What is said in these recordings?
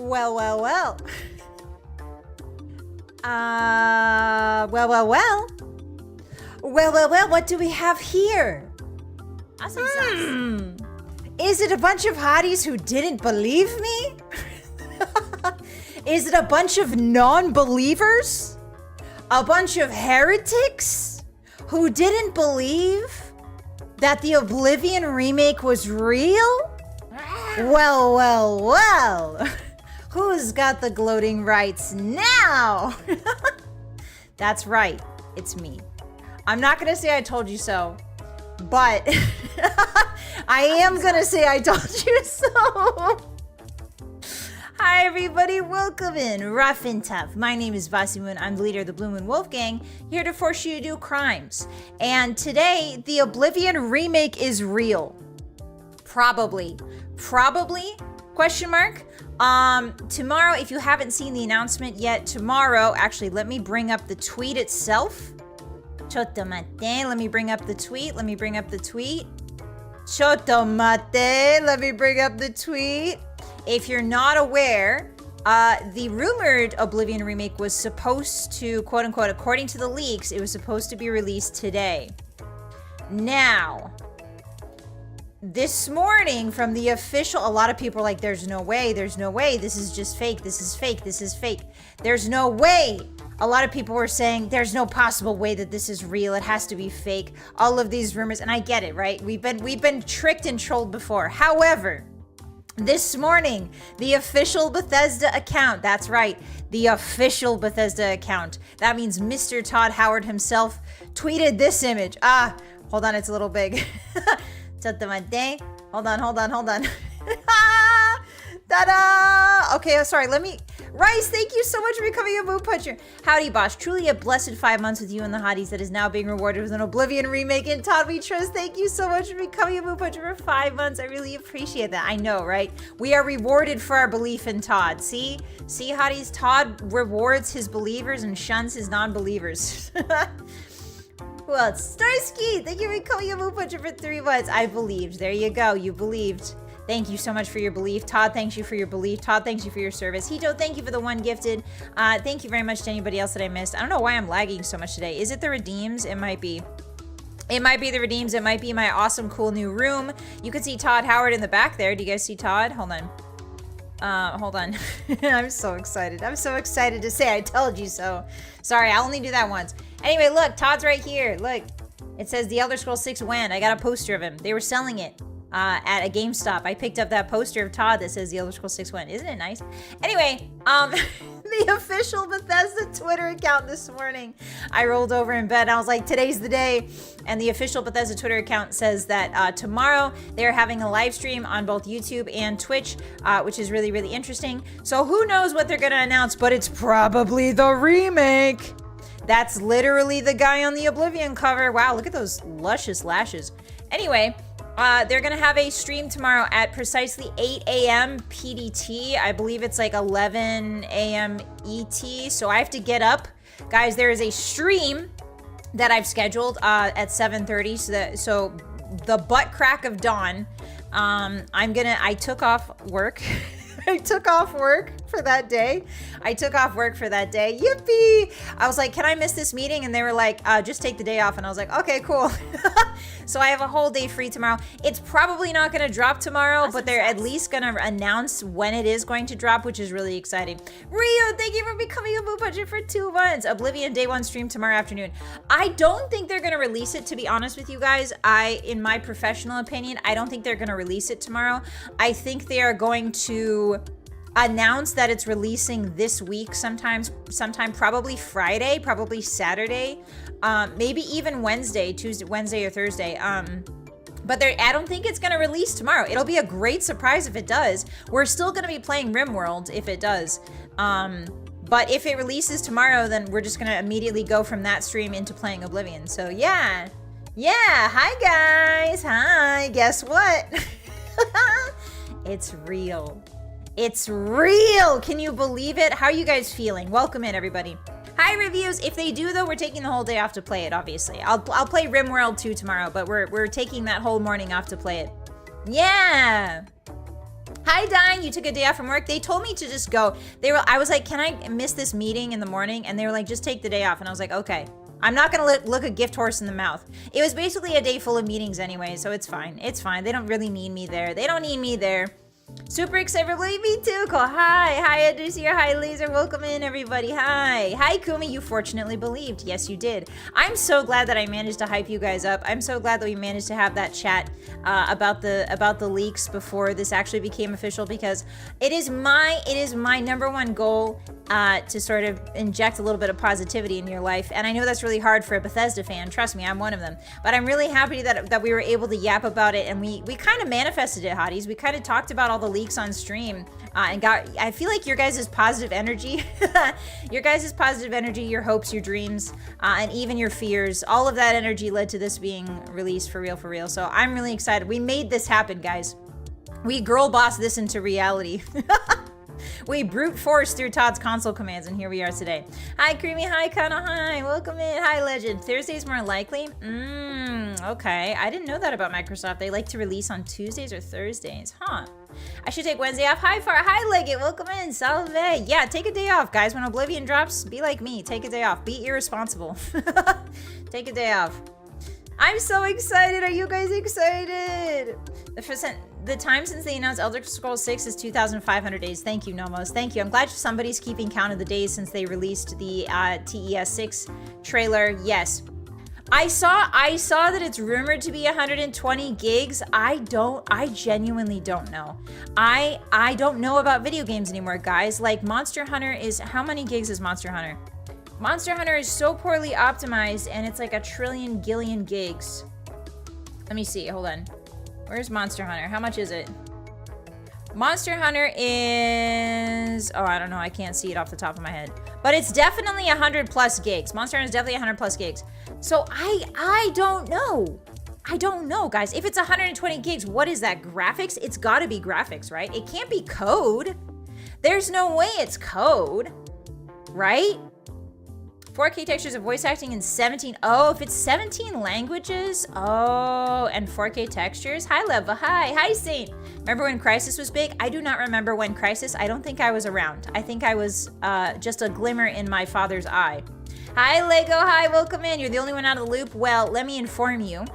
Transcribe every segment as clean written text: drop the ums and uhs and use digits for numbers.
Well, well, well. Well. Well, what do we have here? Awesome sauce. Is it a bunch of hotties who didn't believe me? Is it a bunch of non-believers? A bunch of heretics who didn't believe that the Oblivion remake was real? Well. Who's got the gloating rights now? That's right, it's me. I'm not gonna say I told you so, but I am gonna say I told you so. Hi everybody, welcome in, Ruff and Tuff. My name is Bossymoon, I'm the leader of the Blue Moon Wolf Gang, here to force you to do crimes. And today, the Oblivion remake is real. Probably, question mark? Tomorrow, if you haven't seen the announcement yet, tomorrow, actually, let me bring up the tweet itself. Chotomate, let me bring up the tweet. Chotomate, let me bring up the tweet. If you're not aware, the rumored Oblivion remake was supposed to, quote unquote, according to the leaks, it was supposed to be released today. Now, this morning from the official, a lot of people are like, there's no way, this is just fake, this is fake. There's no way. A lot of people were saying, there's no possible way that this is real, it has to be fake. All of these rumors, and I get it, right? We've been tricked and trolled before. However, this morning, the official Bethesda account, that's right, the official Bethesda account, that means Mr. Todd Howard himself, tweeted this image. Hold on, it's a little big. Hold on. Ta-da! Okay, sorry, Rice, thank you so much for becoming a moon puncher. Howdy, boss. Truly a blessed 5 months with you and the hotties that is now being rewarded with an Oblivion remake. And Todd, we trust. Thank you so much for becoming a moon puncher for 5 months. I really appreciate that. I know, right? We are rewarded for our belief in Todd. See, hotties? Todd rewards his believers and shuns his non-believers. Who else? Starsky, thank you for becoming a moon puncher for 3 months. I believed. There you go. You believed. Thank you so much for your belief. Todd, thanks you for your belief. Todd, thanks you for your service. Hito, thank you for the 1 gifted. Thank you very much to anybody else that I missed. I don't know why I'm lagging so much today. Is it the redeems? It might be. It might be the redeems. It might be my awesome, cool new room. You can see Todd Howard in the back there. Do you guys see Todd? Hold on. I'm so excited. I'm so excited to say I told you so. Sorry, I only do that once. Anyway, look, Todd's right here. Look, it says The Elder Scrolls 6 when. I got a poster of him. They were selling it at a GameStop. I picked up that poster of Todd that says The Elder Scrolls 6 when. Isn't it nice? Anyway, the official Bethesda Twitter account this morning, I rolled over in bed and I was like, today's the day. And the official Bethesda Twitter account says that tomorrow they're having a live stream on both YouTube and Twitch, which is really, really interesting. So who knows what they're going to announce, but it's probably the remake. That's literally the guy on the Oblivion cover. Wow, look at those luscious lashes. Anyway, they're gonna have a stream tomorrow at precisely 8 a.m. PDT. I believe it's like 11 a.m. ET, so I have to get up. Guys, there is a stream that I've scheduled at 7:30, so the butt crack of dawn. I took off work. I took off work for that day. Yippee! I was like, can I miss this meeting? And they were like, just take the day off. And I was like, okay, cool. So I have a whole day free tomorrow. It's probably not going to drop tomorrow, but they're at least going to announce when it is going to drop, which is really exciting. Rio, thank you for becoming a moon puncher for 2 months. Oblivion day 1 stream tomorrow afternoon. I don't think they're going to release it, to be honest with you guys. In my professional opinion, I don't think they're going to release it tomorrow. I think they are going to announce that it's releasing this week sometime probably Friday, probably Saturday, maybe even Wednesday or Thursday. But I don't think it's gonna release tomorrow. It'll be a great surprise if it does. We're still gonna be playing RimWorld if it does. But if it releases tomorrow, then we're just gonna immediately go from that stream into playing Oblivion. So yeah, hi guys, hi, guess what? It's real. It's real! Can you believe it? How are you guys feeling? Welcome in, everybody. Hi, reviews. If they do, though, we're taking the whole day off to play it, obviously. I'll play RimWorld 2 tomorrow, but we're taking that whole morning off to play it. Yeah! Hi, Hi, Dying. You took a day off from work. They told me to just go. I was like, can I miss this meeting in the morning? And they were like, just take the day off. And I was like, okay. I'm not gonna look a gift horse in the mouth. It was basically a day full of meetings anyway, so it's fine. It's fine. They don't really need me there. They don't need me there. Super excited for me too. Cool. Hi, Adusir. Hi, Laser. Welcome in, everybody. Hi, Kumi. You fortunately believed. Yes, you did. I'm so glad that I managed to hype you guys up. I'm so glad that we managed to have that chat about the leaks before this actually became official, because it is my #1 goal to sort of inject a little bit of positivity in your life. And I know that's really hard for a Bethesda fan. Trust me, I'm one of them. But I'm really happy that we were able to yap about it, and we kind of manifested it, Hotties. We kind of talked about all the leaks on stream and I feel like your guys' positive energy, your hopes, your dreams, and even your fears, all of that energy led to this being released for real. So I'm really excited. We made this happen, guys. We girl bossed this into reality. We brute force through Todd's console commands, and here we are today. Hi, Creamy. Hi, Kana. Hi, welcome in. Hi, Legend. Thursday's more likely? Okay. I didn't know that about Microsoft. They like to release on Tuesdays or Thursdays. Huh. I should take Wednesday off. Hi, Far. Hi, Leggett. Welcome in. Salve. Yeah, take a day off, guys. When Oblivion drops, be like me. Take a day off. Be irresponsible. Take a day off. I'm so excited. Are you guys excited? The time since they announced Elder Scrolls 6 is 2,500 days. Thank you, Nomos. Thank you. I'm glad somebody's keeping count of the days since they released the TES 6 trailer. Yes. I saw that it's rumored to be 120 gigs. I genuinely don't know. I don't know about video games anymore, guys. Like Monster Hunter is, how many gigs is Monster Hunter? Monster Hunter is so poorly optimized, and it's like a trillion gillion gigs. Let me see, hold on. Where's Monster Hunter? How much is it? Monster Hunter is, oh, I don't know. I can't see it off the top of my head. But it's definitely 100 plus gigs. Monster Hunter is definitely 100 plus gigs. So I don't know. I don't know, guys. If it's 120 gigs, what is that? Graphics? It's gotta be graphics, right? It can't be code. There's no way it's code, right? 4K textures of voice acting in 17. Oh, if it's 17 languages. Oh, and 4K textures. Hi, Leva. Hi, Saint. Remember when Crysis was big? I do not remember when Crysis. I don't think I was around. I think I was just a glimmer in my father's eye. Hi, Lego. Hi, welcome in. You're the only one out of the loop. Well, let me inform you.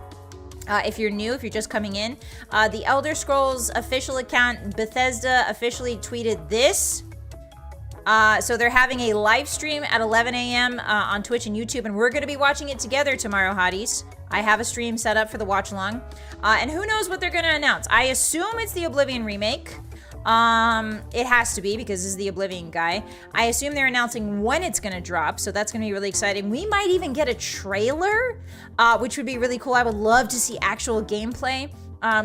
If you're new, if you're just coming in, the Elder Scrolls official account, Bethesda, officially tweeted this. So they're having a live stream at 11 a.m. On Twitch and YouTube, and we're going to be watching it together tomorrow, Hotties. I have a stream set up for the watch along. And who knows what they're going to announce. I assume it's the Oblivion remake. It has to be, because this is the Oblivion guy. I assume they're announcing when it's going to drop, so that's going to be really exciting. We might even get a trailer, which would be really cool. I would love to see actual gameplay.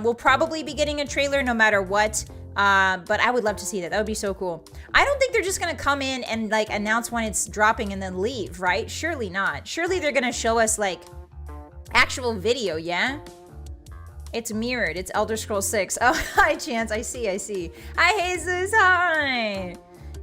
We'll probably be getting a trailer no matter what. But I would love to see that. That would be so cool. I don't think they're just gonna come in and like announce when it's dropping and then leave, right? Surely not. Surely they're gonna show us like actual video, yeah? It's mirrored. It's Elder Scrolls 6. Oh, hi, Chance. I see. Hi, Jesus. Hi.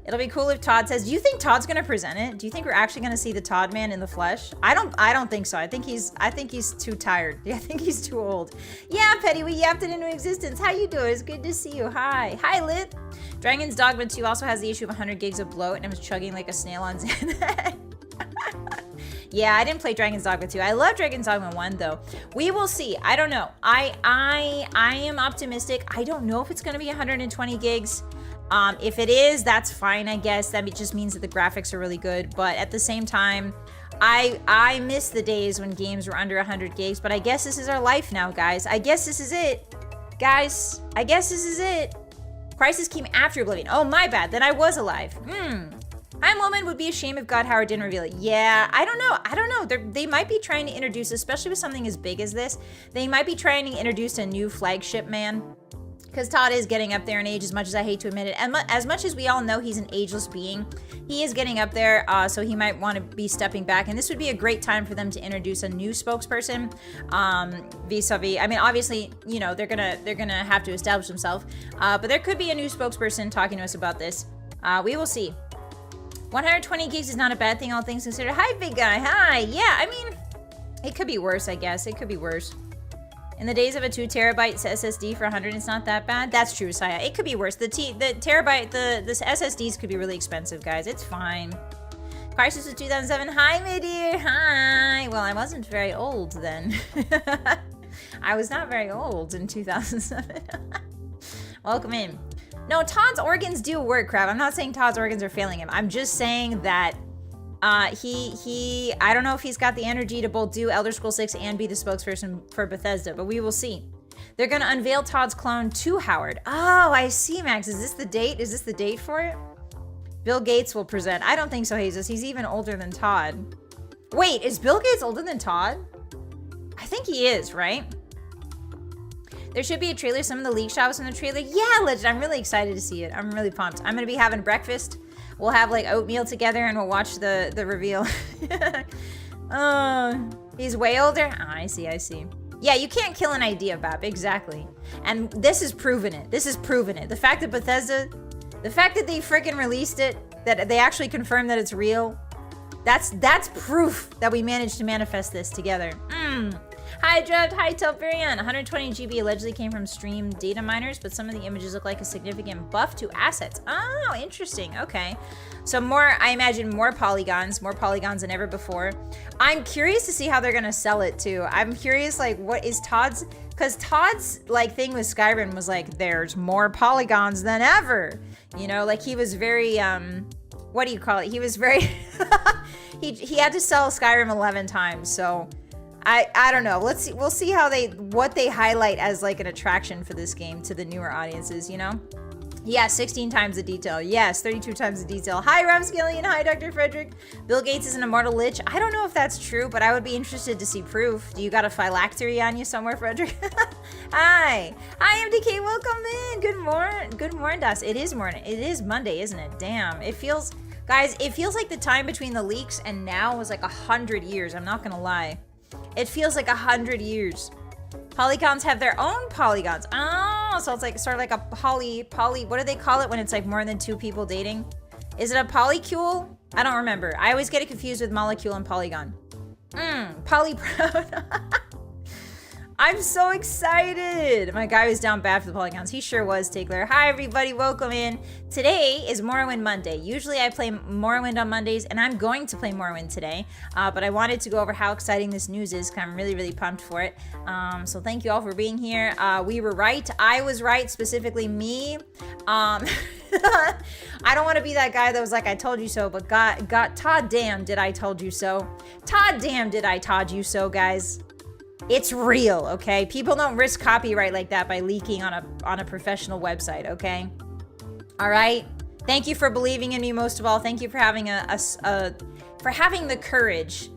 It'll be cool if Todd says, do you think Todd's gonna present it? Do you think we're actually gonna see the Todd man in the flesh? I don't think so. I think he's too tired. I think he's too old. Yeah, Petty, we yapped it into existence. How you doing? It's good to see you. Hi, Lit. Dragon's Dogma 2 also has the issue of 100 gigs of bloat, and it was chugging like a snail on Xanax. Yeah, I didn't play Dragon's Dogma 2. I love Dragon's Dogma 1 though. We will see. I don't know. I am optimistic. I don't know if it's gonna be 120 gigs. If it is, that's fine, I guess. That just means that the graphics are really good. But at the same time, I miss the days when games were under 100 gigs. But I guess this is our life now, guys. I guess this is it. Guys, I guess this is it. Crisis came after Oblivion. Oh, my bad. Then I was alive. Hi, Woman. Would be a shame if God Howard didn't reveal it. Yeah, I don't know. They might be trying to introduce, especially with something as big as this, they might be trying to introduce a new flagship man. Because Todd is getting up there in age, as much as I hate to admit it. And as much as we all know he's an ageless being, he is getting up there, so he might want to be stepping back. And this would be a great time for them to introduce a new spokesperson, vis-a-vis. I mean, obviously, you know, they're gonna have to establish themselves, but there could be a new spokesperson talking to us about this. We will see. 120 gigs is not a bad thing, all things considered. Hi, big guy. Hi. Yeah, I mean, it could be worse, I guess. It could be worse. In the days of a 2 terabyte SSD for 100, it's not that bad. That's true, Saya. It could be worse. The terabyte, the SSDs could be really expensive, guys. It's fine. Crisis of 2007. Hi, my dear. Hi. Well, I wasn't very old then. I was not very old in 2007. Welcome in. No, Todd's organs do work, crap. I'm not saying Todd's organs are failing him. I'm just saying that I don't know if he's got the energy to both do Elder Scrolls 6 and be the spokesperson for Bethesda, but we will see. They're gonna unveil Todd's clone to Howard. Oh, I see, Max. Is this the date? Is this the date for it? Bill Gates will present. I don't think so, Jesus. He's even older than Todd. Wait, is Bill Gates older than Todd? I think he is, right? There should be a trailer. Some of the leak shots in the trailer. Yeah, legit. I'm really excited to see it. I'm really pumped. I'm gonna be having breakfast. We'll have like oatmeal together and we'll watch the reveal. He's way older? Oh, I see. Yeah, you can't kill an idea, Bab. Exactly. And this has proven it. The fact that Bethesda, the fact that they freaking released it, that they actually confirmed that it's real, that's proof that we managed to manifest this together. Hi, Drev. Hi, Telperion. 120 GB allegedly came from stream data miners, but some of the images look like a significant buff to assets. Oh, interesting. Okay. So more, I imagine more polygons than ever before. I'm curious to see how they're going to sell it too. I'm curious, like, what is Todd's, because Todd's like thing with Skyrim was like, there's more polygons than ever. You know, like he was very, what do you call it? He was very, he had to sell Skyrim 11 times. So I don't know. Let's see. We'll see how what they highlight as like an attraction for this game to the newer audiences, you know? Yeah, 16 times the detail. Yes, 32 times the detail. Hi, Ramskillian. Hi, Dr. Frederick. Bill Gates is an immortal lich. I don't know if that's true, but I would be interested to see proof. Do you got a phylactery on you somewhere, Frederick? Hi. Hi, MDK. Welcome in. Good morning, Das. It is morning. It is Monday, isn't it? Damn. It feels, guys, it feels like the time between the leaks and now was like 100 years. I'm not going to lie. It feels like 100 years. Polygons have their own polygons. Oh, so it's like sort of like a poly, what do they call it when it's like more than 2 people dating? Is it a polycule? I don't remember. I always get it confused with molecule and polygon. Polyproud. I'm so excited. My guy was down bad for the polygons. He sure was, Tickler. Hi, everybody. Welcome in. Today is Morrowind Monday. Usually I play Morrowind on Mondays, and I'm going to play Morrowind today. But I wanted to go over how exciting this news is, because I'm really, really pumped for it. So thank you all for being here. We were right. I was right, specifically me. I don't want to be that guy that was like, I told you so, but God, Todd damn, did I told you so. Todd damn, did I Todd you so, guys. It's real, okay? People don't risk copyright like that by leaking on a professional website, okay? All right? Thank you for believing in me most of all. Thank you for having for having the courage.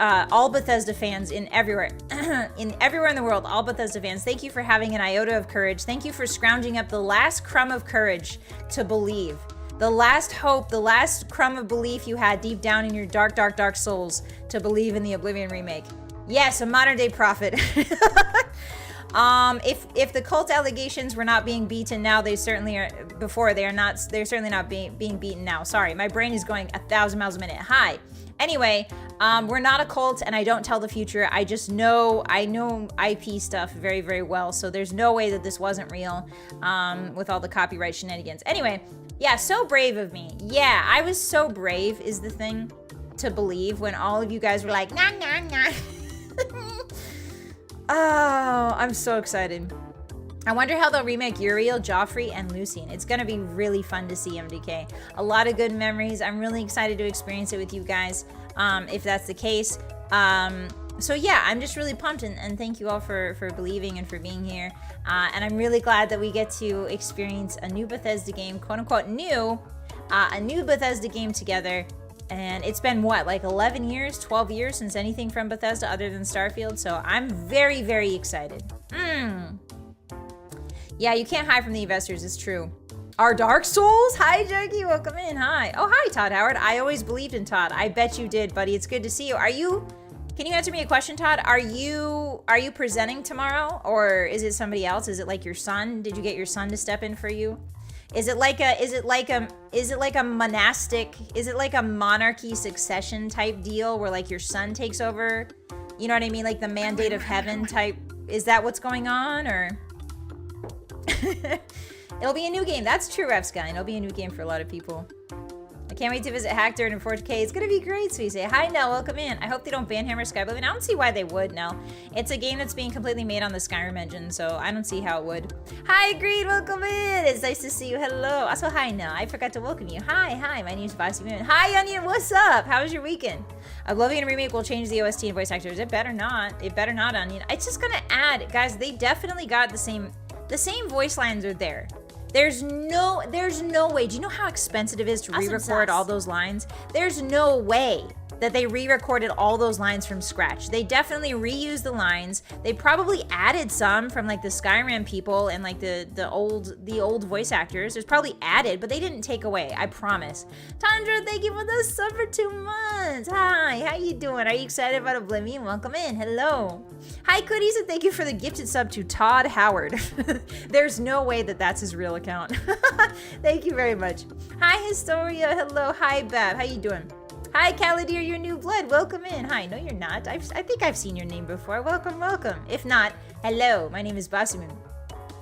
All Bethesda fans everywhere in the world, all Bethesda fans, thank you for having an iota of courage. Thank you for scrounging up the last crumb of courage to believe. The last hope, the last crumb of belief you had deep down in your dark, dark, dark souls to believe in the Oblivion remake. Yes, a modern day prophet. If the cult allegations were not being beaten now, they certainly are before. They're certainly not being beaten now. Sorry, my brain is going 1,000 miles a minute. Hi. Anyway, we're not a cult, and I don't tell the future. I know IP stuff very, very well, so there's no way that this wasn't real with all the copyright shenanigans. Anyway, yeah, so brave of me. Yeah, I was so brave is the thing to believe when all of you guys were like, nah, nah, nah. Oh, I'm so excited. I wonder how they'll remake Uriel, Joffrey, and Lucian. It's gonna be really fun to see, MDK. A lot of good memories. I'm really excited to experience it with you guys, if that's the case. So yeah, I'm just really pumped, and thank you all for believing and for being here. And I'm really glad that we get to experience a new Bethesda game, quote unquote new, a new Bethesda game together. And it's been, what, like 11 years, 12 years since anything from Bethesda other than Starfield. So I'm very, very excited. Yeah, you can't hide from the investors. It's true. Our Dark Souls? Hi, Juggy. Welcome in. Hi. Oh, hi, Todd Howard. I always believed in Todd. I bet you did, buddy. It's good to see you. Can you answer me a question, Todd? Are you presenting tomorrow? Or is it somebody else? Is it like your son? Did you get your son to step in for you? Is it like a monarchy succession type deal where like your son takes over? You know what I mean? Like the mandate of heaven type Is that what's going on, or? It'll be a new game. That's true, Refsky. It'll be a new game for a lot of people. I can't wait to visit Hacked in 4K. It's gonna be great, so you say. Hi, Nell, welcome in. I hope they don't ban Hammer Sky Oblivion. I don't see why they would, Nell. It's a game that's being completely made on the Skyrim engine, so I don't see how it would. Hi, Greed, welcome in. It's nice to see you. Hello. Also, hi, Nell. I forgot to welcome you. Hi, my name's Bossymoon. Hi, Onion, what's up? How was your weekend? Oblivion Remake will change the OST and voice actors. It better not. It better not, Onion. It's just gonna add, guys, they definitely got the same voice lines are there. There's no way. Do you know how expensive it is to re-record all those lines? There's no way that they re-recorded all those lines from scratch. They definitely reused the lines. They probably added some from like the Skyrim people and like the old voice actors. There's probably added, but they didn't take away, I promise. Tundra, thank you for the sub for 2 months. Hi, how you doing? Are you excited about Oblivion? Welcome in, hello. Hi, Cooties, and thank you for the gifted sub to Todd Howard. There's no way that that's his real account. Thank you very much. Hi, Historia, hello. Hi, Bab, how you doing? Hi, Caladir, your new blood. Welcome in. Hi, no, you're not. I think I've seen your name before. Welcome. If not, hello. My name is Bossymoon.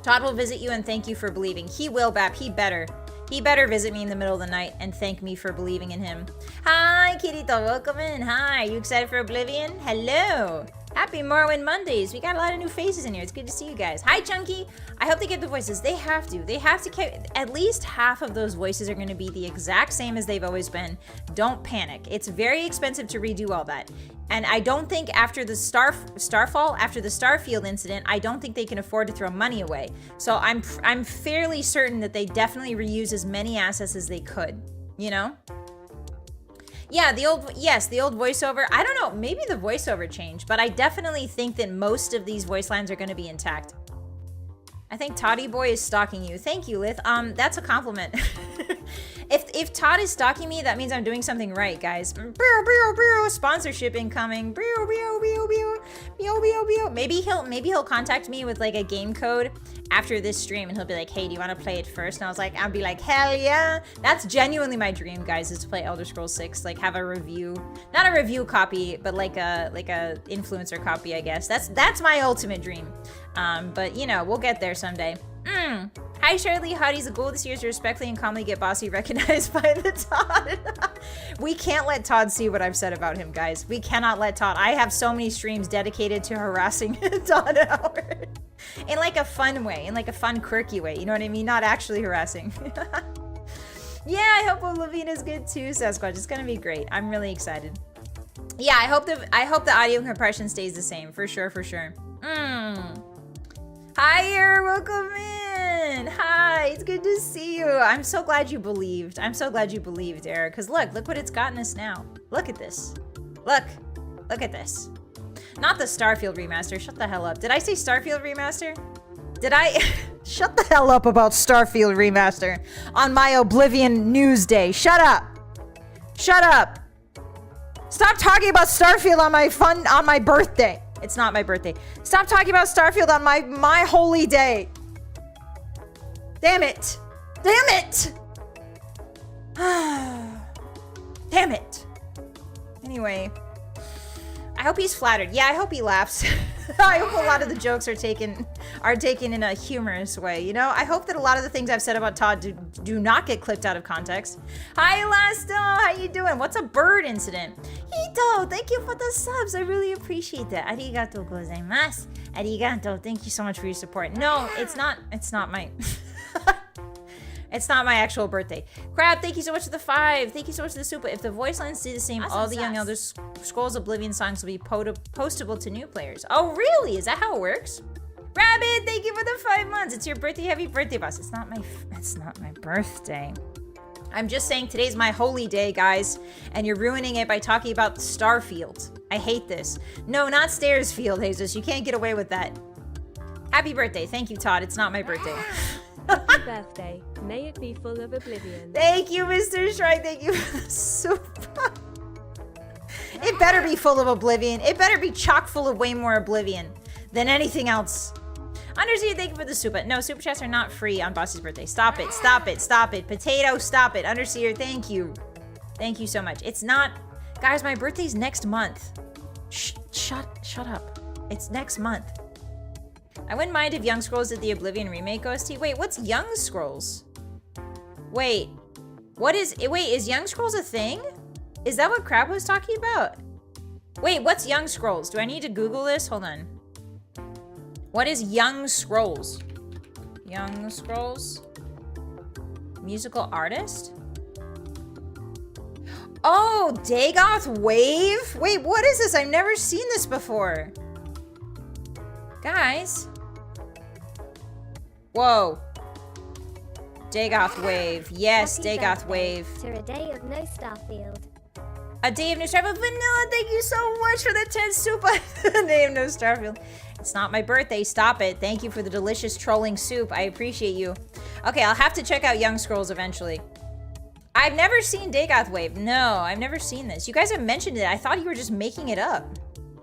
Todd will visit you and thank you for believing. He will, Bap. He better. He better visit me in the middle of the night and thank me for believing in him. Hi, Kirito. Welcome in. Hi. Are you excited for Oblivion? Hello. Happy Morrowind Mondays. We got a lot of new faces in here. It's good to see you guys. Hi, Chunky. I hope they get the voices. They have to. At least half of those voices are going to be the exact same as they've always been. Don't panic. It's very expensive to redo all that. And I don't think after the after the Starfield incident, I don't think they can afford to throw money away. So I'm fairly certain that they definitely reuse as many assets as they could, you know? Yeah, the old voiceover. I don't know, maybe the voiceover changed, but I definitely think that most of these voice lines are going to be intact. I think Toddy Boy is stalking you. Thank you, Lith. That's a compliment. If Todd is stalking me, that means I'm doing something right, guys. Sponsorship incoming. Maybe he'll contact me with like a game code after this stream, and he'll be like, "Hey, do you want to play it first?" And I'll be like, "Hell yeah!" That's genuinely my dream, guys, is to play Elder Scrolls 6. Like, have a review, not a review copy, but like a influencer copy, I guess. That's my ultimate dream. But you know, we'll get there someday. Hi, Shirley. Hotties. The goal this year is to respectfully and calmly get Bossy recognized by the Todd. We can't let Todd see what I've said about him, guys. We cannot let Todd. I have so many streams dedicated to harassing Todd Howard. In like a fun way, in like a fun, quirky way. You know what I mean? Not actually harassing. Yeah, I hope Oblivion is good too, Sasquatch. It's gonna be great. I'm really excited. Yeah, I hope the audio compression stays the same. For sure. Hi, welcome in. Hi, it's good to see you. I'm so glad you believed. Eric. Because look what it's gotten us now. Look at this. Look at this. Not the Starfield remaster. Shut the hell up. Did I say Starfield remaster? Did I? Shut the hell up about Starfield remaster on my Oblivion news day. Shut up. Stop talking about Starfield on my birthday. It's not my birthday. Stop talking about Starfield on my holy day. Damn it. Damn it. Anyway, I hope he's flattered. Yeah, I hope he laughs. I hope a lot of the jokes are taken in a humorous way, you know? I hope that a lot of the things I've said about Todd do not get clipped out of context. Hi, Elasto, how you doing? What's a bird incident? Hito, thank you for the subs. I really appreciate that. Arigato gozaimasu. Arigato, thank you so much for your support. No, it's not my... It's not my actual birthday. Crab, thank you so much for the 5. Thank you so much for the super. If the voice lines stay the same, all the Young Elder Scrolls Oblivion songs will be postable to new players. Oh, really? Is that how it works? Rabbit, thank you for the 5 months. It's your birthday. Happy birthday, boss. It's not my birthday. I'm just saying today's my holy day, guys, and you're ruining it by talking about Starfield. I hate this. No, not Stairsfield, Jesus. You can't get away with that. Happy birthday. Thank you, Todd. It's not my birthday. Happy birthday. May it be full of oblivion. Thank you, Mr. Shrike. Thank you for the super. It better be full of oblivion. It better be chock full of way more oblivion than anything else. Underseer, thank you for the super. No, super chats are not free on Bossy's birthday. Stop it. Potato, stop it. Underseer, thank you. Thank you so much. It's not... Guys, my birthday's next month. Shut up. It's next month. I wouldn't mind if Young Scrolls did the Oblivion remake OST. Wait, what's Young Scrolls? Wait, is Young Scrolls a thing? Is that what Crab was talking about? Wait, what's Young Scrolls? Do I need to Google this? Hold on. What is Young Scrolls? Young Scrolls? Musical artist? Oh, Dagoth Wave? Wait, what is this? I've never seen this before. Guys. Whoa. Dagoth Wave. Yes, Happy Dagoth birthday Wave. To a day of no Starfield. A day of no Starfield. Vanilla, thank you so much for the 10 soup. A day of no Starfield. It's not my birthday. Stop it. Thank you for the delicious trolling soup. I appreciate you. Okay, I'll have to check out Young Scrolls eventually. I've never seen Dagoth Wave. No, I've never seen this. You guys have mentioned it. I thought you were just making it up.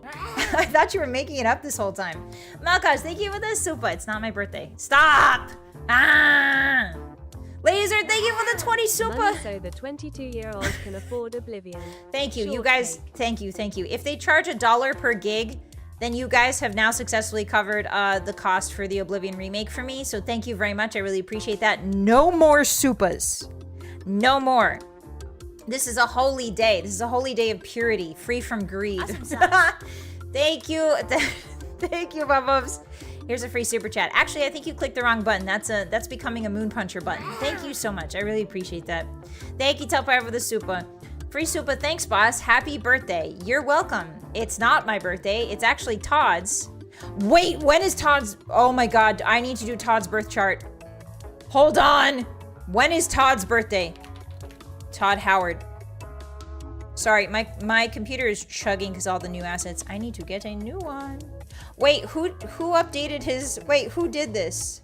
I thought you were making it up this whole time. Malkash, thank you for the soupa. It's not my birthday. Stop! Ah! Laser, thank you for the 20 soupa. Money so the 22-year-old can afford Oblivion. Thank you. You Short guys, cake. thank you, thank you. If they charge $1 per gig, then you guys have now successfully covered the cost for the Oblivion remake for me. So thank you very much. I really appreciate that. No more soupas. No more. This is a holy day. This is a holy day of purity, free from greed. Awesome sauce. Thank you. Thank you, Bubs. Here's a free super chat. Actually, I think you clicked the wrong button. That's becoming a moon puncher button. Thank you so much. I really appreciate that. Thank you, Telpire, for the super. Free super. Thanks, boss. Happy birthday. You're welcome. It's not my birthday. It's actually Todd's. Wait, when is Todd's? Oh my God. I need to do Todd's birth chart. Hold on. When is Todd's birthday? Todd Howard. Sorry, my computer is chugging because all the new assets. I need to get a new one. Wait, who updated his? Wait, who did this?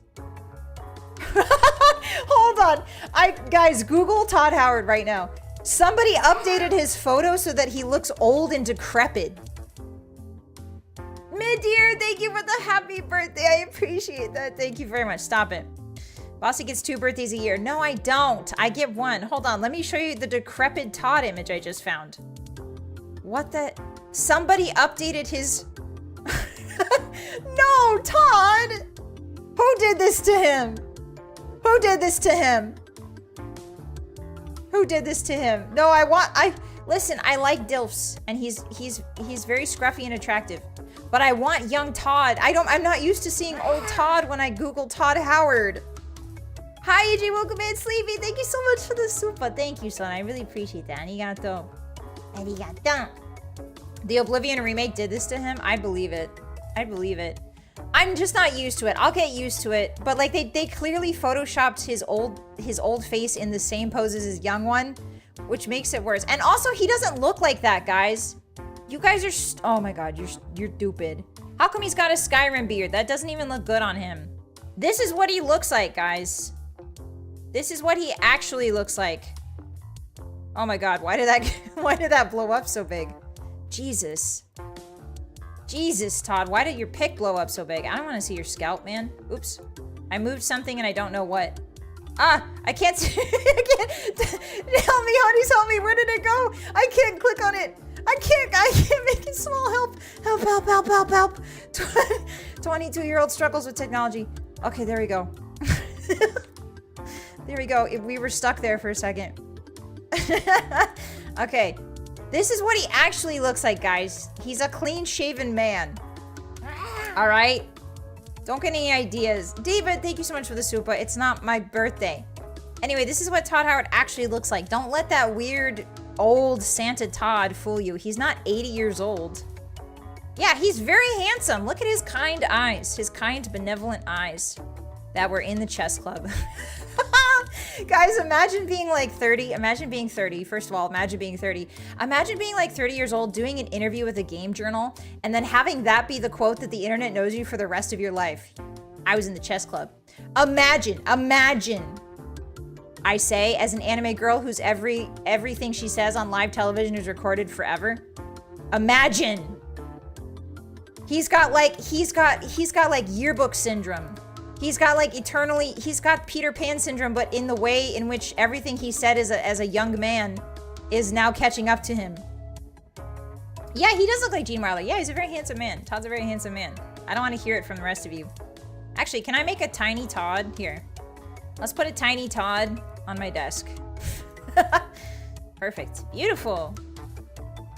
Hold on. Guys, Google Todd Howard right now. Somebody updated his photo so that he looks old and decrepit. Mid-year, thank you for the happy birthday. I appreciate that. Thank you very much. Stop it. Bossy gets 2 birthdays a year. No, I don't. I get 1. Hold on. Let me show you the decrepit Todd image I just found. What the? Somebody updated his... No, Todd! Who did this to him? Who did this to him? Who did this to him? No, listen, I like DILFs, and he's very scruffy and attractive. But I want young Todd. I'm not used to seeing old Todd when I Google Todd Howard. Hi, AJ, welcome in, Sleepy. Thank you so much for the super. Thank you, son. I really appreciate that. Arigato. Arigato. The Oblivion remake did this to him. I believe it. I believe it. I'm just not used to it. I'll get used to it. But like they clearly photoshopped his old face in the same pose as his young one, which makes it worse. And also, he doesn't look like that, guys. You guys are oh my God, you're stupid. How come he's got a Skyrim beard? That doesn't even look good on him. This is what he looks like, guys. This is what he actually looks like. Oh my God, why did that blow up so big? Jesus. Jesus, Todd, why did your pick blow up so big? I don't want to see your scalp, man. Oops. I moved something and I don't know what. Ah, I can't see. I can't. Help me, Hotties, help me. Where did it go? I can't click on it. I can't make it small. Help. Help, help, help, help, help. 22-year-old struggles with technology. Okay, there we go. There we go. We were stuck there for a second. Okay. This is what he actually looks like, guys. He's a clean-shaven man. All right? Don't get any ideas. David, thank you so much for the super. It's not my birthday. Anyway, this is what Todd Howard actually looks like. Don't let that weird old Santa Todd fool you. He's not 80 years old. Yeah, he's very handsome. Look at his kind eyes. His kind, benevolent eyes that were in the chess club. Guys, imagine being like 30. Imagine being 30. First of all, imagine being 30. Imagine being like 30 years old, doing an interview with a game journal, and then having that be the quote that the internet knows you for the rest of your life. I was in the chess club. Imagine. I say, as an anime girl whose everything she says on live television is recorded forever. Imagine. He's got like yearbook syndrome. He's got like he's got Peter Pan syndrome, but in the way in which everything he said as a young man is now catching up to him. Yeah, he does look like Gene Wilder. Yeah, he's a very handsome man. Todd's a very handsome man. I don't want to hear it from the rest of you. Actually, can I make a tiny Todd? Here. Let's put a tiny Todd on my desk. Perfect. Beautiful.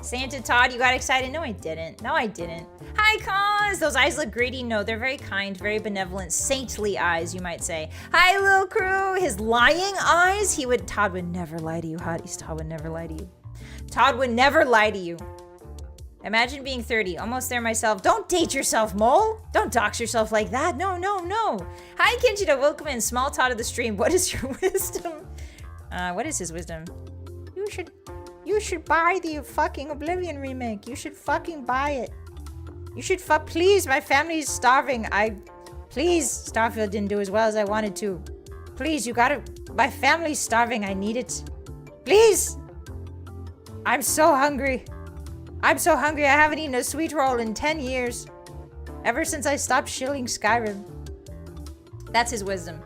Santa Todd, you got excited? No, I didn't. No, I didn't. Hi, Cause! Those eyes look greedy. No, they're very kind, very benevolent, saintly eyes, you might say. Hi, Lil Crew! His lying eyes? Todd would never lie to you, Hotties. Todd would never lie to you. Todd would never lie to you. Imagine being 30. Almost there myself. Don't date yourself, Mole! Don't dox yourself like that. No, no, no. Hi, Kinchita. Welcome in. Small Todd of the stream. What is your wisdom? What is his wisdom? You should buy the fucking Oblivion remake. You should fucking buy it. You should please, my family is starving. Please, Starfield didn't do as well as I wanted to. Please, you gotta, my family's starving. I need it. Please. I'm so hungry. I'm so hungry. I haven't eaten a sweet roll in 10 years. Ever since I stopped shilling Skyrim. That's his wisdom.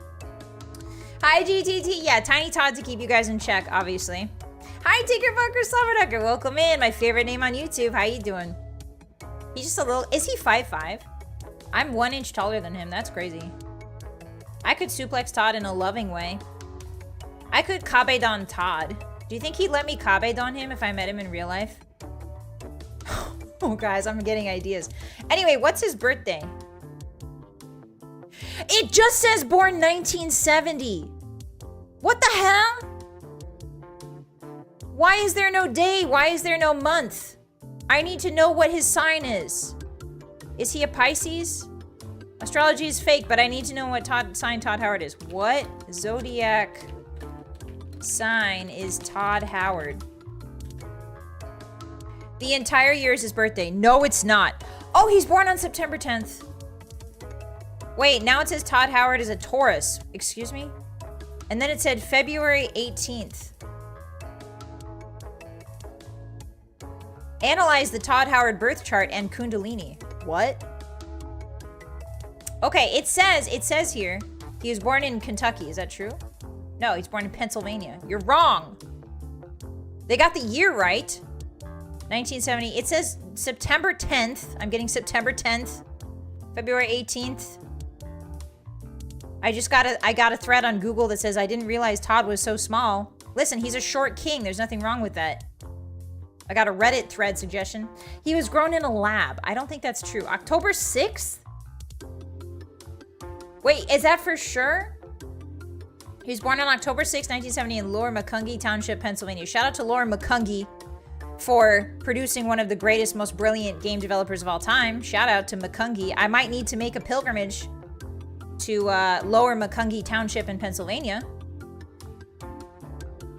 Hi, GTT. Yeah, Tiny Todd to keep you guys in check, obviously. Hi, Tinkerfucker Slumberducker. Welcome in. My favorite name on YouTube. How you doing? He's just a little... Is he 5'5"? I'm 1 inch taller than him. That's crazy. I could suplex Todd in a loving way. I could Kabedon Todd. Do you think he'd let me Kabedon him if I met him in real life? Oh, guys, I'm getting ideas. Anyway, what's his birthday? It just says born 1970. What the hell? Why is there no day? Why is there no month? I need to know what his sign is. Is he a Pisces? Astrology is fake, but I need to know what sign Todd Howard is. What zodiac sign is Todd Howard? The entire year is his birthday. No, it's not. Oh, he's born on September 10th. Wait, now it says Todd Howard is a Taurus. Excuse me? And then it said February 18th. Analyze the Todd Howard birth chart and Kundalini. What? Okay, it says here, he was born in Kentucky. Is that true? No, he's born in Pennsylvania. You're wrong. They got the year right. 1970. It says September 10th. I'm getting September 10th. February 18th. I got a thread on Google that says I didn't realize Todd was so small. Listen, he's a short king. There's nothing wrong with that. I got a Reddit thread suggestion. He was grown in a lab. I don't think that's true. October 6th? Wait, is that for sure? He was born on October 6, 1970 in Lower Macungie Township, Pennsylvania. Shout out to Lower Macungie for producing one of the greatest, most brilliant game developers of all time. Shout out to Macungie. I might need to make a pilgrimage to Lower Macungie Township in Pennsylvania.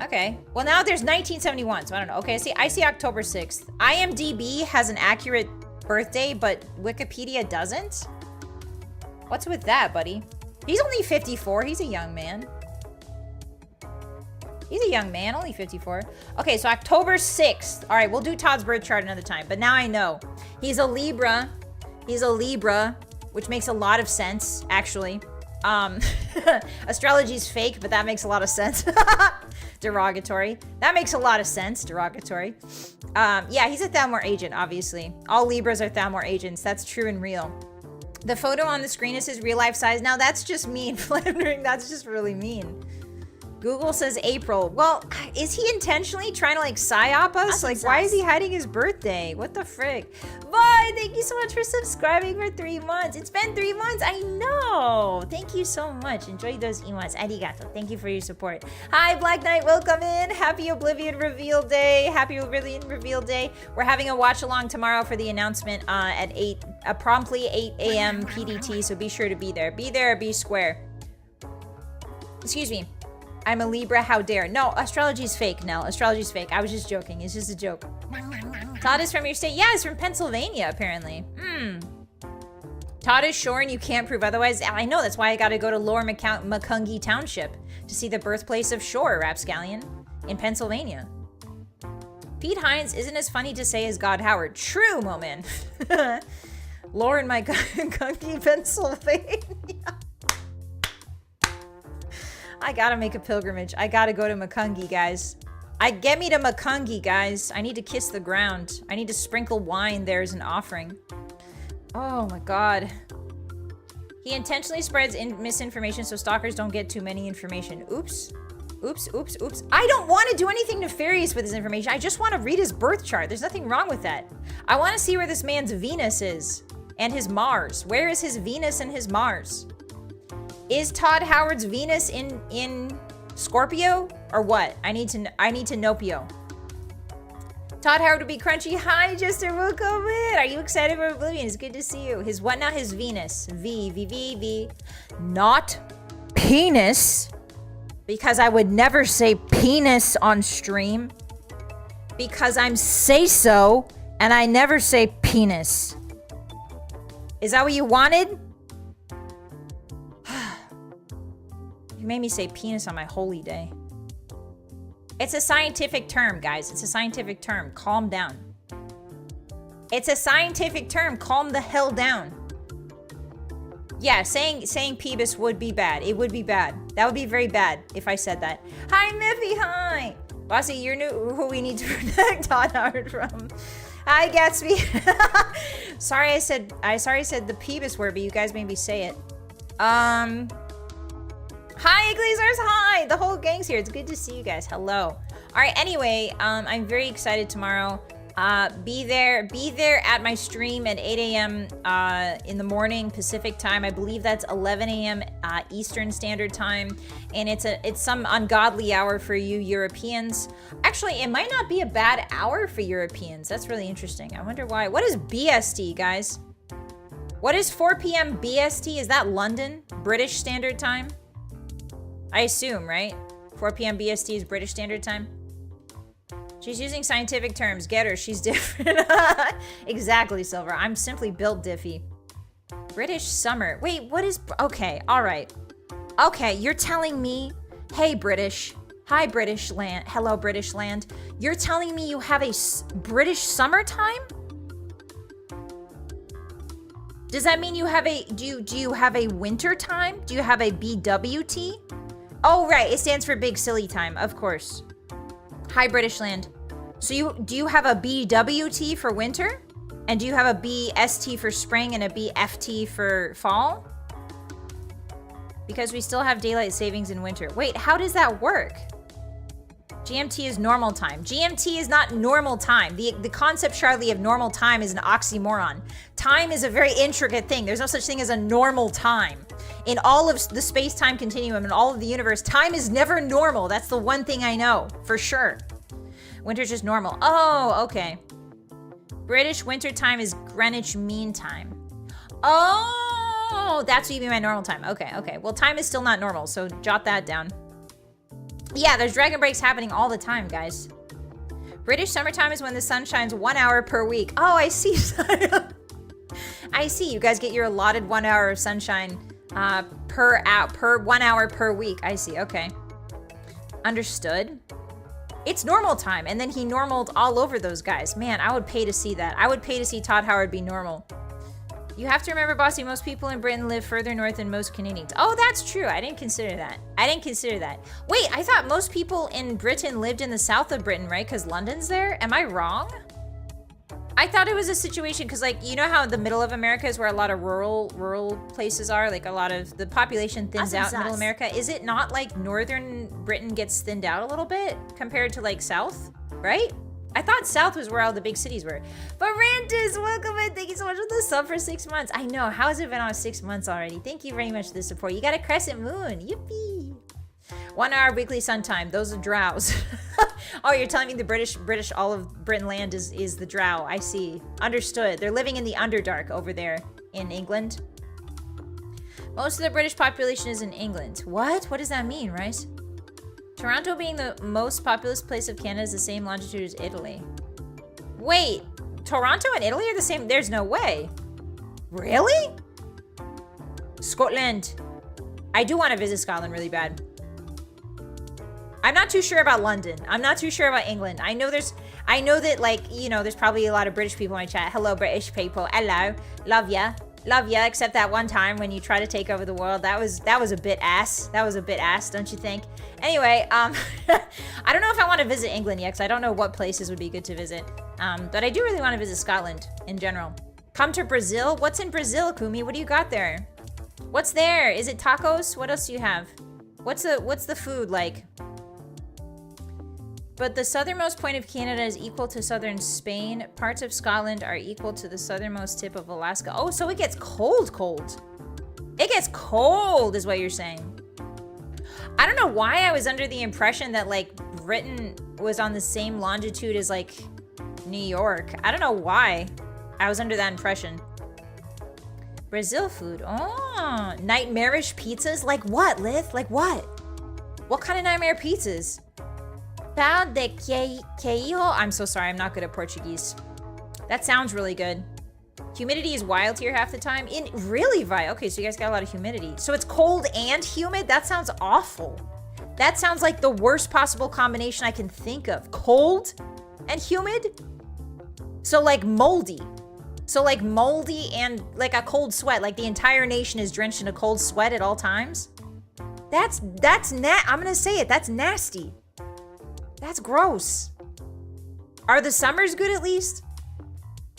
Okay. Well, now there's 1971, so I don't know. Okay, I see October 6th. IMDb has an accurate birthday, but Wikipedia doesn't? What's with that, buddy? He's only 54. He's a young man. He's a young man, only 54. Okay, so October 6th. All right, we'll do Todd's birth chart another time, but now I know. He's a Libra. He's a Libra, which makes a lot of sense, actually. Astrology's fake, but that makes a lot of sense. Derogatory. That makes a lot of sense. Derogatory. Yeah, he's a Thalmor agent, obviously. All Libras are Thalmor agents. That's true and real. The photo on the screen is his real life size. Now, that's just mean, Flandering. That's just really mean. Google says April. Well, is he intentionally trying to, like, psyop us? Like, why is he hiding his birthday? What the frick? Boy, thank you so much for subscribing for 3 months. It's been 3 months. I know. Thank you so much. Enjoy those emotes. Arigato. Thank you for your support. Hi, Black Knight. Welcome in. Happy Oblivion Reveal Day. Happy Oblivion Reveal Day. We're having a watch along tomorrow for the announcement at promptly 8 a.m. PDT, so be sure to be there. Be there or be square. Excuse me. I'm a Libra, how dare. No, astrology's fake, Nell. Astrology's fake. I was just joking. It's just a joke. Todd is from your state? Yeah, he's from Pennsylvania, apparently. Todd is sure and you can't prove otherwise. I know, that's why I gotta go to Lower Macungie Township to see the birthplace of Shore, Rapscallion, in Pennsylvania. Pete Hines isn't as funny to say as God Howard. True, Moman. Lower Macungie, Pennsylvania. I gotta make a pilgrimage. I gotta go to Macungie, guys. Get me to Macungie, guys. I need to kiss the ground. I need to sprinkle wine there as an offering. Oh my god. He intentionally spreads misinformation so stalkers don't get too many information. Oops. Oops, oops, oops. I don't want to do anything nefarious with his information. I just want to read his birth chart. There's nothing wrong with that. I want to see where this man's Venus is and his Mars. Where is his Venus and his Mars? Is Todd Howard's Venus in Scorpio or what? I need to Nopio. Todd Howard would be crunchy. Hi, Jester, welcome in. Are you excited for Oblivion? It's good to see you. His what now? His Venus. V. Not penis. Because I would never say penis on stream. Because I'm say-so, and I never say penis. Is that what you wanted? You made me say penis on my holy day. It's a scientific term, guys. It's a scientific term. Calm down. It's a scientific term. Calm the hell down. Yeah, saying Peebus would be bad. It would be bad. That would be very bad if I said that. Hi, Miffy, hi! Bossy, you're new who we need to protect Todd Howard from. Hi, Gatsby. Sorry I said the Peebus word, but you guys made me say it. Hi, Glazers, hi! The whole gang's here. It's good to see you guys. Hello. Alright, anyway, I'm very excited tomorrow. Be there at my stream at 8 a.m. In the morning Pacific time. I believe that's 11 a.m. Eastern Standard Time, and it's some ungodly hour for you Europeans. Actually, it might not be a bad hour for Europeans. That's really interesting. I wonder why. What is BST, guys? What is 4 p.m. BST? Is that London? British Standard Time? I assume, right? 4 p.m. BST is British Standard Time. She's using scientific terms. Get her. She's different. Exactly, Silver. I'm simply built diffy. British summer. Wait, what is... Okay, all right. Okay, you're telling me... Hey, British. Hi, British land. Hello, British land. You're telling me you have a British summertime? Does that mean you have a... Do you have a winter time? Do you have a BWT? Oh, right. It stands for Big Silly Time. Of course. Hi, British land. So do you have a BWT for winter? And do you have a BST for spring and a BFT for fall? Because we still have daylight savings in winter. Wait, how does that work? GMT is normal time. GMT is not normal time. The concept, Charlie, of normal time is an oxymoron. Time is a very intricate thing. There's no such thing as a normal time. In all of the space-time continuum and all of the universe, time is never normal. That's the one thing I know, for sure. Winter's just normal. Oh, okay. British winter time is Greenwich Mean Time. Oh, that's what you mean by normal time. Okay, okay. Well, time is still not normal, so jot that down. Yeah, there's dragon breaks happening all the time, guys. British summertime is when the sun shines 1 hour per week. Oh, I see. I see. You guys get your allotted 1 hour of sunshine per 1 hour per week. I see. Okay. Understood. It's normal time. And then he normaled all over those guys. Man, I would pay to see that. I would pay to see Todd Howard be normal. You have to remember, Bossy, most people in Britain live further north than most Canadians. Oh, that's true. I didn't consider that. I didn't consider that. Wait, I thought most people in Britain lived in the south of Britain, right? Because London's there? Am I wrong? I thought it was a situation because, like, you know how the middle of America is where a lot of rural places are? Like, a lot of the population thins out in middle America. Is it not like northern Britain gets thinned out a little bit compared to, like, south? Right? I thought south was where all the big cities were. But Rantis, welcome in. Thank you so much for the sub for 6 months. I know. How has it been on 6 months already? Thank you very much for the support. You got a crescent moon. Yippee. 1 hour weekly sun time. Those are drows. Oh, you're telling me the British all of Britain land is the drow. I see. Understood. They're living in the Underdark over there in England. Most of the British population is in England. What? What does that mean, right? Toronto being the most populous place of Canada is the same longitude as Italy. Wait, Toronto and Italy are the same? There's no way. Really? Scotland. I do want to visit Scotland really bad. I'm not too sure about London. I'm not too sure about England. I know that, like, you know, there's probably a lot of British people in my chat. Hello, British people. Hello. Love ya. Love ya, except that one time when you try to take over the world. That was a bit ass. That was a bit ass, don't you think? Anyway, I don't know if I want to visit England yet, because I don't know what places would be good to visit. But I do really want to visit Scotland in general. Come to Brazil? What's in Brazil, Kumi? What do you got there? What's there? Is it tacos? What else do you have? What's the food like? But the southernmost point of Canada is equal to southern Spain. Parts of Scotland are equal to the southernmost tip of Alaska. Oh, so it gets cold. It gets cold is what you're saying. I don't know why I was under the impression that like Britain was on the same longitude as like New York. I don't know why I was under that impression. Brazil food. Oh, nightmarish pizzas? Like what, Lith? Like what? What kind of nightmare pizzas? Pão de queijo. I'm so sorry, I'm not good at Portuguese. That sounds really good. Humidity is wild here half the time. Really, Vi? Okay, so you guys got a lot of humidity. So it's cold and humid? That sounds awful. That sounds like the worst possible combination I can think of. Cold and humid? So like moldy. So like moldy and like a cold sweat. Like the entire nation is drenched in a cold sweat at all times. I'm gonna say it. That's nasty. That's gross. Are the summers good at least?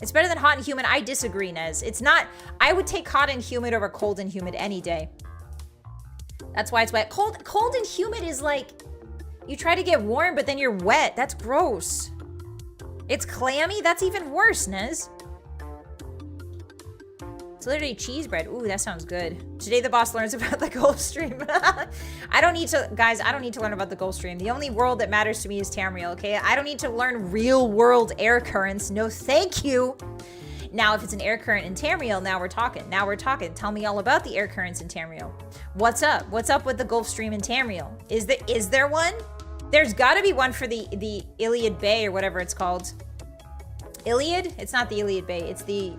It's better than hot and humid. I disagree, Nez. It's not. I would take hot and humid over cold and humid any day. That's why it's wet. Cold and humid is like, you try to get warm, but then you're wet. That's gross. It's clammy? That's even worse, Nez. It's literally cheese bread. Ooh, that sounds good. Today the boss learns about the Gulf Stream. I don't need to learn about the Gulf Stream. The only world that matters to me is Tamriel, okay? I don't need to learn real world air currents. No, thank you. Now, if it's an air current in Tamriel, now we're talking. Tell me all about the air currents in Tamriel. What's up? What's up with the Gulf Stream in Tamriel? Is there one? There's gotta be one for the Iliad Bay or whatever it's called. Iliad? It's not the Iliad Bay. It's the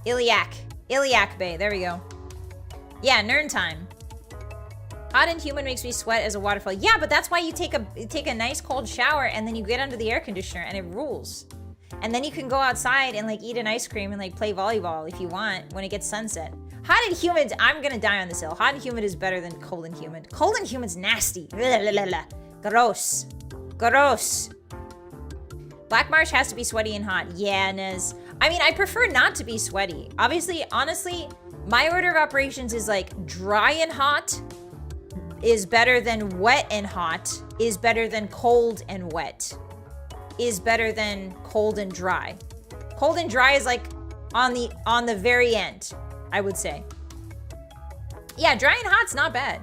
Iliac Bay. There we go. Yeah, Nern time. Hot and humid makes me sweat as a waterfall. Yeah, but that's why you take a nice cold shower and then you get under the air conditioner and it rules. And then you can go outside and like eat an ice cream and like play volleyball if you want when it gets sunset. Hot and humid, I'm gonna die on this hill. Hot and humid is better than cold and humid. Cold and humid's nasty. Gross. Gross. Black Marsh has to be sweaty and hot. Yeah, Nez. I mean, I prefer not to be sweaty. Obviously, honestly, my order of operations is like dry and hot is better than wet and hot, is better than cold and wet, is better than cold and dry. Cold and dry is like on the very end, I would say. Yeah, dry and hot's not bad.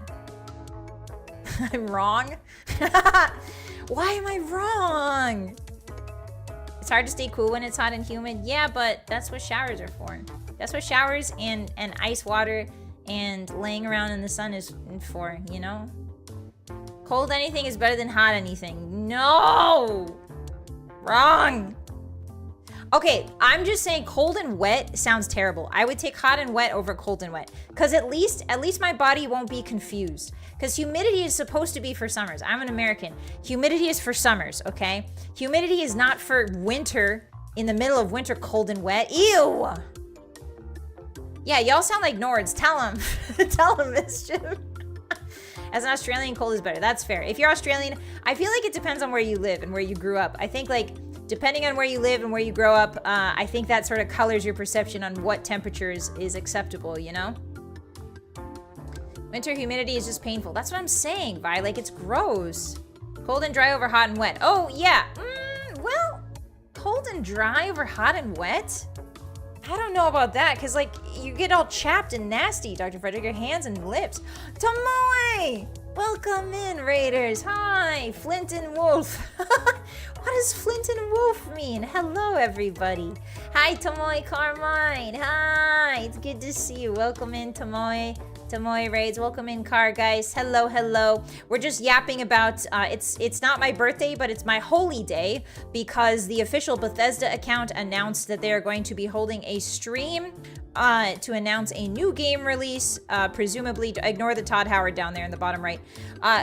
I'm wrong. Why am I wrong? It's hard to stay cool when it's hot and humid. Yeah, but that's what showers are for. That's what showers and ice water and laying around in the sun is for, you know? Cold anything is better than hot anything. No! Wrong. Okay, I'm just saying cold and wet sounds terrible. I would take hot and wet over cold and wet. Because at least my body won't be confused. Because humidity is supposed to be for summers. I'm an American. Humidity is for summers, okay? Humidity is not for winter, in the middle of winter, cold and wet. Ew! Yeah, y'all sound like Nords. Tell them. Tell them, Mischief. As an Australian, cold is better. That's fair. If you're Australian, I feel like it depends on where you live and where you grew up. I think like, depending on where you live and where you grow up, I think that sort of colors your perception on what temperatures is acceptable, you know? Winter humidity is just painful. That's what I'm saying, Vi. Like, it's gross. Cold and dry over hot and wet. Oh, yeah. Well, cold and dry over hot and wet? I don't know about that, because, like, you get all chapped and nasty, Dr. Frederick. Your hands and lips. Tomoe! Welcome in, Raiders. Hi, Flint and Wolf. What does Flint and Wolf mean? Hello, everybody. Hi, Tomoe Carmine. Hi, it's good to see you. Welcome in, Tomoe. Tomoe Raids, welcome in, Car guys. Hello, hello. We're just yapping about, it's not my birthday, but it's my holy day, because the official Bethesda account announced that they are going to be holding a stream to announce a new game release, presumably, ignore the Todd Howard down there in the bottom right.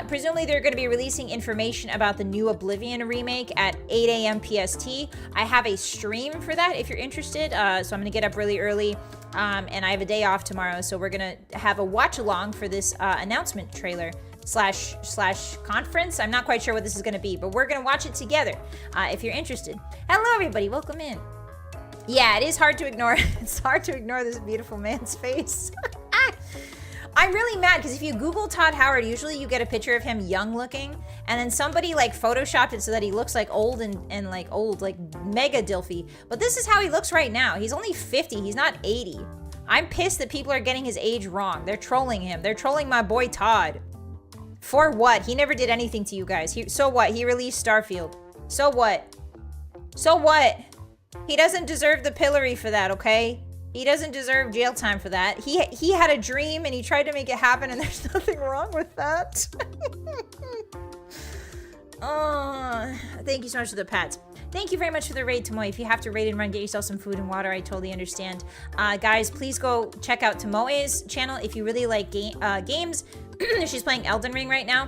Presumably they're going to be releasing information about the new Oblivion remake at 8 a.m. PST. I have a stream for that if you're interested, so I'm going to get up really early. And I have a day off tomorrow, so we're gonna have a watch along for this announcement trailer slash conference. I'm not quite sure what this is gonna be, but we're gonna watch it together if you're interested. Hello, everybody, welcome in. Yeah, it is hard to ignore. It's hard to ignore this beautiful man's face. I'm really mad because if you Google Todd Howard, usually you get a picture of him young looking, and then somebody like photoshopped it so that he looks like old and like old, like mega dilfy. But this is how he looks right now. He's only 50, he's not 80. I'm pissed that people are getting his age wrong. They're trolling him. They're trolling my boy Todd. For what? He never did anything to you guys. So what? He released Starfield. So what? So what? He doesn't deserve the pillory for that, okay? He doesn't deserve jail time for that. He had a dream and he tried to make it happen, and there's nothing wrong with that. Oh, thank you so much for the pats. Thank you very much for the raid, Tomoe. If you have to raid and run, get yourself some food and water. I totally understand. Guys, please go check out Tomoe's channel if you really like games. She's playing Elden Ring right now.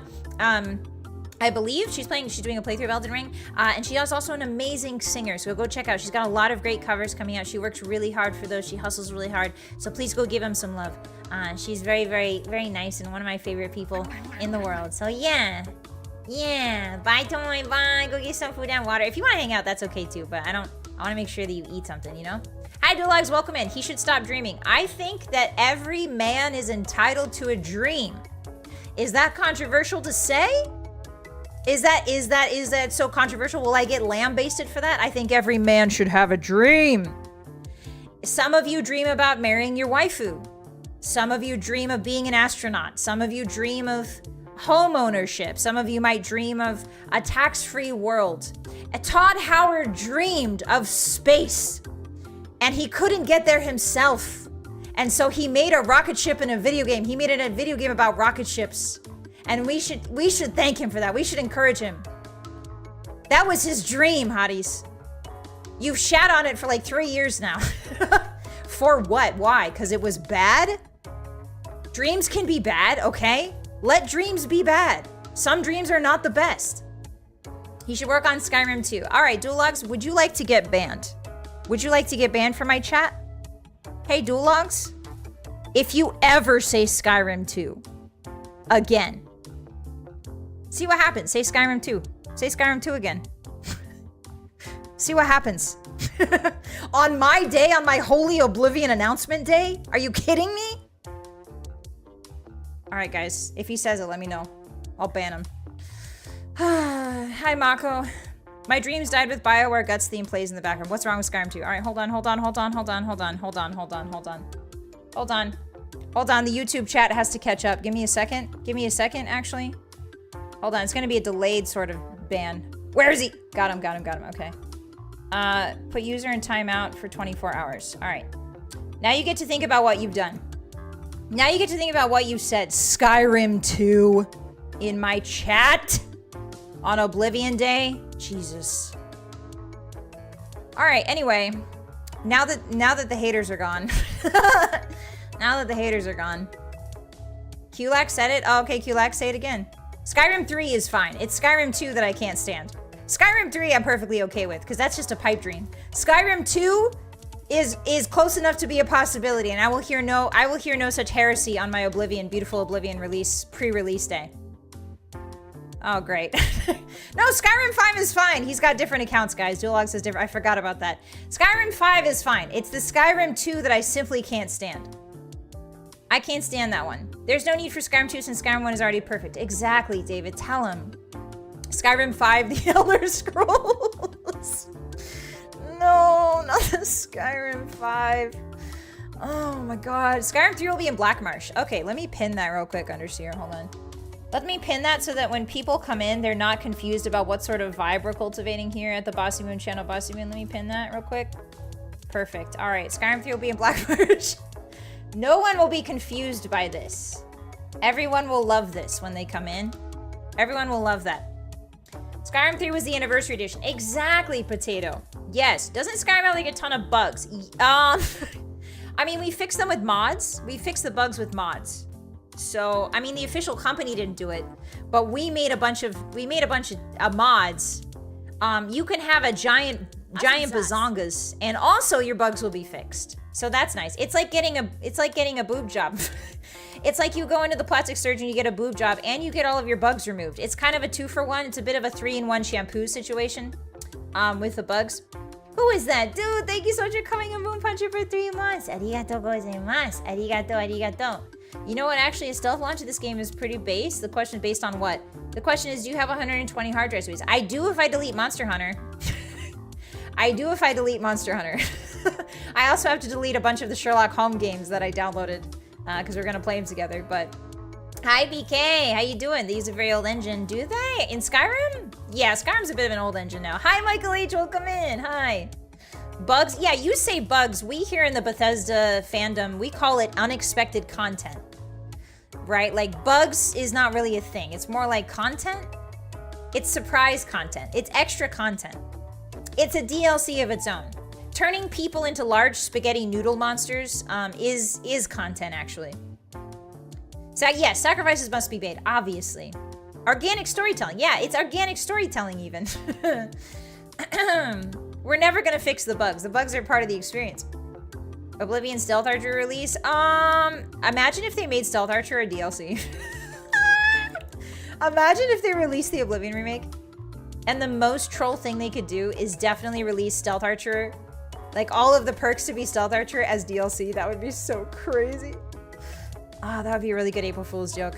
I believe she's doing a playthrough of Elden Ring, and she is also an amazing singer, so go check out. She's got a lot of great covers coming out. She works really hard for those. She hustles really hard, so please go give him some love. She's very, very, very nice and one of my favorite people in the world. So yeah, bye Tomoe, bye. Go get some food and water. If you want to hang out, that's okay too, but I want to make sure that you eat something, you know? Hi Dulags, welcome in. He should stop dreaming. I think that every man is entitled to a dream. Is that controversial to say? Is that so controversial? Will I get lambasted for that? I think every man should have a dream. Some of you dream about marrying your waifu. Some of you dream of being an astronaut. Some of you dream of home ownership. Some of you might dream of a tax-free world. Todd Howard dreamed of space, and he couldn't get there himself. And so he made a rocket ship in a video game. He made a video game about rocket ships. And we should thank him for that. We should encourage him. That was his dream, Hotties. You've shat on it for like 3 years now. For what? Why? Because it was bad? Dreams can be bad, okay? Let dreams be bad. Some dreams are not the best. He should work on Skyrim too. All right, Duologs, would you like to get banned? Would you like to get banned from my chat? Hey, Duologs, if you ever say Skyrim 2 again, see what happens. Say Skyrim 2. Say Skyrim 2 again. See what happens. On my day, on my holy Oblivion announcement day? Are you kidding me? All right, guys. If he says it, let me know. I'll ban him. Hi, Mako. My dreams died with BioWare Guts theme plays in the background. What's wrong with Skyrim 2? All right, hold on. Hold on. The YouTube chat has to catch up. Give me a second, actually. Hold on, it's gonna be a delayed sort of ban. Where is he? Got him, okay. Put user in timeout for 24 hours. All right. Now you get to think about what you've done. Now you get to think about what you said. Skyrim 2 in my chat on Oblivion Day. Jesus. All right, anyway. Now that the haters are gone. Now that the haters are gone. Qlax said it? Oh, okay, Qlax, say it again. Skyrim 3 is fine. It's Skyrim 2 that I can't stand. Skyrim 3 I'm perfectly okay with, because that's just a pipe dream. Skyrim 2 is close enough to be a possibility, and I will hear no such heresy on my Oblivion, beautiful Oblivion release, pre-release day. Oh, great. No, Skyrim 5 is fine. He's got different accounts, guys. Duologs is different. I forgot about that. Skyrim 5 is fine. It's the Skyrim 2 that I simply can't stand. I can't stand that one. There's no need for Skyrim 2 since Skyrim 1 is already perfect. Exactly, David. Tell him. Skyrim 5, the Elder Scrolls. No, not the Skyrim 5. Oh my god. Skyrim 3 will be in Black Marsh. Okay, let me pin that real quick, Underseer. Hold on. Let me pin that so that when people come in, they're not confused about what sort of vibe we're cultivating here at the Bossymoon channel. Bossymoon, let me pin that real quick. Perfect. All right, Skyrim 3 will be in Black Marsh. No one will be confused by this. Everyone will love this when they come in. Everyone will love that. Skyrim 3 was the anniversary edition. Exactly, Potato. Yes. Doesn't Skyrim have like a ton of bugs? I mean, we fixed them with mods. We fixed the bugs with mods. So, I mean, the official company didn't do it, but we made a bunch of mods. You can have a giant bazongas, and also your bugs will be fixed. So that's nice. It's like getting a boob job. It's like you go into the plastic surgeon, you get a boob job, and you get all of your bugs removed. It's kind of a 2-for-1. It's a bit of a 3-in-1 shampoo situation with the bugs. Who is that? Dude, thank you so much for coming a Moon Puncher for 3 months. Arigato gozaimasu. Arigato. You know what? Actually, a stealth launch of this game is pretty base. The question is based on what? The question is, do you have 120 hard drive space? I do if I delete Monster Hunter. I do if I delete Monster Hunter. I also have to delete a bunch of the Sherlock Holmes games that I downloaded because we're gonna play them together. But hi BK, how you doing? They use a very old engine, do they? In Skyrim? Yeah, Skyrim's a bit of an old engine now. Hi Michael H, welcome in. Hi. Bugs? Yeah, you say bugs. We here in the Bethesda fandom, we call it unexpected content. Right? Like bugs is not really a thing. It's more like content. It's surprise content. It's extra content. It's a DLC of its own. Turning people into large spaghetti noodle monsters is content, actually. So yes, sacrifices must be made, obviously. Organic storytelling. Yeah, it's organic storytelling even. We're never gonna fix the bugs. The bugs are part of the experience. Oblivion Stealth Archer release. Imagine if they made Stealth Archer a DLC. Imagine if they released the Oblivion remake. And the most troll thing they could do is definitely release Stealth Archer. Like all of the perks to be Stealth Archer as DLC. That would be so crazy. Ah, that would be a really good April Fool's joke.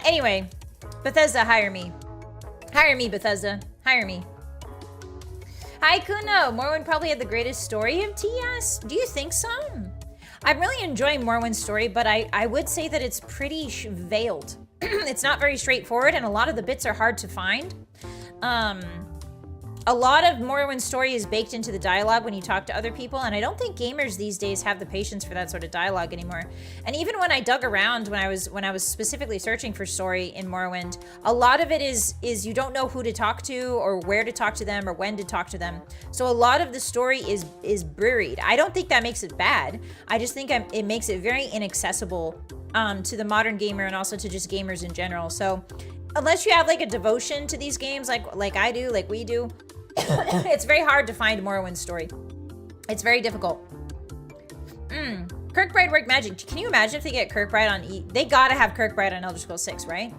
Anyway, Bethesda, hire me. Hire me, Bethesda. Hire me. Hi, Kuno. Morrowind probably had the greatest story of TS. Do you think so? I'm really enjoying Morrowind's story, but I would say that it's pretty veiled. It's not very straightforward, and a lot of the bits are hard to find. A lot of Morrowind's story is baked into the dialogue when you talk to other people, and I don't think gamers these days have the patience for that sort of dialogue anymore. And even when I dug around when I was specifically searching for story in Morrowind, a lot of it is you don't know who to talk to or where to talk to them or when to talk to them. So a lot of the story is buried. I don't think that makes it bad. I just think it makes it very inaccessible to the modern gamer and also to just gamers in general. So unless you have like a devotion to these games like I do, like we do, it's very hard to find Morrowind's story. It's very difficult. Kirkbride work magic. Can you imagine if they get Kirkbride on they gotta have Kirkbride on Elder Scrolls 6, right?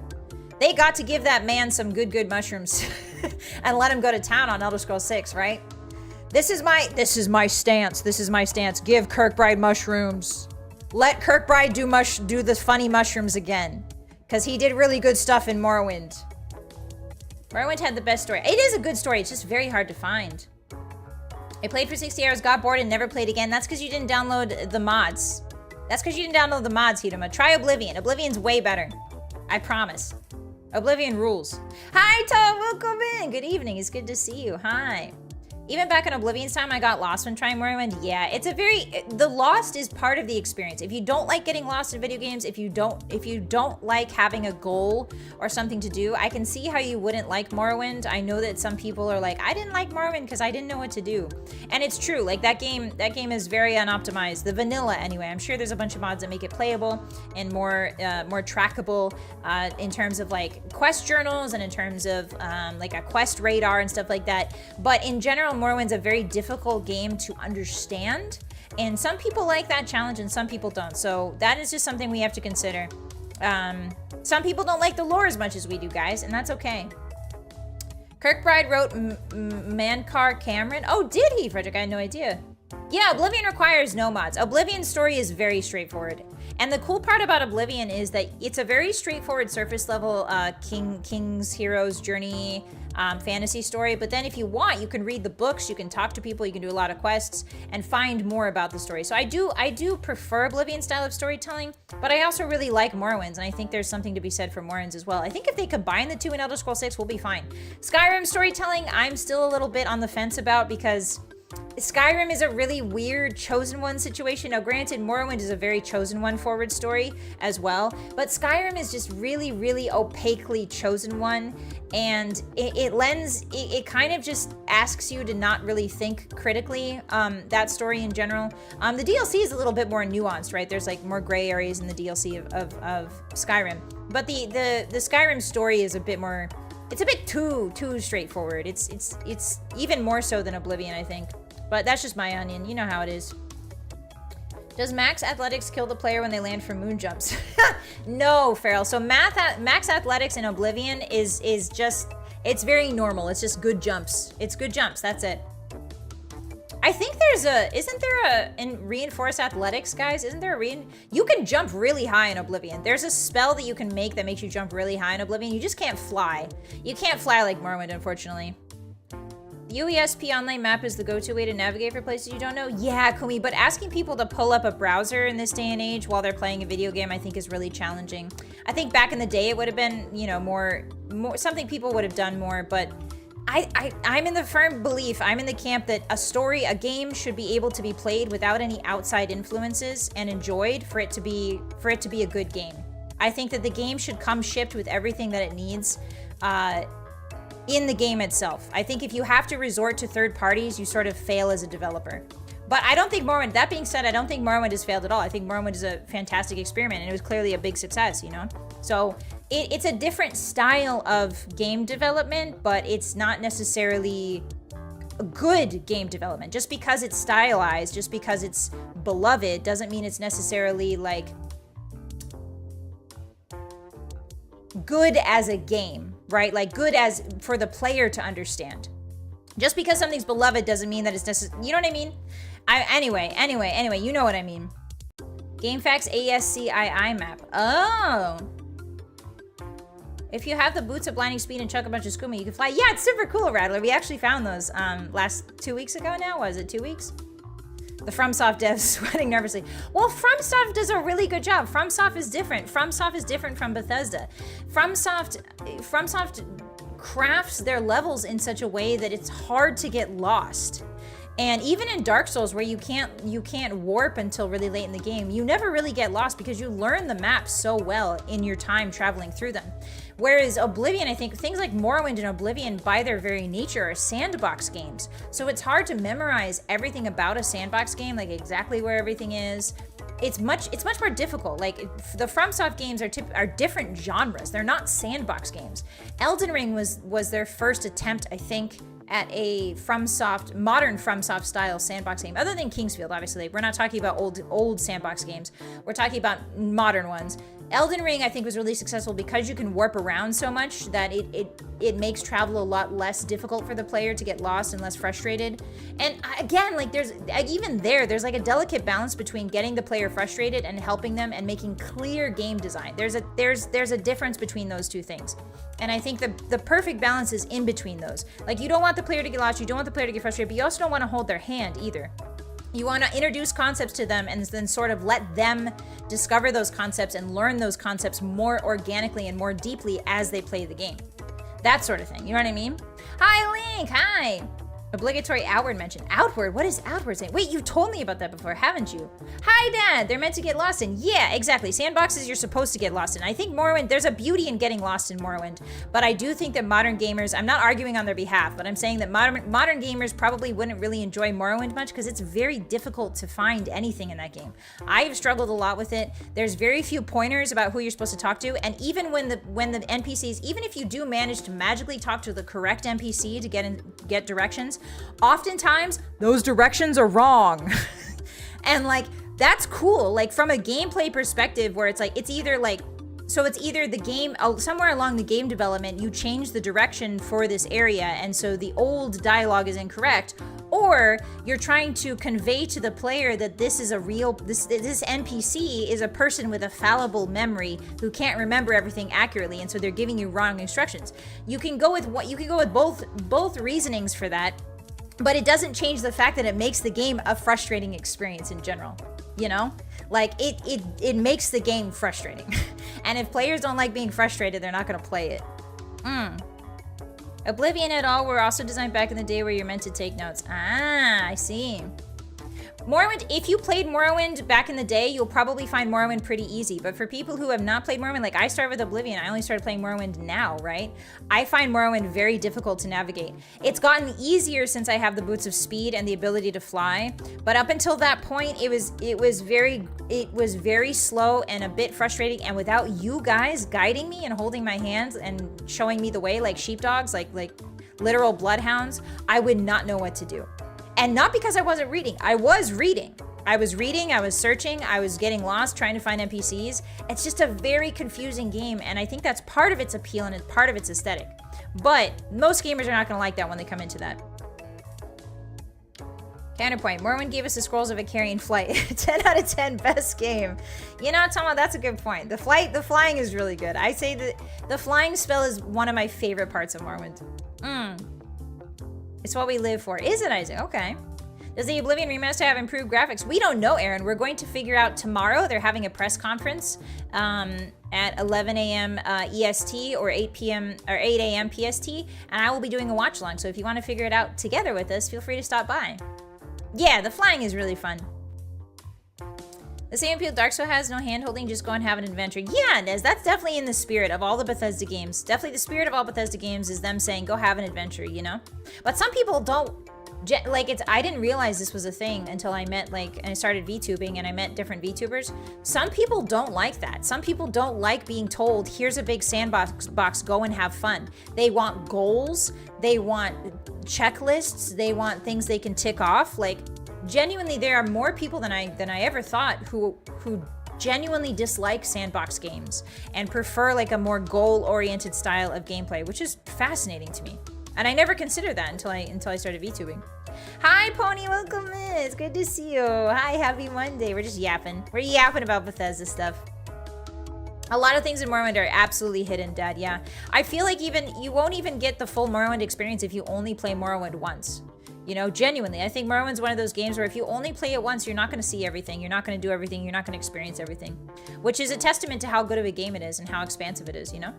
They got to give that man some good mushrooms and let him go to town on Elder Scrolls 6, right? This is my stance. This is my stance. Give Kirkbride mushrooms. Let Kirkbride do the funny mushrooms again. Because he did really good stuff in Morrowind. Morrowind had the best story. It is a good story. It's just very hard to find. I played for 60 hours, got bored, and never played again. That's because you didn't download the mods. That's because you didn't download the mods, Hidema. Try Oblivion. Oblivion's way better. I promise. Oblivion rules. Hi, Tom. Welcome in. Good evening. It's good to see you. Hi. Even back in Oblivion's time, I got lost when trying Morrowind. Yeah, the lost is part of the experience. If you don't like getting lost in video games, if you don't like having a goal or something to do, I can see how you wouldn't like Morrowind. I know that some people are like, I didn't like Morrowind because I didn't know what to do. And it's true, like that game is very unoptimized. The vanilla anyway. I'm sure there's a bunch of mods that make it playable and more trackable in terms of like quest journals and in terms of like a quest radar and stuff like that. But in general, Morrowind's a very difficult game to understand, and some people like that challenge and some people don't, so that is just something we have to consider. Some people don't like the lore as much as we do, guys, and that's okay. Kirkbride wrote Mankar Cameron. Oh, did he, Frederick? I had no idea. Yeah, Oblivion requires no mods. Oblivion's story is very straightforward. And the cool part about Oblivion is that it's a very straightforward surface level King's Hero's Journey fantasy story. But then if you want, you can read the books, you can talk to people, you can do a lot of quests and find more about the story. So I do prefer Oblivion style of storytelling, but I also really like Morrowind's, and I think there's something to be said for Morrowind's as well. I think if they combine the two in Elder Scrolls 6, we'll be fine. Skyrim storytelling, I'm still a little bit on the fence about because Skyrim is a really weird chosen one situation. Now, granted, Morrowind is a very chosen one forward story as well, but Skyrim is just really, really opaquely chosen one, and it kind of just asks you to not really think critically, that story in general. The DLC is a little bit more nuanced, right? There's like more gray areas in the DLC of Skyrim, but the Skyrim story is a bit more, it's a bit too straightforward. It's even more so than Oblivion, I think. But that's just my onion. You know how it is. Does max athletics kill the player when they land from moon jumps? No, Farrell. So max athletics in Oblivion is just, it's very normal. It's just good jumps. It's good jumps. That's it. I think isn't there in reinforced athletics, guys? Isn't there you can jump really high in Oblivion. There's a spell that you can make that makes you jump really high in Oblivion. You just can't fly. You can't fly like Morrowind, unfortunately. The UESP online map is the go-to way to navigate for places you don't know. Yeah, Kumi, but asking people to pull up a browser in this day and age while they're playing a video game, I think is really challenging. I think back in the day it would have been, you know, more something people would have done more, but I'm in the firm belief, I'm in the camp that a game should be able to be played without any outside influences and enjoyed for it to be a good game. I think that the game should come shipped with everything that it needs in the game itself. I think if you have to resort to third parties, you sort of fail as a developer. But I don't think Morrowind, that being said, I don't think Morrowind has failed at all. I think Morrowind is a fantastic experiment, and it was clearly a big success, you know? So it's a different style of game development, but it's not necessarily a good game development. Just because it's stylized, just because it's beloved, doesn't mean it's necessarily like good as a game, right? Like good as for the player to understand. Just because something's beloved doesn't mean that it's necessary. You know what I mean? Anyway, you know what I mean. GameFAQs ASCII map. Oh. If you have the boots of blinding speed and chuck a bunch of skooma, you can fly. Yeah, it's super cool, Rattler. We actually found those last 2 weeks ago now. Was it 2 weeks? The FromSoft devs sweating nervously. Well, FromSoft does a really good job. FromSoft is different. FromSoft is different from Bethesda. FromSoft crafts their levels in such a way that it's hard to get lost. And even in Dark Souls, where you can't warp until really late in the game, you never really get lost because you learn the maps so well in your time traveling through them. Whereas Oblivion, I think things like Morrowind and Oblivion, by their very nature, are sandbox games. So it's hard to memorize everything about a sandbox game, like exactly where everything is. It's much more difficult. Like the FromSoft games are different genres. They're not sandbox games. Elden Ring was their first attempt, I think, at a modern FromSoft style sandbox game, other than Kingsfield, obviously. We're not talking about old sandbox games. We're talking about modern ones. Elden Ring, I think, was really successful because you can warp around so much that it makes travel a lot less difficult for the player to get lost and less frustrated. And again, like there's like a delicate balance between getting the player frustrated and helping them and making clear game design. There's a difference between those two things. And I think the perfect balance is in between those. Like you don't want the player to get lost, you don't want the player to get frustrated, but you also don't want to hold their hand either. You want to introduce concepts to them and then sort of let them discover those concepts and learn those concepts more organically and more deeply as they play the game. That sort of thing. You know what I mean? Hi, Link. Hi. Obligatory outward mention. Outward? What is outward saying? Wait, you told me about that before, haven't you? Hi, Dad. They're meant to get lost in. Yeah, exactly. Sandboxes you're supposed to get lost in. I think Morrowind, there's a beauty in getting lost in Morrowind, but I do think that modern gamers, I'm not arguing on their behalf, but I'm saying that modern gamers probably wouldn't really enjoy Morrowind much because it's very difficult to find anything in that game. I've struggled a lot with it. There's very few pointers about who you're supposed to talk to, and even when the NPCs, even if you do manage to magically talk to the correct NPC to get directions, oftentimes those directions are wrong. And like that's cool, like from a gameplay perspective, where it's like it's either the game somewhere along the game development you change the direction for this area and so the old dialogue is incorrect, or you're trying to convey to the player that this NPC is a person with a fallible memory who can't remember everything accurately, and so they're giving you wrong instructions. You can go with both reasonings for that. But it doesn't change the fact that it makes the game a frustrating experience in general, you know? Like, it makes the game frustrating. And if players don't like being frustrated, they're not gonna play it. Oblivion et al. Were also designed back in the day where you're meant to take notes. Ah, I see. Morrowind, if you played Morrowind back in the day, you'll probably find Morrowind pretty easy. But for people who have not played Morrowind, like I started with Oblivion, I only started playing Morrowind now, right? I find Morrowind very difficult to navigate. It's gotten easier since I have the boots of speed and the ability to fly. But up until that point, it was very slow and a bit frustrating. And without you guys guiding me and holding my hands and showing me the way like sheepdogs, like literal bloodhounds, I would not know what to do. And not because I wasn't reading. I was reading, I was searching, I was getting lost trying to find NPCs. It's just a very confusing game, and I think that's part of its appeal and it's part of its aesthetic. But most gamers are not gonna like that when they come into that. Counterpoint. Morrowind gave us the Scrolls of Icarian Flight. 10 out of 10, best game. You know, Tama, that's a good point. The flying is really good. I say that the flying spell is one of my favorite parts of Morrowind. It's what we live for. Is it, Isaac? Okay. Does the Oblivion remaster have improved graphics? We don't know, Aaron. We're going to figure out tomorrow. They're having a press conference at 11 a.m. EST or 8 p.m. or 8 a.m. PST, and I will be doing a watch along. So if you want to figure it out together with us, feel free to stop by. Yeah, the flying is really fun. The same appeal Dark Souls has, no hand-holding, just go and have an adventure. Yeah, Nez, that's definitely in the spirit of all the Bethesda games. Definitely the spirit of all Bethesda games is them saying, go have an adventure, you know? But some people don't, like, I didn't realize this was a thing until I met, like, and I started VTubing and I met different VTubers. Some people don't like that. Some people don't like being told, here's a big sandbox, go and have fun. They want goals, they want checklists, they want things they can tick off. Like, genuinely, there are more people than I ever thought who genuinely dislike sandbox games and prefer like a more goal-oriented style of gameplay, which is fascinating to me. And I never considered that until I started VTubing. Hi, Pony, welcome in. It's good to see you. Hi, happy Monday. We're just yapping. We're yapping about Bethesda stuff. A lot of things in Morrowind are absolutely hidden, Dad. Yeah, I feel like you won't even get the full Morrowind experience if you only play Morrowind once. You know, genuinely, I think Morrowind's one of those games where if you only play it once, you're not going to see everything, you're not going to do everything, you're not going to experience everything. Which is a testament to how good of a game it is and how expansive it is, you know?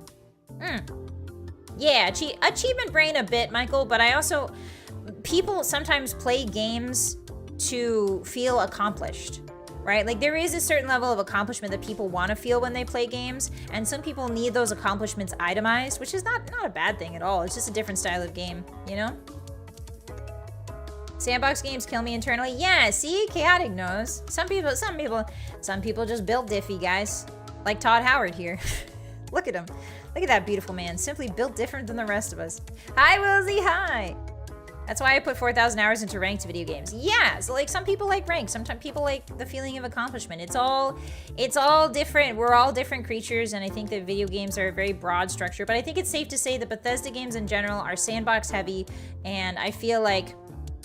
Yeah, achievement brain a bit, Michael, but I also... People sometimes play games to feel accomplished, right? Like, there is a certain level of accomplishment that people want to feel when they play games, and some people need those accomplishments itemized, which is not a bad thing at all. It's just a different style of game, you know? Sandbox games kill me internally. Yeah, see? Chaotic knows. Some people just built diffy, guys. Like Todd Howard here. Look at him. Look at that beautiful man. Simply built different than the rest of us. Hi, Wilsey, hi! That's why I put 4,000 hours into ranked video games. Yeah, so like some people like ranked. Sometimes people like the feeling of accomplishment. It's all different. We're all different creatures, and I think that video games are a very broad structure. But I think it's safe to say that Bethesda games in general are sandbox heavy, and I feel like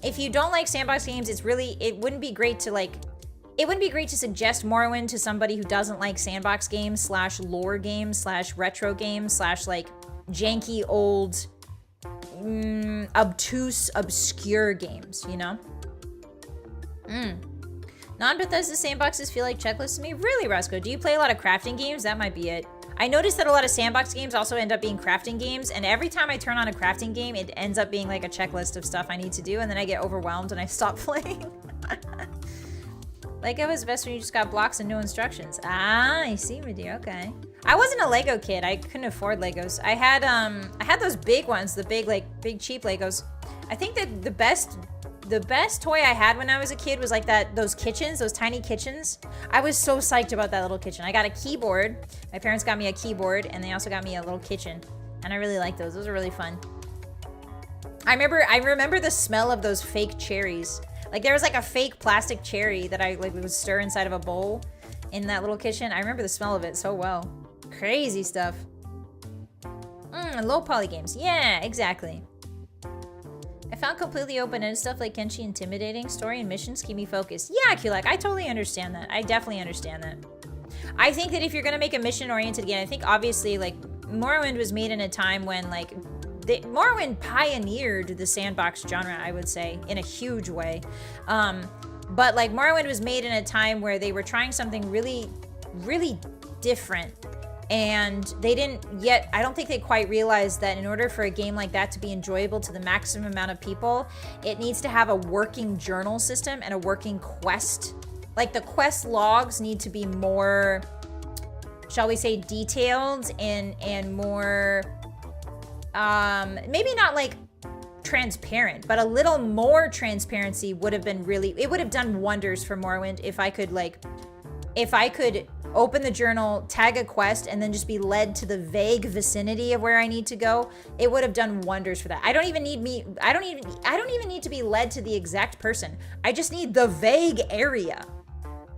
if you don't like sandbox games, it wouldn't be great to suggest Morrowind to somebody who doesn't like sandbox games / lore games / retro games / like janky old obtuse obscure games, you know? Non-Bethesda sandboxes feel like checklists to me. Really, Roscoe? Do you play a lot of crafting games? That might be it. I noticed that a lot of sandbox games also end up being crafting games, and every time I turn on a crafting game, it ends up being like a checklist of stuff I need to do, and then I get overwhelmed and I stop playing. Lego is best when you just got blocks and no instructions. Ah, I see, my dear. Okay. I wasn't a Lego kid. I couldn't afford Legos. I had those big ones, the big cheap Legos. I think that the best toy I had when I was a kid was like those kitchens, those tiny kitchens. I was so psyched about that little kitchen. I got a keyboard. My parents got me a keyboard, and they also got me a little kitchen. And I really liked those. Those are really fun. I remember the smell of those fake cherries. Like, there was like a fake plastic cherry that I would stir inside of a bowl in that little kitchen. I remember the smell of it so well. Crazy stuff. Low poly games. Yeah, exactly. I found completely open-ended stuff like Kenshi intimidating. Story and missions keep me focused. Yeah, Kulak, I totally understand that. I definitely understand that. I think that if you're gonna make a mission-oriented game, I think obviously, like, Morrowind was made in a time when, like, Morrowind pioneered the sandbox genre, I would say, in a huge way. But, like, Morrowind was made in a time where they were trying something really, really different. And they didn't yet, I don't think they quite realized that in order for a game like that to be enjoyable to the maximum amount of people, it needs to have a working journal system and a working quest. Like, the quest logs need to be more, shall we say, detailed and more, maybe not like transparent, but a little more transparency would have been really, it would have done wonders for Morrowind if I could open the journal, tag a quest, and then just be led to the vague vicinity of where I need to go. It would have done wonders for that. I don't even need to be led to the exact person. I just need the vague area.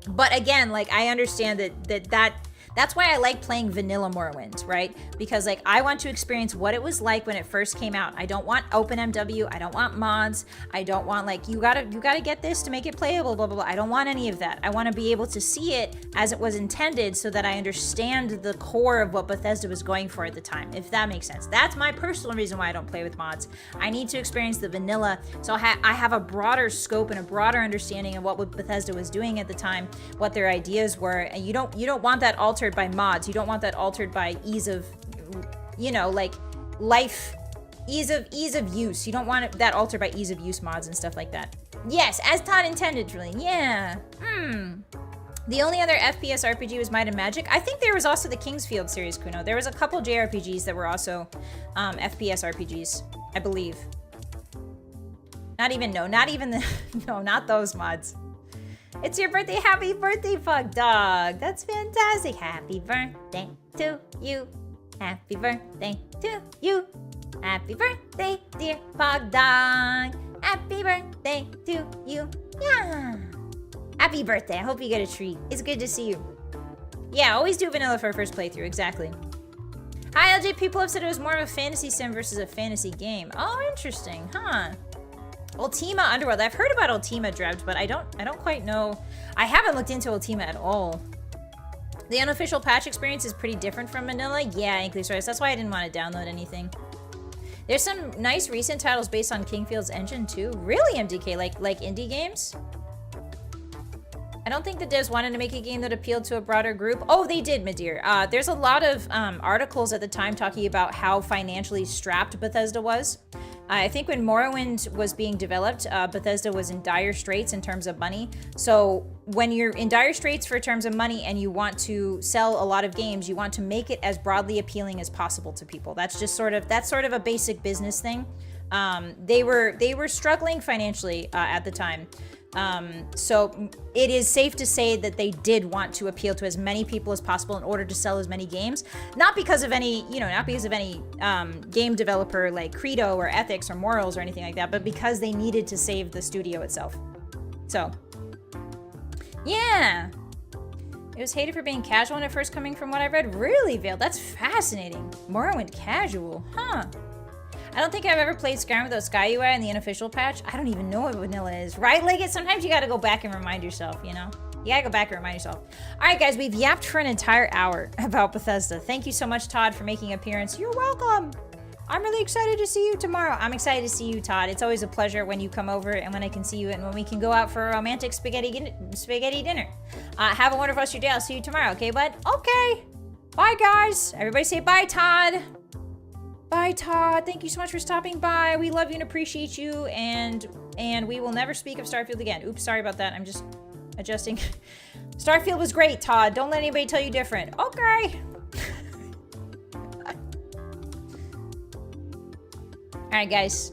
But again, like, I understand that That's why I like playing vanilla Morrowind, right? Because like I want to experience what it was like when it first came out. I don't want OpenMW, I don't want mods, I don't want like you gotta get this to make it playable, blah blah blah. I don't want any of that. I want to be able to see it as it was intended so that I understand the core of what Bethesda was going for at the time, if that makes sense. That's my personal reason why I don't play with mods. I need to experience the vanilla, so I have a broader scope and a broader understanding of what Bethesda was doing at the time, what their ideas were, and you don't want that altered by mods. You don't want that altered by ease of, you know, like life, ease of use. You don't want that altered by ease of use mods and stuff like that. Yes, as Todd intended, really. Yeah. The only other FPS RPG was Might and Magic. I think there was also the Kingsfield series, Kuno. There was a couple JRPGs that were also FPS RPGs, I believe. Not even not those mods. It's your birthday. Happy birthday, Pug Dog. That's fantastic. Happy birthday to you. Happy birthday to you. Happy birthday, dear Pug Dog. Happy birthday to you. Yeah. Happy birthday. I hope you get a treat. It's good to see you. Yeah, always do vanilla for a first playthrough. Exactly. Hi, LJ. People have said it was more of a fantasy sim versus a fantasy game. Oh, interesting. Huh. Ultima Underworld. I've heard about Ultima Drebbed, but I don't quite know. I haven't looked into Ultima at all. The unofficial patch experience is pretty different from vanilla. Yeah, Inkly, that's why I didn't want to download anything. There's some nice recent titles based on Kingfield's engine too. Really, MDK? Like indie games? I don't think the devs wanted to make a game that appealed to a broader group. Oh, they did, Madeir. There's a lot of articles at the time talking about how financially strapped Bethesda was. I think when Morrowind was being developed, Bethesda was in dire straits in terms of money. So when you're in dire straits for terms of money and you want to sell a lot of games, you want to make it as broadly appealing as possible to people. That's sort of a basic business thing. They were struggling financially at the time. So it is safe to say that they did want to appeal to as many people as possible in order to sell as many games. Not because of any game developer like credo or ethics or morals or anything like that, but because they needed to save the studio itself. So, yeah. It was hated for being casual when it first coming from what I read. Really, Veiled? That's fascinating. Morrowind casual, huh? I don't think I've ever played Skyrim without Sky UI in the unofficial patch. I don't even know what vanilla is. Right, Leggett? Sometimes you gotta go back and remind yourself, you know? You gotta go back and remind yourself. All right, guys, we've yapped for an entire hour about Bethesda. Thank you so much, Todd, for making an appearance. You're welcome. I'm really excited to see you tomorrow. I'm excited to see you, Todd. It's always a pleasure when you come over and when I can see you and when we can go out for a romantic spaghetti dinner. Have a wonderful rest of your day. I'll see you tomorrow, okay, bud? Okay. Bye, guys. Everybody say bye, Todd. Bye, Todd. Thank you so much for stopping by. We love you and appreciate you, and we will never speak of Starfield again. Oops, sorry about that. I'm just adjusting. Starfield was great, Todd. Don't let anybody tell you different. Okay. All right, guys.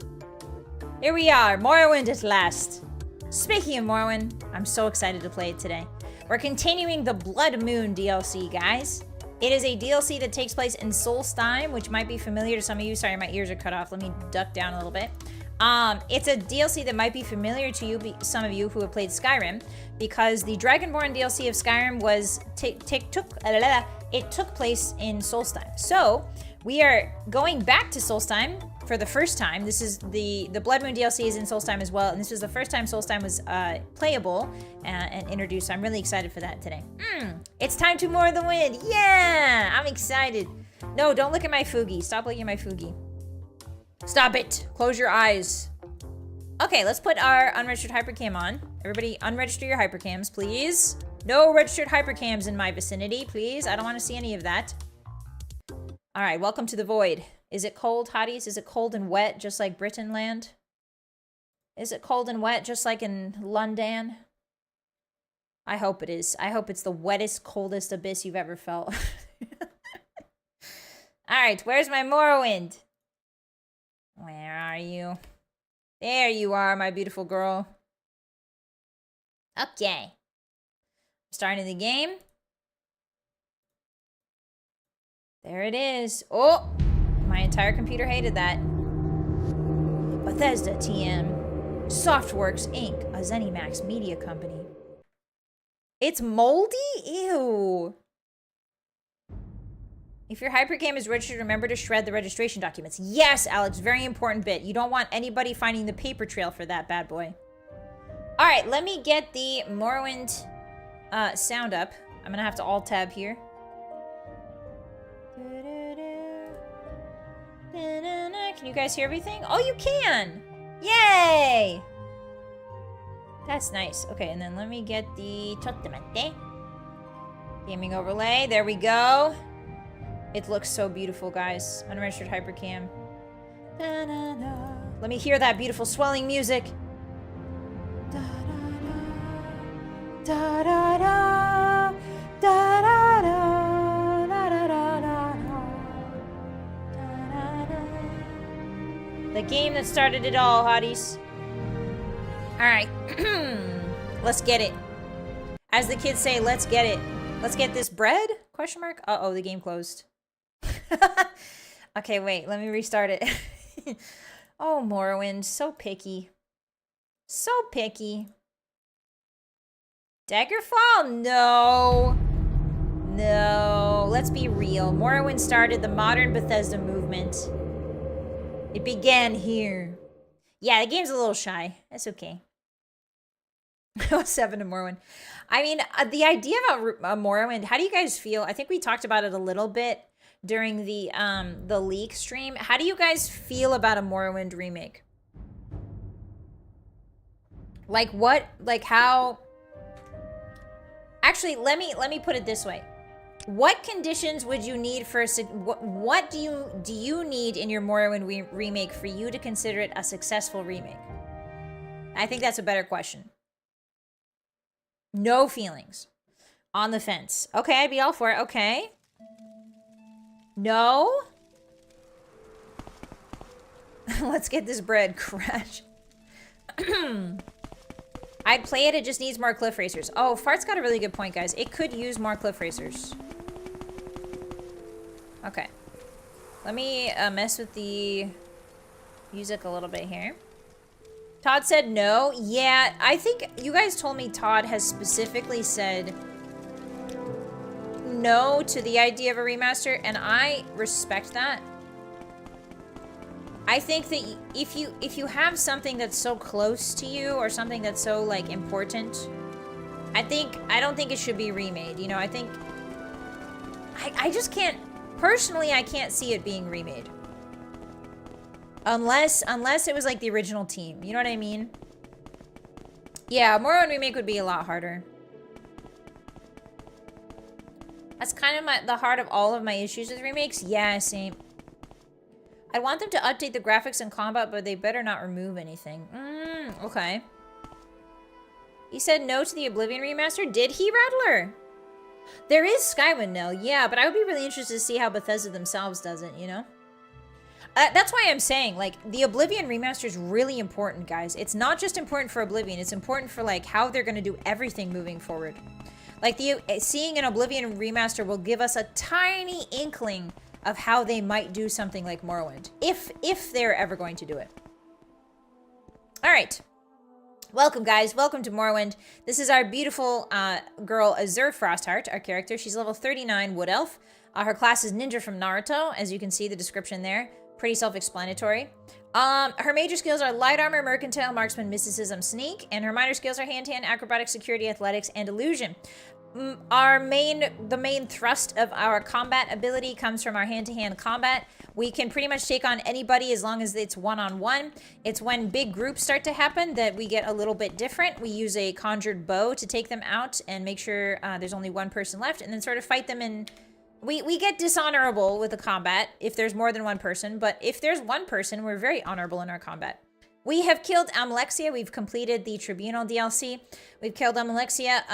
Here we are. Morrowind at last. Speaking of Morrowind, I'm so excited to play it today. We're continuing the Bloodmoon DLC, guys. It is a DLC that takes place in Solstheim, which might be familiar to some of you. Sorry, my ears are cut off. Let me duck down a little bit. It's a DLC that might be familiar to you, some of you who have played Skyrim, because the Dragonborn DLC of Skyrim was took place in Solstheim. So we are going back to Solstheim for the first time. This is the Bloodmoon DLC is in Solstheim as well, and this was the first time Solstheim was playable and introduced. So I'm really excited for that today. It's time to moor the wind. Yeah, I'm excited. No, don't look at my Fugi. Stop looking at my Fugi. Stop it. Close your eyes. Okay, let's put our unregistered hypercam on. Everybody, unregister your hypercams, please. No registered hypercams in my vicinity, please. I don't want to see any of that. All right, welcome to the void. Is it cold, Hotties? Is it cold and wet, just like Britain land? Is it cold and wet, just like in London? I hope it is. I hope it's the wettest, coldest abyss you've ever felt. All right, where's my Morrowind? Where are you? There you are, my beautiful girl. Okay. Starting the game. There it is. Oh, my entire computer hated that. Bethesda TM. Softworks Inc., a ZeniMax media company. It's moldy? Ew. If your hypercam is registered, remember to shred the registration documents. Yes, Alex, very important bit. You don't want anybody finding the paper trail for that bad boy. All right, let me get the Morrowind sound up. I'm gonna have to alt-tab here. Can you guys hear everything? Oh, you can! Yay! That's nice. Okay, and then let me get the Totemete. Gaming overlay. There we go. It looks so beautiful, guys. Unregistered hypercam. Let me hear that beautiful swelling music. The game that started it all, hotties. Alright. Let's get it. As the kids say, let's get it. Let's get this bread? Question mark? Uh-oh, the game closed. Okay, wait. Let me restart it. Oh, Morrowind. So picky. So picky. Daggerfall? No. No. Let's be real. Morrowind started the modern Bethesda movement. It began here. Yeah, the game's a little shy. That's okay. 7 to Morrowind. I mean, the idea about Morrowind, how do you guys feel? I think we talked about it a little bit during the leak stream. How do you guys feel about a Morrowind remake? Like what? Like how? Actually, let me put it this way. What conditions would you need for what do you need in your Morrowind remake for you to consider it a successful remake? I think that's a better question. No feelings. On the fence. Okay, I'd be all for it. Okay. No? Let's get this bread. Crash. I'd play it. It just needs more cliff racers. Oh, Fart's got a really good point, guys. It could use more cliff racers. Okay. Let me mess with the music a little bit here. Todd said no. Yeah, I think you guys told me Todd has specifically said no to the idea of a remaster, and I respect that. I think that if you have something that's so close to you or something that's so like important, I don't think it should be remade. You know, I think I just can't personally. I can't see it being remade. Unless it was like the original team. You know what I mean? Yeah, Morrowind remake would be a lot harder. That's kind of the heart of all of my issues with remakes. Yeah, same. I want them to update the graphics and combat, but they better not remove anything. Okay. He said no to the Oblivion remaster. Did he, Rattler? There is Skyrim now, yeah, but I would be really interested to see how Bethesda themselves does it, you know? That's why I'm saying, like, the Oblivion remaster is really important, guys. It's not just important for Oblivion, it's important for, like, how they're going to do everything moving forward. Like, seeing an Oblivion remaster will give us a tiny inkling of how they might do something like Morrowind. If they're ever going to do it. Alright. Welcome, guys. Welcome to Morrowind. This is our beautiful girl, Azure Frostheart, our character. She's level 39 Wood Elf. Her class is Ninja from Naruto, as you can see the description there. Pretty self-explanatory. Her major skills are Light Armor, Mercantile, Marksman, Mysticism, Sneak, and her minor skills are Hand-to-Hand, Acrobatics, Security, Athletics, and Illusion. The main thrust of our combat ability comes from our hand-to-hand combat. We can pretty much take on anybody as long as it's one-on-one. It's when big groups start to happen that we get a little bit different. We use a conjured bow to take them out and make sure there's only one person left, and then sort of fight them in... We get dishonorable with the combat if there's more than one person, but if there's one person, we're very honorable in our combat. We have killed Amalexia. We've completed the Tribunal DLC. We've killed Amalexia.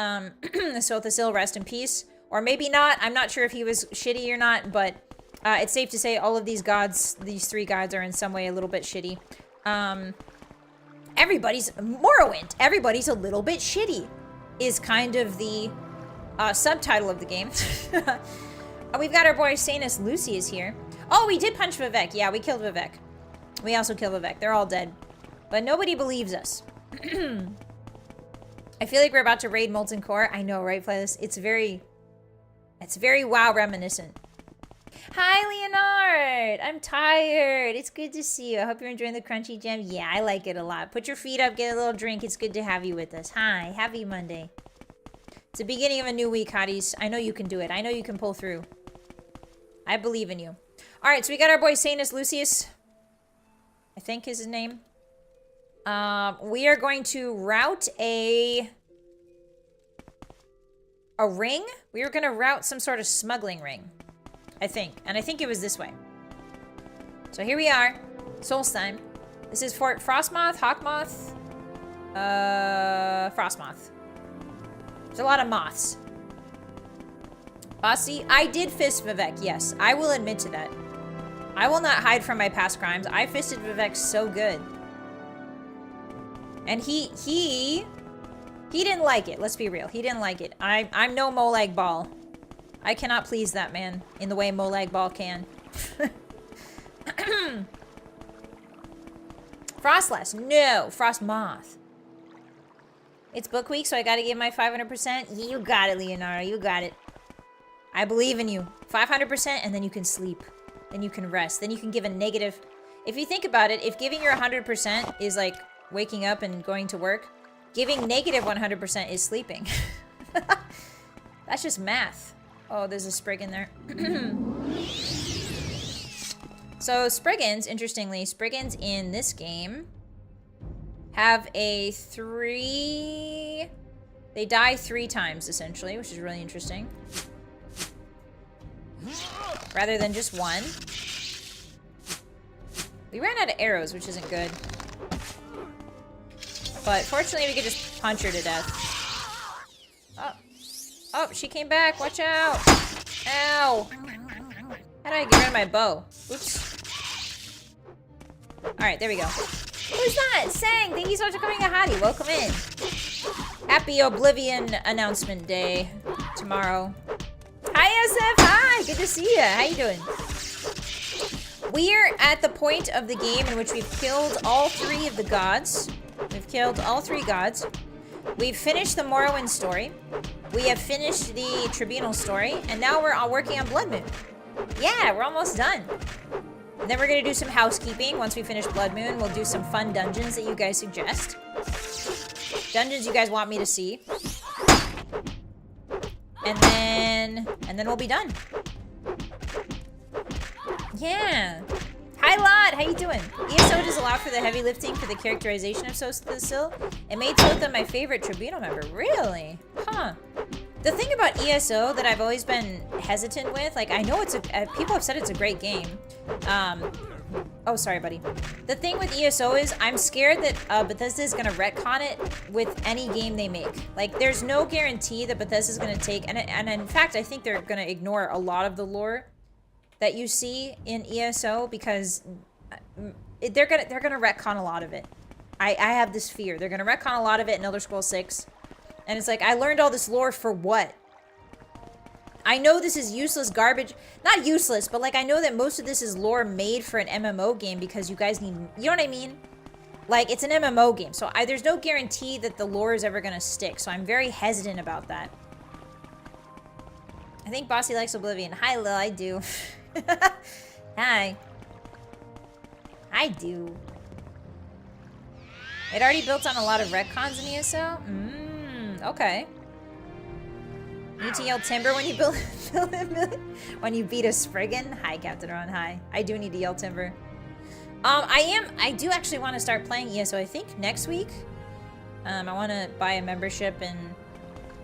Sothasil, rest in peace. Or maybe not. I'm not sure if he was shitty or not, but it's safe to say all of these gods, these three gods, are in some way a little bit shitty. Everybody's... Morrowind. Everybody's a little bit shitty is kind of the subtitle of the game. We've got our boy Sanus Lucy is here. Oh, we did punch Vivek. Yeah, we killed Vivek. We also killed Vivek. They're all dead. But nobody believes us. I feel like we're about to raid Molten Core. I know, right, Playlist? It's very WoW reminiscent. Hi, Leonard. I'm tired. It's good to see you. I hope you're enjoying the crunchy gem. Yeah, I like it a lot. Put your feet up, get a little drink. It's good to have you with us. Hi, happy Monday. It's the beginning of a new week, hotties. I know you can do it. I know you can pull through. I believe in you. All right, so we got our boy Sanus Lucius. I think is his name. We are going to route a ring. We are going to route some sort of smuggling ring, I think. And I think it was this way. So here we are. Solstheim. This is Fort Frostmoth, Hawkmoth, Frostmoth. There's a lot of moths. Bossy, I did fist Vivek, yes. I will admit to that. I will not hide from my past crimes. I fisted Vivek so good. And he didn't like it. Let's be real. He didn't like it. I'm no Molag Ball. I cannot please that man in the way Molag Ball can. Frostless. No. Frostmoth. It's book week, so I gotta give my 500%. You got it, Leonardo. You got it. I believe in you. 500%, and then you can sleep. Then you can rest. Then you can give a negative. If you think about it, if giving your 100% is like waking up and going to work, giving negative 100% is sleeping. That's just math. Oh, there's a sprig in there. So Spriggans, interestingly, Spriggans in this game have a 3... They die 3 times, essentially, which is really interesting. Rather than just 1. We ran out of arrows, which isn't good. But fortunately, we could just punch her to death. Oh. Oh, she came back. Watch out. Ow. How do I get rid of my bow? Oops. Alright, there we go. Who's that? Sang! Thank you so much for coming to Hottie. Welcome in. Happy Oblivion announcement day tomorrow. Hi, SF! Hi! Good to see you. How you doing? We're at the point of the game in which we've killed all 3 of the gods. We've killed all 3 gods. We've finished the Morrowind story. We have finished the Tribunal story. And now we're all working on Bloodmoon. Yeah, we're almost done. And then we're going to do some housekeeping. Once we finish Bloodmoon, we'll do some fun dungeons that you guys suggest. Dungeons you guys want me to see. And then we'll be done. Yeah. Hi, Lot. How you doing? ESO does allow for the heavy lifting for the characterization of Sothil. It made Sotha my favorite Tribunal member. Really? Huh. The thing about ESO that I've always been hesitant with, like, I know it's a... people have said it's a great game. Oh, sorry, buddy. The thing with ESO is I'm scared that Bethesda is going to retcon it with any game they make. Like, there's no guarantee that Bethesda is going to take... And in fact, I think they're going to ignore a lot of the lore that you see in ESO because they're gonna retcon a lot of it. I have this fear. They're going to retcon a lot of it in Elder Scrolls 6. And it's like, I learned all this lore for what? I know this is useless garbage. Not useless, but like I know that most of this is lore made for an MMO game because you guys need... You know what I mean? Like, it's an MMO game. So there's no guarantee that the lore is ever going to stick. So I'm very hesitant about that. I think Bossy likes Oblivion. Hi, Lil. I do. Hi. I do. It already built on a lot of retcons in ESO? Okay. Need to yell timber when you build when you beat a Spriggan? Hi, Captain Ron. Hi. I do need to yell timber. I do actually want to start playing ESO. I think next week. I want to buy a membership and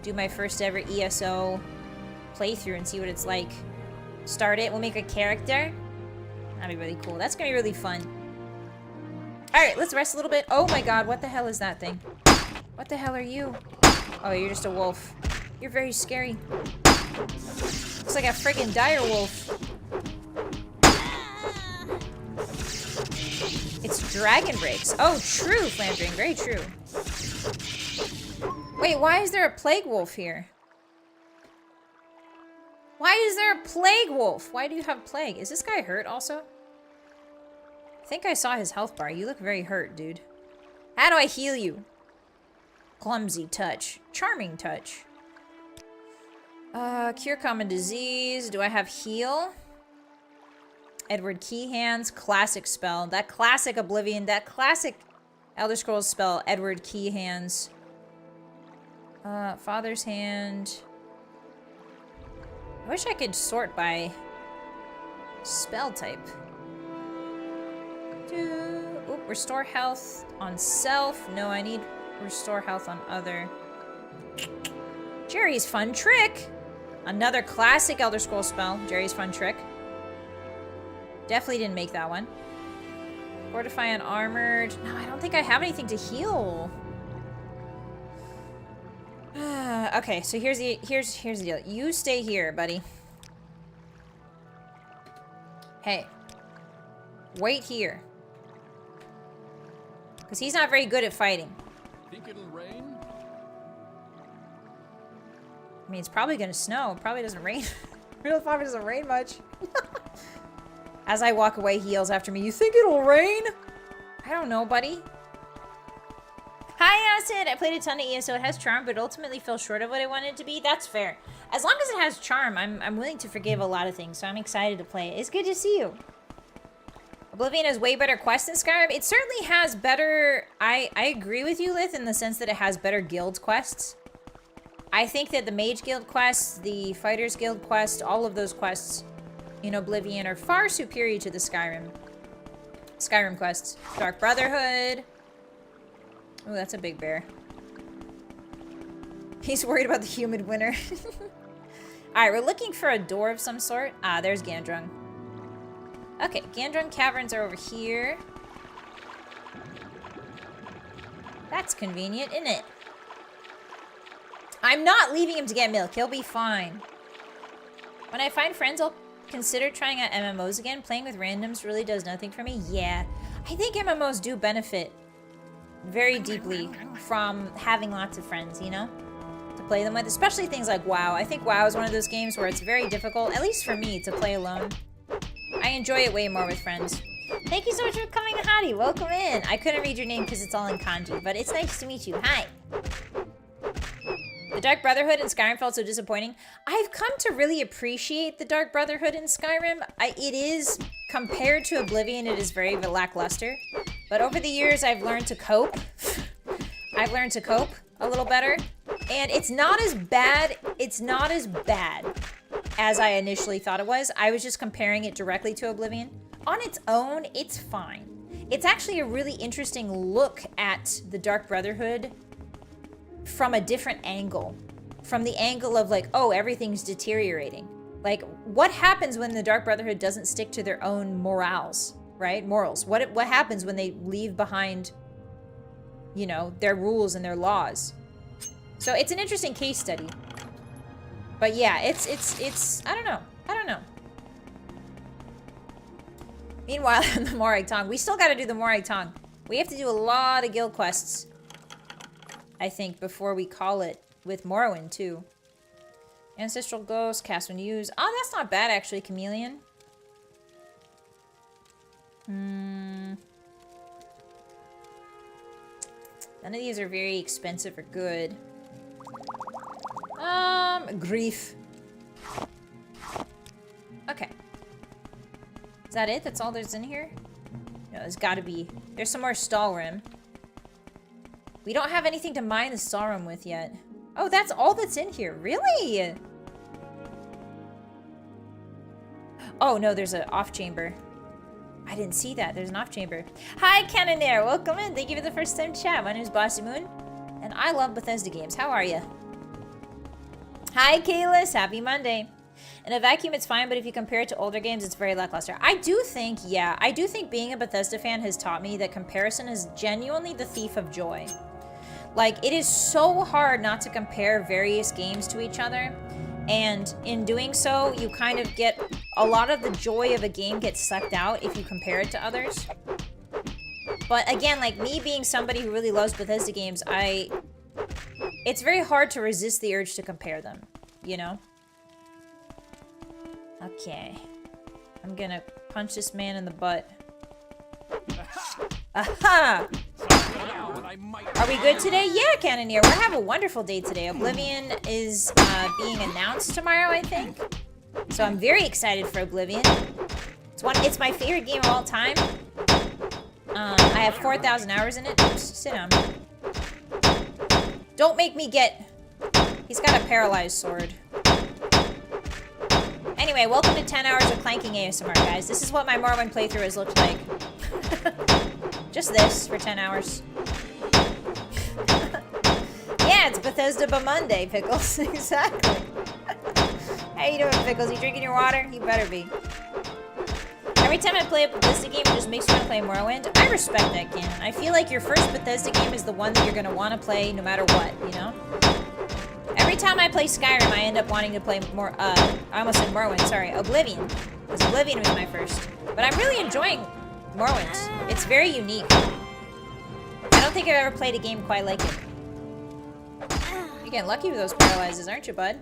do my first ever ESO playthrough and see what it's like. Start it. We'll make a character. That'd be really cool. That's gonna be really fun. All right, let's rest a little bit. Oh my God, what the hell is that thing? What the hell are you? Oh, you're just a wolf. You're very scary. Looks like a friggin' dire wolf. It's dragon breaks. Oh, true, Flandering. Very true. Wait, why is there a plague wolf here? Why is there a plague wolf? Why do you have plague? Is this guy hurt also? I think I saw his health bar. You look very hurt, dude. How do I heal you? Clumsy touch. Charming touch. Cure common disease. Do I have heal? Edward Keyhand's classic spell. That classic Oblivion, that classic Elder Scrolls spell, Edward Keyhand's. Father's Hand. I wish I could sort by spell type. Oop, restore health on self. No, I need restore health on other. Jerry's Fun Trick. Another classic Elder Scrolls spell. Jerry's Fun Trick. Definitely didn't make that one. Fortify Unarmored. No, I don't think I have anything to heal. Okay, so here's the deal. You stay here, buddy. Hey. Wait here. Because he's not very good at fighting. Think it'll rain? I mean, it's probably gonna snow. It probably doesn't rain. It probably doesn't rain much. As I walk away, he yells after me, "You think it'll rain?" I don't know, buddy. Hi, Acid! I played a ton of ESO. It has charm, but ultimately fell short of what I wanted it to be. That's fair. As long as it has charm, I'm willing to forgive a lot of things, so I'm excited to play it. It's good to see you. Oblivion has way better quests than Skyrim. It certainly has better... I agree with you, Lith, in the sense that it has better guild quests. I think that the Mage Guild quests, the Fighters Guild quest, all of those quests in Oblivion are far superior to the Skyrim quests. Dark Brotherhood. Oh, that's a big bear. He's worried about the humid winter. Alright, we're looking for a door of some sort. Ah, there's Gandrung. Okay, Gandrung Caverns are over here. That's convenient, isn't it? I'm not leaving him to get milk. He'll be fine. When I find friends, I'll consider trying out MMOs again. Playing with randoms really does nothing for me. Yeah, I think MMOs do benefit very deeply from having lots of friends, you know? To play them with, especially things like WoW. I think WoW is one of those games where it's very difficult, at least for me, to play alone. I enjoy it way more with friends. Thank you so much for coming, Hottie. Welcome in. I couldn't read your name because it's all in kanji, but it's nice to meet you. Hi. The Dark Brotherhood in Skyrim felt so disappointing. I've come to really appreciate the Dark Brotherhood in Skyrim. It is, compared to Oblivion, it is very lackluster. But over the years, I've learned to cope. I've learned to cope a little better. And it's not as bad. It's not as bad as I initially thought it was. I was just comparing it directly to Oblivion. On its own, it's fine. It's actually a really interesting look at the Dark Brotherhood from a different angle. From the angle of like, oh, everything's deteriorating. Like, what happens when the Dark Brotherhood doesn't stick to their own morals, right? Morals. What happens when they leave behind, you know, their rules and their laws? So it's an interesting case study. But yeah, it's I don't know. Meanwhile, in the Morag Tong, we still gotta do the Morag Tong. We have to do a lot of guild quests, I think, before we call it with Morrowind too. Ancestral Ghost, cast when used. Oh, that's not bad actually, Chameleon. None of these are very expensive or good. Grief. Okay. Is that it? That's all there's in here? No, there's gotta be. There's some more Stalrim. We don't have anything to mine the Stalrim with yet. Oh, that's all that's in here. Really? Oh, no, there's an off chamber. I didn't see that. There's an off chamber. Hi, Canonair. Welcome in. Thank you for the first time chat. My name is Bossymoon, and I love Bethesda games. How are you? Hi, Kalis. Happy Monday. In a vacuum, it's fine, but if you compare it to older games, it's very lackluster. I do think being a Bethesda fan has taught me that comparison is genuinely the thief of joy. Like, it is so hard not to compare various games to each other. And in doing so, you kind of get a lot of the joy of a game gets sucked out if you compare it to others. But again, like me being somebody who really loves Bethesda games, it's very hard to resist the urge to compare them, you know? Okay. I'm gonna punch this man in the butt. Aha! Are we good today? Yeah, Canoneer. We're having a wonderful day today. Oblivion is being announced tomorrow, I think. So I'm very excited for Oblivion. It's my favorite game of all time. I have 4,000 hours in it. Oops, sit down. Don't make me get... He's got a paralyzed sword. Anyway, welcome to 10 hours of clanking ASMR, guys. This is what my Morrowind playthrough has looked like. Just this for 10 hours. Yeah, it's Bethesda but Monday, Pickles. Exactly. How you doing, Pickles? You drinking your water? You better be. Every time I play a Bethesda game, it just makes me want to play Morrowind. I respect that, canon. I feel like your first Bethesda game is the one that you're going to want to play no matter what, you know? Every time I play Skyrim, I end up wanting to play more, I almost said Morrowind, sorry, Oblivion. Because Oblivion was my first. But I'm really enjoying Morrowind. It's very unique. I don't think I've ever played a game quite like it. You're getting lucky with those paralyzes, aren't you, bud?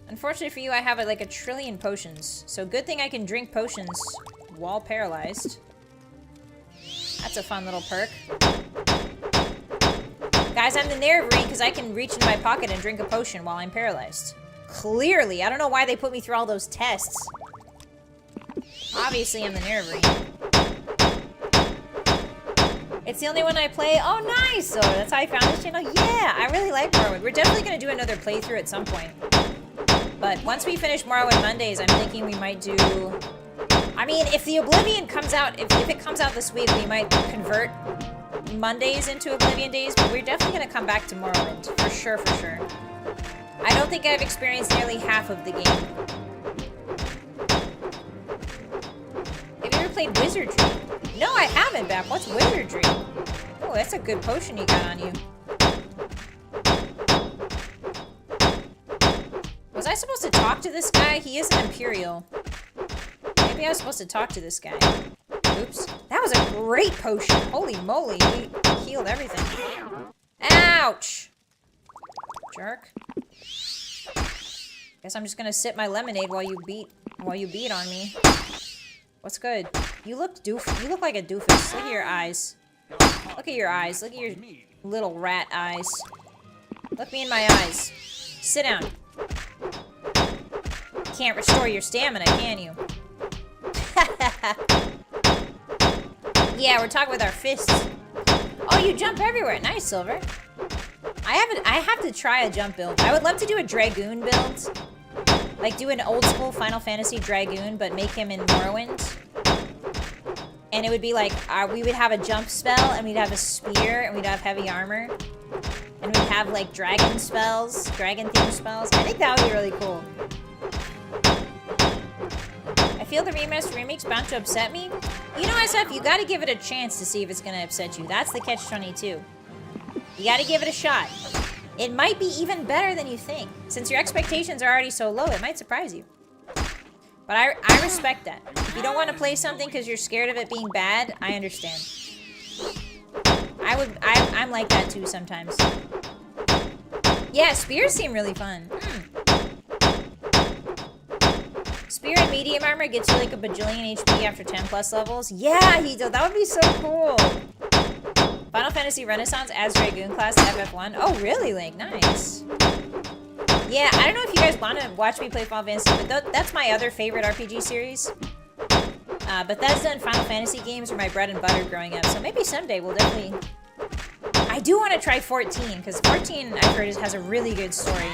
Unfortunately for you, I have like a trillion potions. So good thing I can drink potions while paralyzed. That's a fun little perk. Guys, I'm the Nervarine because I can reach into my pocket and drink a potion while I'm paralyzed. Clearly. I don't know why they put me through all those tests. Obviously, I'm the Nervarine. It's the only one I play. Oh, nice! So that's how I found this channel. Yeah, I really like Morrowind. We're definitely going to do another playthrough at some point. But once we finish Morrowind Mondays, I'm thinking we might do... I mean, if the Oblivion comes out, if it comes out this week, we might convert Mondays into Oblivion days, but we're definitely going to come back to Morrowind. For sure, for sure. I don't think I've experienced nearly half of the game. Have you ever played Wizardry? No, I haven't, Bap. What's Wizardry? Oh, that's a good potion you got on you. Was I supposed to talk to this guy? He is an Imperial. Maybe I was supposed to talk to this guy. Oops. That was a great potion. Holy moly. He healed everything. Ouch! Jerk. Guess I'm just gonna sip my lemonade while you beat on me. What's good? You look like a doofus. Look at your eyes. Look at your eyes. Look at your little rat eyes. Look me in my eyes. Sit down. Can't restore your stamina, can you? Yeah, we're talking with our fists. Oh, you jump everywhere. Nice, Silver. I have to try a jump build. I would love to do a Dragoon build. Like, do an old school Final Fantasy Dragoon, but make him in Morrowind. And it would be like, we would have a jump spell, and we'd have a spear, and we'd have heavy armor. And we'd have, like, dragon spells, dragon-themed spells. I think that would be really cool. I feel the remake's bound to upset me. You know, SF, you gotta give it a chance to see if it's gonna upset you. That's the catch-22. You gotta give it a shot. It might be even better than you think. Since your expectations are already so low, it might surprise you. But I respect that. If you don't want to play something because you're scared of it being bad, I understand. I'm like that too sometimes. Yeah, spears seem really fun. Spear and medium armor gets you like a bajillion HP after 10 plus levels. Yeah, Hito, that would be so cool. Final Fantasy Renaissance adds Dragoon class to FF1. Oh, really, Link? Nice. Yeah, I don't know if you guys want to watch me play Final Fantasy, but that's my other favorite RPG series. Bethesda and Final Fantasy games were my bread and butter growing up, so maybe someday we'll definitely... I do want to try 14, because 14, I've heard, has a really good story.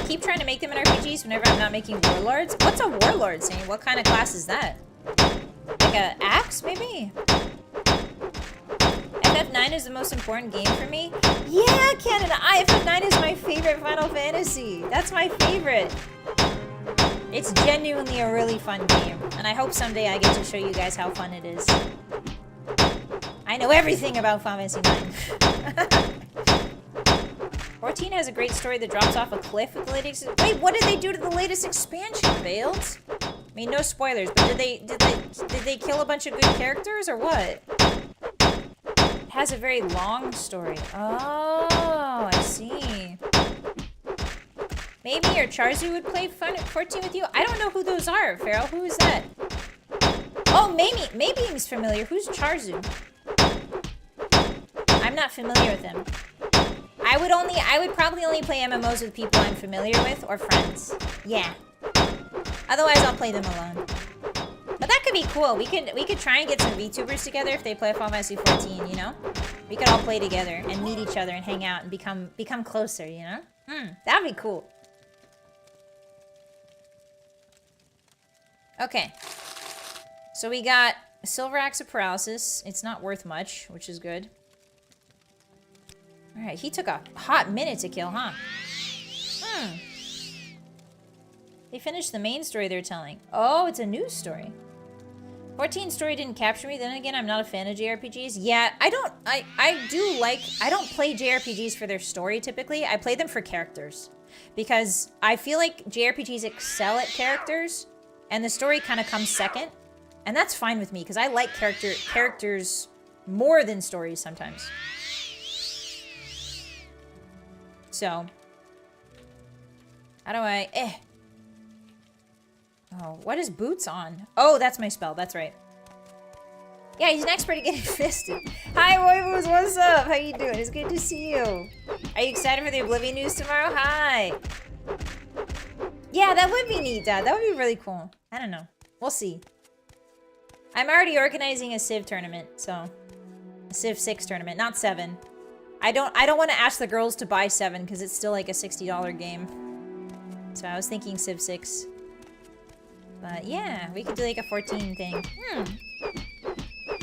Keep trying to make them in RPGs whenever I'm not making warlords. What's a warlord, Saint? What kind of class is that? Like a axe, maybe? FF9 is the most important game for me. Yeah, Canada. FF9 is my favorite Final Fantasy. That's my favorite. It's genuinely a really fun game, and I hope someday I get to show you guys how fun it is. I know everything about Final Fantasy 9. 14 has a great story that drops off a cliff with the latest... Wait, what did they do to the latest expansion, Veiled? I mean, no spoilers, but did they kill a bunch of good characters, or what? It has a very long story. Oh, I see. Maybe your Charzu would play 14 with you? I don't know who those are, Farrell. Who is that? Oh, maybe he's familiar. Who's Charzu? I'm not familiar with him. I I would probably only play MMOs with people I'm familiar with or friends. Yeah. Otherwise, I'll play them alone. But that could be cool. We could try and get some VTubers together if they play Final Fantasy 14, you know? We could all play together and meet each other and hang out and become closer, you know? That'd be cool. Okay. So we got Silver Axe of Paralysis. It's not worth much, which is good. Alright, he took a hot minute to kill, huh? They finished the main story they're telling. Oh, it's a news story. 14 story didn't capture me. Then again, I'm not a fan of JRPGs. Yeah, I don't play JRPGs for their story typically. I play them for characters. Because I feel like JRPGs excel at characters, and the story kind of comes second. And that's fine with me, because I like characters more than stories sometimes. So, how do I... Oh, what is Boots on? Oh, that's my spell. That's right. Yeah, he's an expert at getting fisted. Hi, Woibos. What's up? How you doing? It's good to see you. Are you excited for the Oblivion news tomorrow? Hi. Yeah, that would be neat, Dad. That would be really cool. I don't know. We'll see. I'm already organizing a Civ tournament, so... A Civ 6 tournament, not 7. I don't want to ask the girls to buy 7, because it's still like a $60 game. So I was thinking Civ 6. But yeah, we could do like a 14 thing.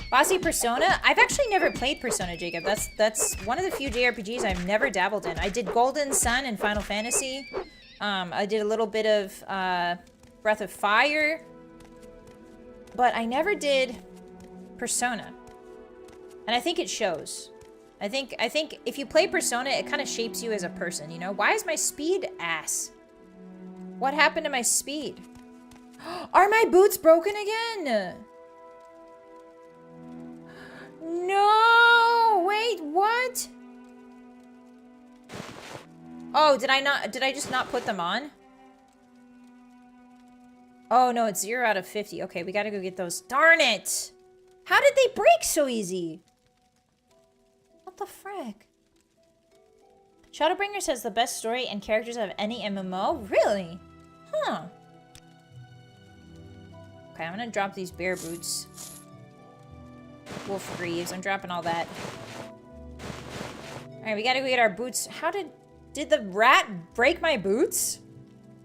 Bossy Persona? I've actually never played Persona, Jacob. That's one of the few JRPGs I've never dabbled in. I did Golden Sun and Final Fantasy. I did a little bit of Breath of Fire. But I never did Persona. And I think it shows. I think if you play Persona, it kind of shapes you as a person, you know? Why is my speed ass? What happened to my speed? Are my boots broken again? No! Wait, what? Oh, did I just not put them on? Oh, no, it's 0 out of 50. Okay, we gotta go get those. Darn it! How did they break so easy? What the frick? Shadowbringer says the best story and characters of any MMO? Really? Huh. Okay, I'm gonna drop these bear boots. Wolf greaves, I'm dropping all that. Alright, we gotta go get our boots. How did the rat break my boots?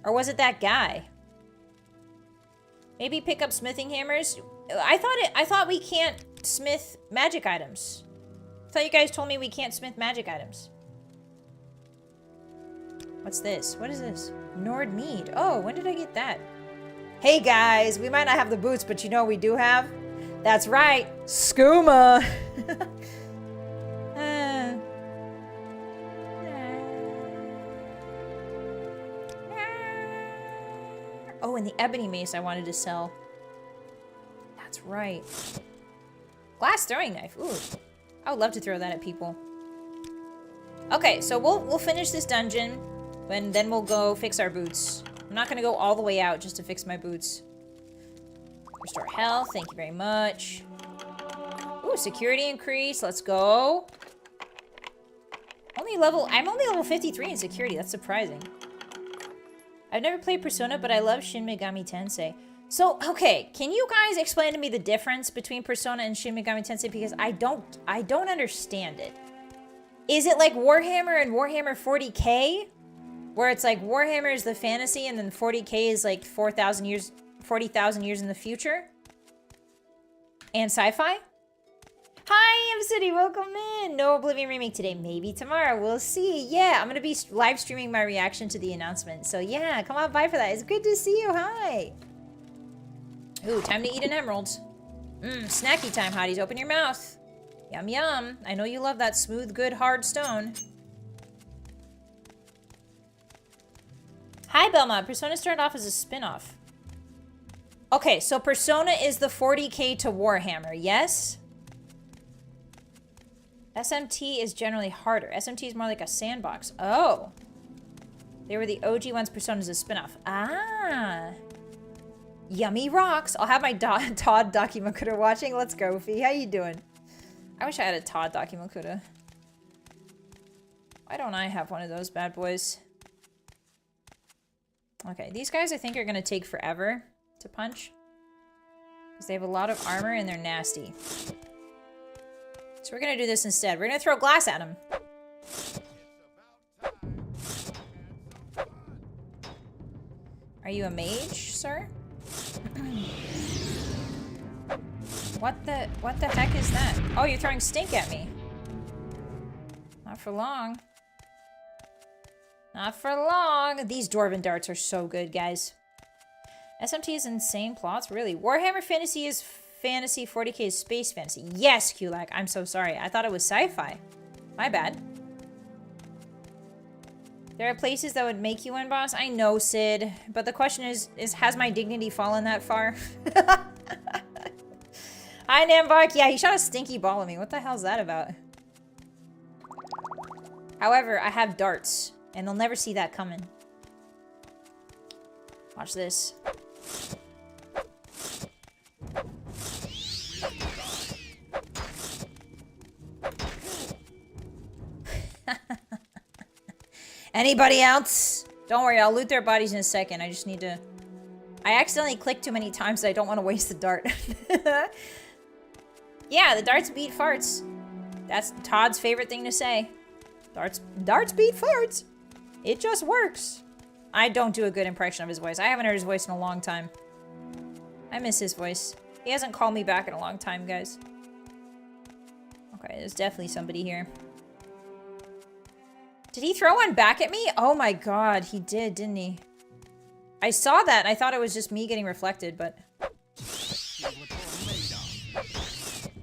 Or was it that guy? Maybe pick up smithing hammers? I thought we can't smith magic items. I thought you guys told me we can't smith magic items. What's this? What is this? Nord mead. Oh, when did I get that? Hey guys, we might not have the boots, but you know what we do have? That's right, skooma. Oh, and the ebony mace I wanted to sell. That's right. Glass throwing knife. Ooh, I would love to throw that at people. Okay, so we'll finish this dungeon, and then we'll go fix our boots. I'm not gonna go all the way out just to fix my boots. Restore health, thank you very much. Ooh, security increase, let's go. I'm only level 53 in security, that's surprising. I've never played Persona, but I love Shin Megami Tensei. So, okay, can you guys explain to me the difference between Persona and Shin Megami Tensei? Because I don't understand it. Is it like Warhammer and Warhammer 40k? Where it's like Warhammer is the fantasy and then 40k is like 40,000 years in the future? And sci-fi? Hi, M-City, welcome in. No Oblivion remake today, maybe tomorrow, we'll see. Yeah, I'm gonna be live streaming my reaction to the announcement. So yeah, come on by for that. It's good to see you, hi. Ooh, time to eat an emerald. Snacky time, hotties, open your mouth. Yum, yum. I know you love that smooth, good, hard stone. Hi, Belma. Persona started off as a spin-off. Okay, so Persona is the 40k to Warhammer, yes? SMT is generally harder. SMT is more like a sandbox. Oh. They were the OG ones. Persona is a spin-off. Ah. Yummy rocks. I'll have my Todd Dakimakura watching. Let's go, Fee. How you doing? I wish I had a Todd Dakimakura. Why don't I have one of those bad boys? Okay, these guys I think are gonna take forever to punch. Because they have a lot of armor and they're nasty. So we're gonna do this instead. We're gonna throw glass at them. Are you a mage, sir? What the heck is that? Oh, you're throwing stink at me. Not for long. Not for long. These dwarven darts are so good, guys. SMT is insane plots, really. Warhammer Fantasy is fantasy, 40k is space fantasy. Yes, Kulak, I'm so sorry. I thought it was sci-fi. My bad. There are places that would make you win, boss. I know, Sid. But the question is has my dignity fallen that far? Hi, Nambark. Yeah, he shot a stinky ball at me. What the hell's that about? However, I have darts. And they'll never see that coming. Watch this. Anybody else? Don't worry, I'll loot their bodies in a second. I just need to... I accidentally clicked too many times. I don't want to waste the dart. Yeah, the darts beat farts. That's Todd's favorite thing to say. Darts beat farts. It just works. I don't do a good impression of his voice. I haven't heard his voice in a long time. I miss his voice. He hasn't called me back in a long time, guys. Okay, there's definitely somebody here. Did he throw one back at me? Oh my god, he did, didn't he? I saw that and I thought it was just me getting reflected, but...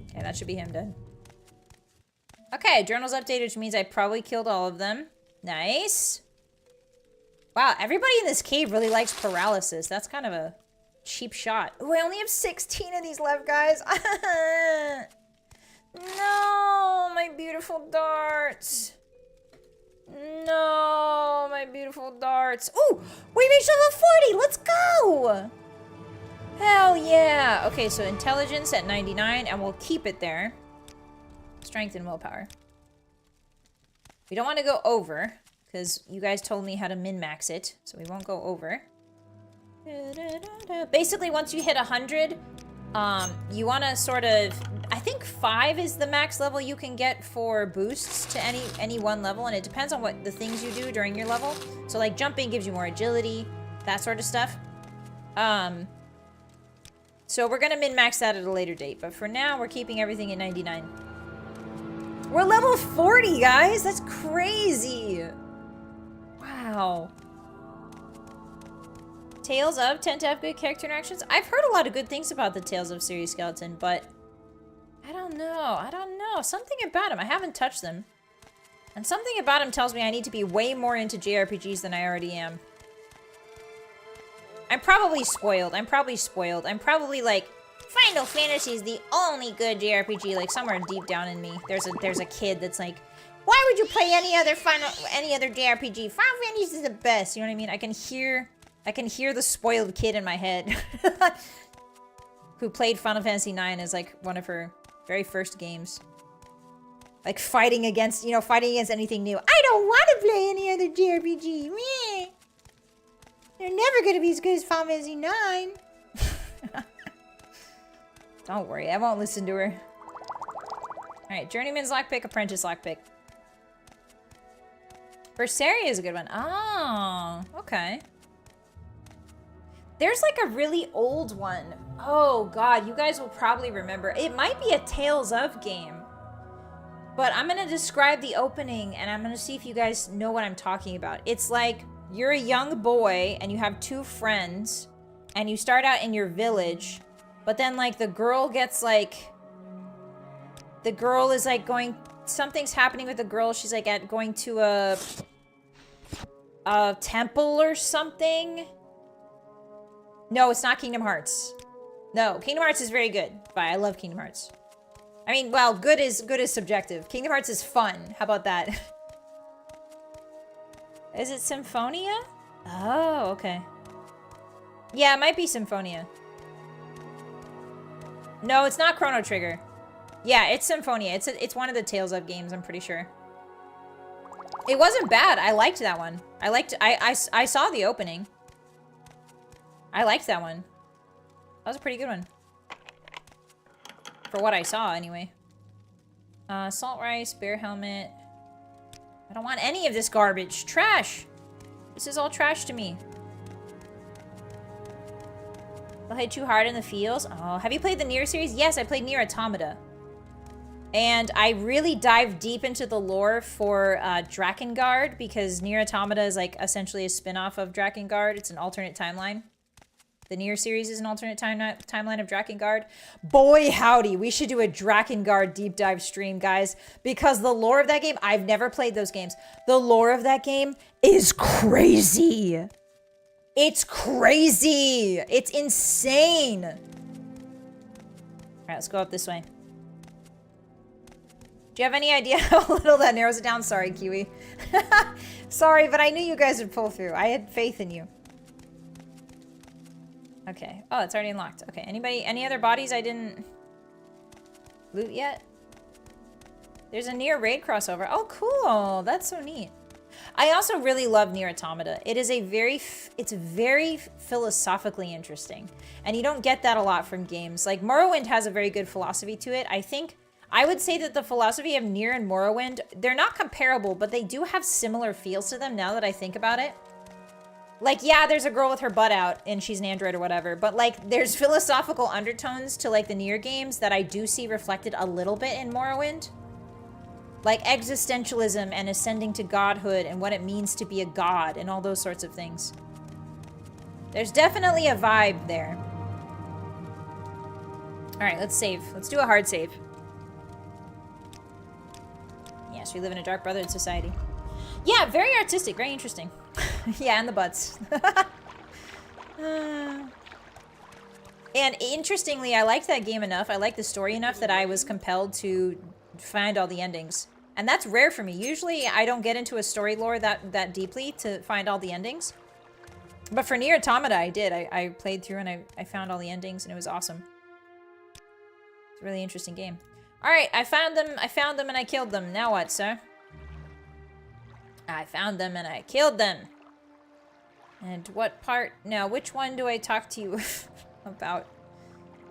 Okay, that should be him dead. Okay, journal's updated, which means I probably killed all of them. Nice. Wow, everybody in this cave really likes paralysis. That's kind of a cheap shot. Oh, I only have 16 of these left, guys. No, my beautiful darts. No, my beautiful darts. Ooh, we reached level 40. Let's go. Hell yeah. Okay, so intelligence at 99, and we'll keep it there. Strength and willpower. We don't want to go over, because you guys told me how to min-max it, so we won't go over. Basically, once you hit 100, you want to sort of... I think 5 is the max level you can get for boosts to any one level, and it depends on what the things you do during your level. So, like, jumping gives you more agility, that sort of stuff. So we're going to min-max that at a later date, but for now, we're keeping everything at 99. We're level 40, guys! That's crazy! Wow. Tales of tend to have good character interactions. I've heard a lot of good things about the Tales of Serious Skeleton, but I don't know. I don't know. Something about him. I haven't touched them. And something about him tells me I need to be way more into JRPGs than I already am. I'm probably spoiled. I'm probably like, Final Fantasy is the only good JRPG, like somewhere deep down in me. There's a kid that's like, why would you play any other JRPG? Final Fantasy is the best. You know what I mean? I can hear the spoiled kid in my head who played Final Fantasy IX as like one of her very first games. Like fighting against anything new. I don't want to play any other JRPG. Meh. They're never going to be as good as Final Fantasy IX. Don't worry, I won't listen to her. Alright, Journeyman's Lockpick, Apprentice Lockpick. Berseria is a good one. Oh, okay. There's like a really old one. Oh god, you guys will probably remember. It might be a Tales of game. But I'm gonna describe the opening and I'm gonna see if you guys know what I'm talking about. It's like, you're a young boy and you have 2 friends and you start out in your village, but then like the girl gets like, the girl is like going, something's happening with the girl. She's like going to a temple or something. No, it's not Kingdom Hearts. No, Kingdom Hearts is very good. Bye, I love Kingdom Hearts. I mean, well, good is subjective. Kingdom Hearts is fun. How about that? Is it Symphonia? Oh, okay. Yeah, it might be Symphonia. No, it's not Chrono Trigger. Yeah, it's Symphonia. It's one of the Tales of games, I'm pretty sure. It wasn't bad. I liked that one. I saw the opening. I liked that one. That was a pretty good one. For what I saw, anyway. Salt rice, bear helmet. I don't want any of this garbage. Trash! This is all trash to me. They'll hit too hard in the feels. Oh, have you played the Nier series? Yes, I played Nier Automata. And I really dived deep into the lore for Drakengard, because Nier Automata is like essentially a spin-off of Drakengard. It's an alternate timeline. The Nier series is an alternate timeline of Drakengard. Boy, howdy, we should do a Drakengard deep dive stream, guys, because the lore of that game, I've never played those games. The lore of that game is crazy. It's crazy. It's insane. All right, let's go up this way. Do you have any idea how little that narrows it down? Sorry, Kiwi. Sorry, but I knew you guys would pull through. I had faith in you. Okay. Oh, it's already unlocked. Okay. Any other bodies I didn't loot yet? There's a Nier raid crossover. Oh, cool. That's so neat. I also really love Nier Automata. It is it's very philosophically interesting. And you don't get that a lot from games. Like, Morrowind has a very good philosophy to it. I would say that the philosophy of Nier and Morrowind, they're not comparable, but they do have similar feels to them now that I think about it. Like, yeah, there's a girl with her butt out and she's an android or whatever, but like, there's philosophical undertones to like the Nier games that I do see reflected a little bit in Morrowind. Like existentialism and ascending to godhood and what it means to be a god and all those sorts of things. There's definitely a vibe there. All right, let's save. Let's do a hard save. Yes, we live in a dark brotherhood society. Yeah, very artistic, very interesting. Yeah, and the butts. And interestingly, I liked that game enough, I liked the story enough that I was compelled to find all the endings. And that's rare for me. Usually, I don't get into a story lore that deeply to find all the endings. But for Nier Automata, I did. I played through and I found all the endings, and it was awesome. It's a really interesting game. All right, I found them, and I killed them. Now what, sir? I found them, and I killed them. And what part? Now, which one do I talk to you about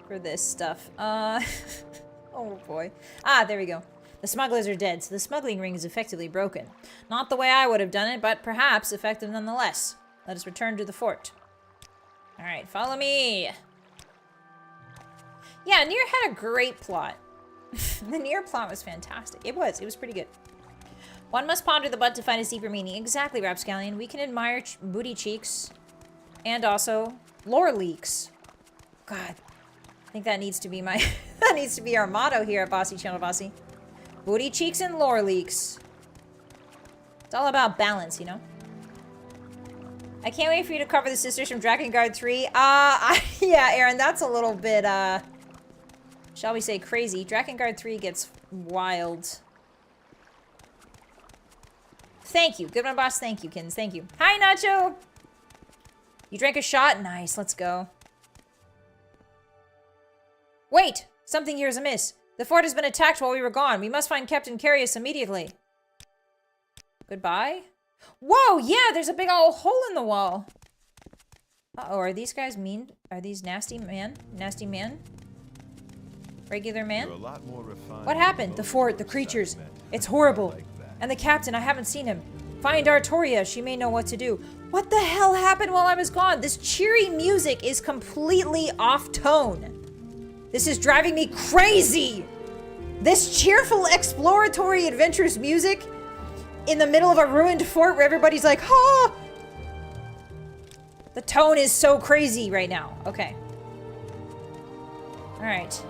for this stuff? Oh boy. Ah, there we go. The smugglers are dead, so the smuggling ring is effectively broken. Not the way I would have done it, but perhaps effective nonetheless. Let us return to the fort. All right, follow me. Yeah, Nier had a great plot. The Nier plot was fantastic. It was pretty good. One must ponder the butt to find its deeper meaning. Exactly, Rapscallion. We can admire booty cheeks and also lore leaks. God, I think that needs to be my that needs to be our motto here at Bossy Channel Bossy. Booty cheeks and lore leaks. It's all about balance, you know? I can't wait for you to cover the sisters from Drakengard 3. Yeah, Aaron, that's a little bit, shall we say crazy. Drakengard 3 gets wild. Thank you. Good one, boss. Thank you, Kins. Thank you. Hi, Nacho! You drank a shot? Nice. Let's go. Wait! Something here is amiss. The fort has been attacked while we were gone. We must find Captain Carius immediately. Goodbye? Whoa! Yeah, there's a big old hole in the wall. Uh-oh, are these guys mean? Are these nasty man? Nasty man? Regular man? What happened? The fort, the creatures. It's horrible. And the captain, I haven't seen him. Find Artoria, she may know what to do. What the hell happened while I was gone? This cheery music is completely off tone. This is driving me crazy! This cheerful, exploratory, adventurous music in the middle of a ruined fort where everybody's like, ah! The tone is so crazy right now. Okay. Alright.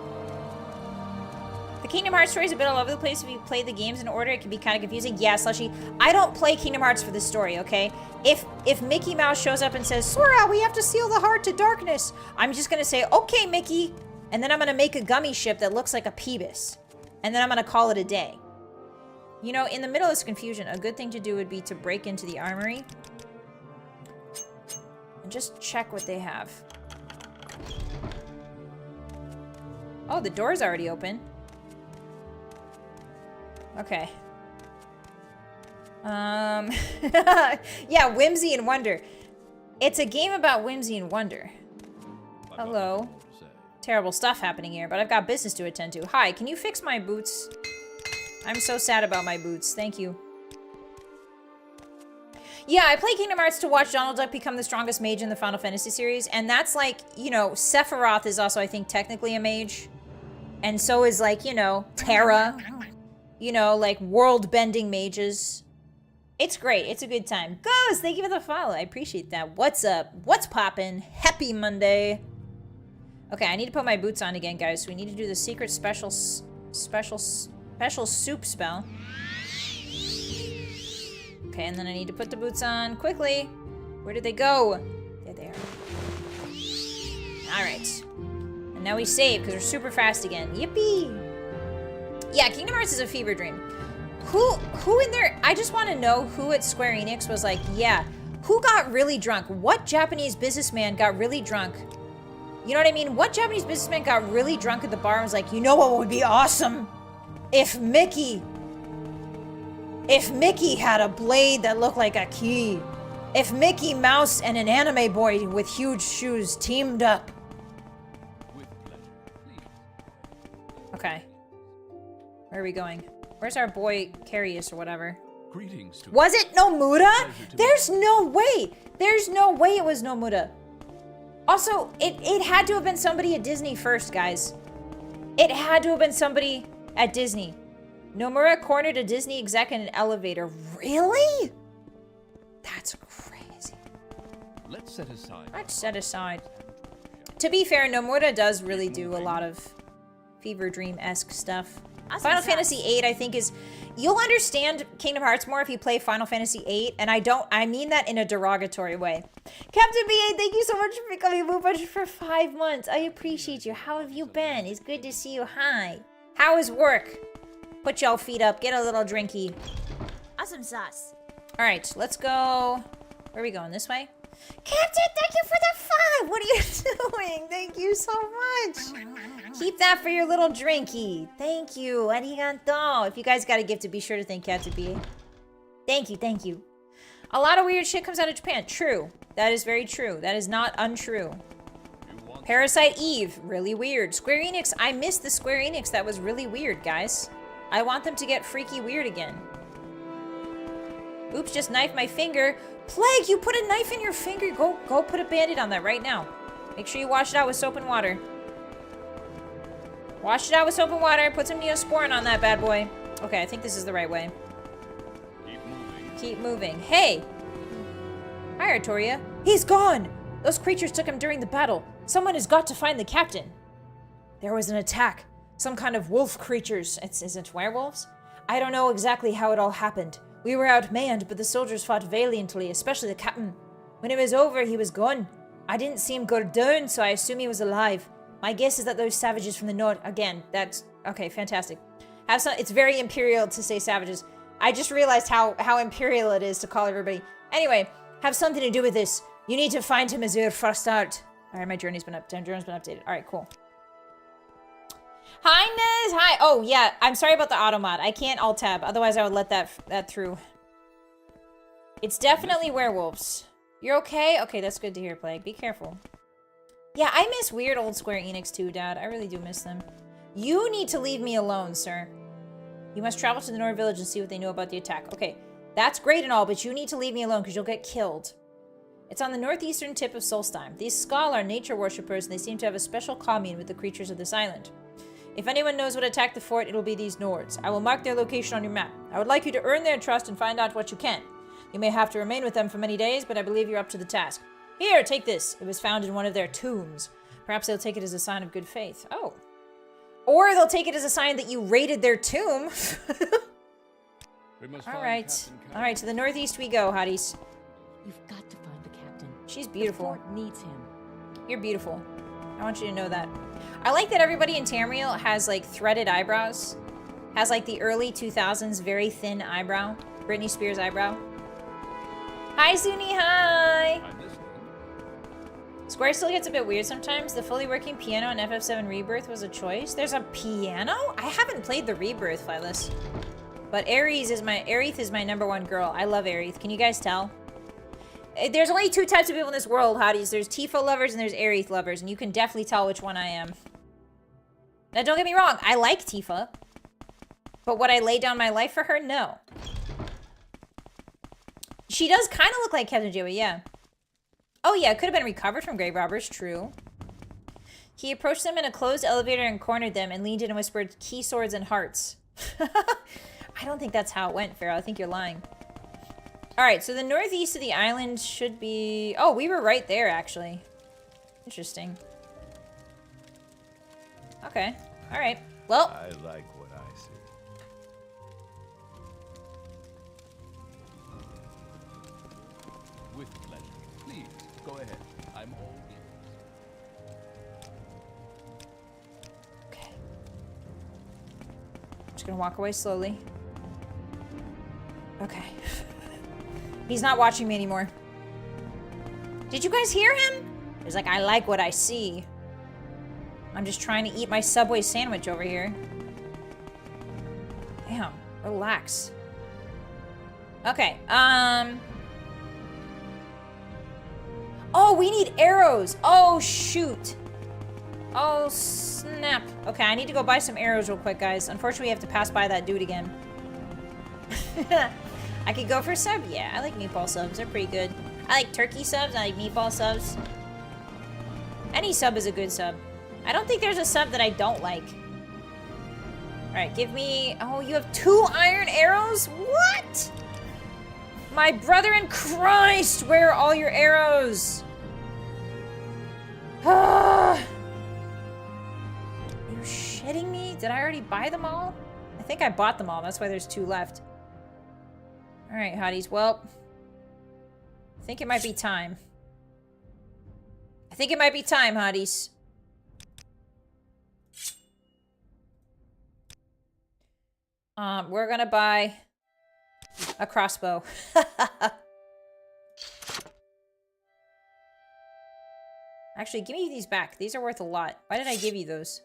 The Kingdom Hearts story is a bit all over the place. If you play the games in order, it can be kind of confusing. Yeah, Slushy, I don't play Kingdom Hearts for the story, okay? If Mickey Mouse shows up and says, Sora, we have to seal the heart to darkness, I'm just gonna say, okay, Mickey. And then I'm gonna make a gummy ship that looks like a Peebus. And then I'm gonna call it a day. You know, in the middle of this confusion, a good thing to do would be to break into the armory. And just check what they have. Oh, the door's already open. Okay. Yeah, whimsy and wonder. It's a game about whimsy and wonder. Hello. Terrible stuff happening here, but I've got business to attend to. Hi, can you fix my boots? I'm so sad about my boots. Thank you. Yeah, I play Kingdom Hearts to watch Donald Duck become the strongest mage in the Final Fantasy series, and that's like, you know, Sephiroth is also, I think, technically a mage. And so is, like, you know, Terra. You know, like, world-bending mages. It's great. It's a good time. Ghost, thank you for the follow. I appreciate that. What's up? What's poppin'? Happy Monday. Okay, I need to put my boots on again, guys. So we need to do the secret special soup spell. Okay, and then I need to put the boots on quickly. Where did they go? There they are. All right. And now we save because we're super fast again. Yippee! Yeah, Kingdom Hearts is a fever dream. Who in there? I just want to know who at Square Enix was like, yeah, who got really drunk? What Japanese businessman got really drunk? You know what I mean? What Japanese businessman got really drunk at the bar and was like, you know what would be awesome? If Mickey had a blade that looked like a key. If Mickey Mouse and an anime boy with huge shoes teamed up. Okay. Where are we going? Where's our boy Carius or whatever? Greetings to Was it Nomura? There's no way. There's no way it was Nomura. Also, it had to have been somebody at Disney first, guys. It had to have been somebody at Disney. Nomura cornered a Disney exec in an elevator. Really? That's crazy. Let's set aside. Let's set aside. To be fair, Nomura does really do a lot of fever dream-esque stuff. Final Fantasy VIII, I think, is... You'll understand Kingdom Hearts more if you play Final Fantasy VIII, and I mean that in a derogatory way. Captain BA, thank you so much for becoming a Moon Puncher for 5 months. I appreciate you. How have you been? It's good to see you. Hi. How is work? Put y'all feet up. Get a little drinky. Awesome sauce. All right, let's go. Where are we going? This way? Captain, thank you for the 5. What are you doing? Thank you so much. Keep that for your little drinky. Thank you. Arigato. If you guys got a gift, be sure to thank Captain BA. Thank you. Thank you. A lot of weird shit comes out of Japan. True. That is very true. That is not untrue. Parasite Eve. Really weird. Square Enix. I missed the Square Enix. That was really weird, guys. I want them to get freaky weird again. Oops, just knifed my finger. Plague, you put a knife in your finger. Go put a Band-Aid on that right now. Make sure you wash it out with soap and water. Wash it out with soap and water. Put some Neosporin on that bad boy. Okay, I think this is the right way. Keep moving. Keep moving. Hey! Hi, Artoria. He's gone! Those creatures took him during the battle. Someone has got to find the captain. There was an attack. Some kind of wolf creatures. Is it werewolves? I don't know exactly how it all happened. We were outmanned, but the soldiers fought valiantly, especially the captain. When it was over, he was gone. I didn't see him go down, so I assume he was alive. My guess is that those savages from the north... Again, that's... Okay, fantastic. It's very imperial to say savages. I just realized how imperial it is to call everybody. Anyway, have something to do with this. You need to find him as your first start. Alright, my journey's been updated. Alright, cool. Hi, Nez! Hi! Oh, yeah, I'm sorry about the auto-mod. I can't alt-tab, otherwise I would let that through. It's definitely werewolves. You're okay? Okay, that's good to hear, Plague. Be careful. Yeah, I miss weird old Square Enix too, Dad. I really do miss them. You need to leave me alone, sir. You must travel to the North Village and see what they know about the attack. Okay, that's great and all, but you need to leave me alone because you'll get killed. It's on the northeastern tip of Solstheim. These Skal are nature worshippers and they seem to have a special commune with the creatures of this island. If anyone knows what attacked the fort, it'll be these Nords. I will mark their location on your map. I would like you to earn their trust and find out what you can. You may have to remain with them for many days, but I believe you're up to the task. Here, take this. It was found in one of their tombs. Perhaps they'll take it as a sign of good faith. Oh. Or they'll take it as a sign that you raided their tomb. Alright. Alright, to the northeast we go, Hotties. You've got to find the captain. She's beautiful. The fort needs him. You're beautiful. I want you to know that. I like that everybody in Tamriel has, like, threaded eyebrows. Has, like, the early 2000s very thin eyebrow. Britney Spears eyebrow. Hi, Suni, hi! Square still gets a bit weird sometimes. The fully working piano in FF7 Rebirth was a choice. There's a piano? I haven't played the Rebirth, Phyllis. But Aerith is my #1 girl. I love Aerith. Can you guys tell? There's only 2 types of people in this world, Hotties. There's Tifa lovers and there's Aerith lovers, and you can definitely tell which one I am. Now, don't get me wrong. I like Tifa. But would I lay down my life for her? No. She does kind of look like Captain Joey, yeah. Oh, yeah, it could have been recovered from grave robbers. True. He approached them in a closed elevator and cornered them and leaned in and whispered, "Key swords and hearts." I don't think that's how it went, Pharaoh. I think you're lying. All right, so the northeast of the island should be... Oh, we were right there, actually. Interesting. Okay. All right. Well... I like what I see. With pleasure. Please, go ahead. I'm all ears. Okay. Just gonna walk away slowly. Okay. He's not watching me anymore. Did you guys hear him? He's like, I like what I see. I'm just trying to eat my Subway sandwich over here. Damn, relax. Okay, Oh, we need arrows. Oh, shoot. Oh, snap. Okay, I need to go buy some arrows real quick, guys. Unfortunately, we have to pass by that dude again. I could go for sub. Yeah, I like meatball subs. They're pretty good. I like turkey subs. I like meatball subs. Any sub is a good sub. I don't think there's a sub that I don't like. Alright, give me... Oh, you have 2 iron arrows? What? My brother in Christ! Where are all your arrows? Are you shitting me? Did I already buy them all? I think I bought them all. That's why there's 2 left. Alright, hotties. Well, I think it might be time. I think it might be time, hotties. We're gonna buy a crossbow. Actually, give me these back. These are worth a lot. Why did I give you those? Is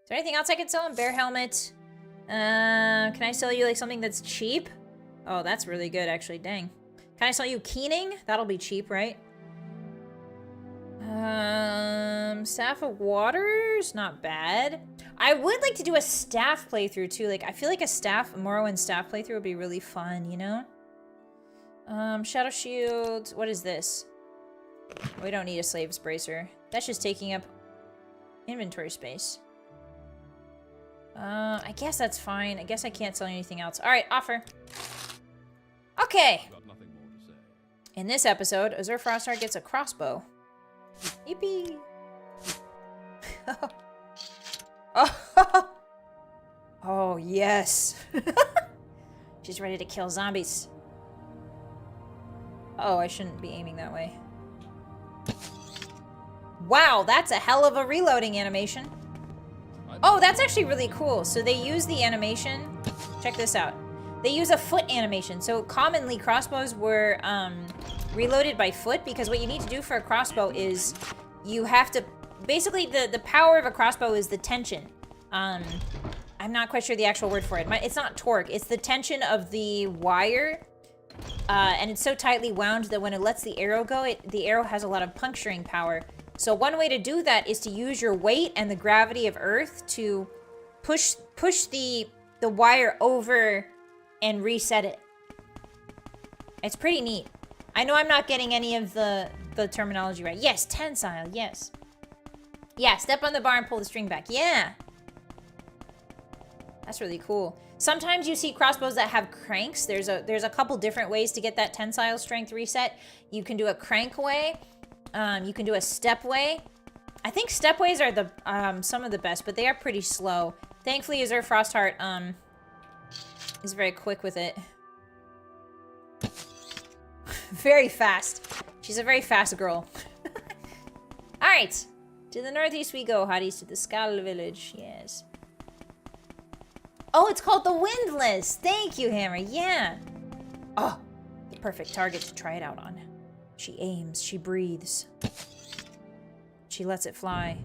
there anything else I can sell? Bear helmet. Can I sell you like something that's cheap? Oh, that's really good, actually. Dang. Can I sell you keening? That'll be cheap, right? Staff of Waters? Not bad. I would like to do a staff playthrough, too. Like, I feel like a Morrowind staff playthrough would be really fun, you know? Shadow Shield. What is this? We don't need a Slave's Bracer. That's just taking up inventory space. I guess that's fine. I guess I can't sell anything else. Alright, offer. Okay. Got nothing more to say. In this episode, Azure Frostheart gets a crossbow. Yippee! Oh. Oh, yes. She's ready to kill zombies. Oh, I shouldn't be aiming that way. Wow, that's a hell of a reloading animation. Oh, that's actually really cool. So they use the animation. Check this out. They use a foot animation. So commonly crossbows were reloaded by foot because what you need to do for a crossbow is you have to... Basically, the power of a crossbow is the tension. I'm not quite sure the actual word for it. It's not torque. It's the tension of the wire. And it's so tightly wound that when it lets the arrow go, the arrow has a lot of puncturing power. So one way to do that is to use your weight and the gravity of Earth to push the wire over and reset it. It's pretty neat. I know I'm not getting any of the terminology right. Yes, tensile, yes. Yeah, step on the bar and pull the string back. Yeah. That's really cool. Sometimes you see crossbows that have cranks. There's a couple different ways to get that tensile strength reset. You can do a crank way. You can do a step way. I think step ways are the some of the best, but they are pretty slow. Thankfully, Azure Frostheart is very quick with it. Very fast. She's a very fast girl. All right. To the northeast we go, hotties. To the Skull Village. Yes. Oh, it's called the Windless. Thank you, Hammer. Yeah. Oh, the perfect target to try it out on. She aims. She breathes. She lets it fly.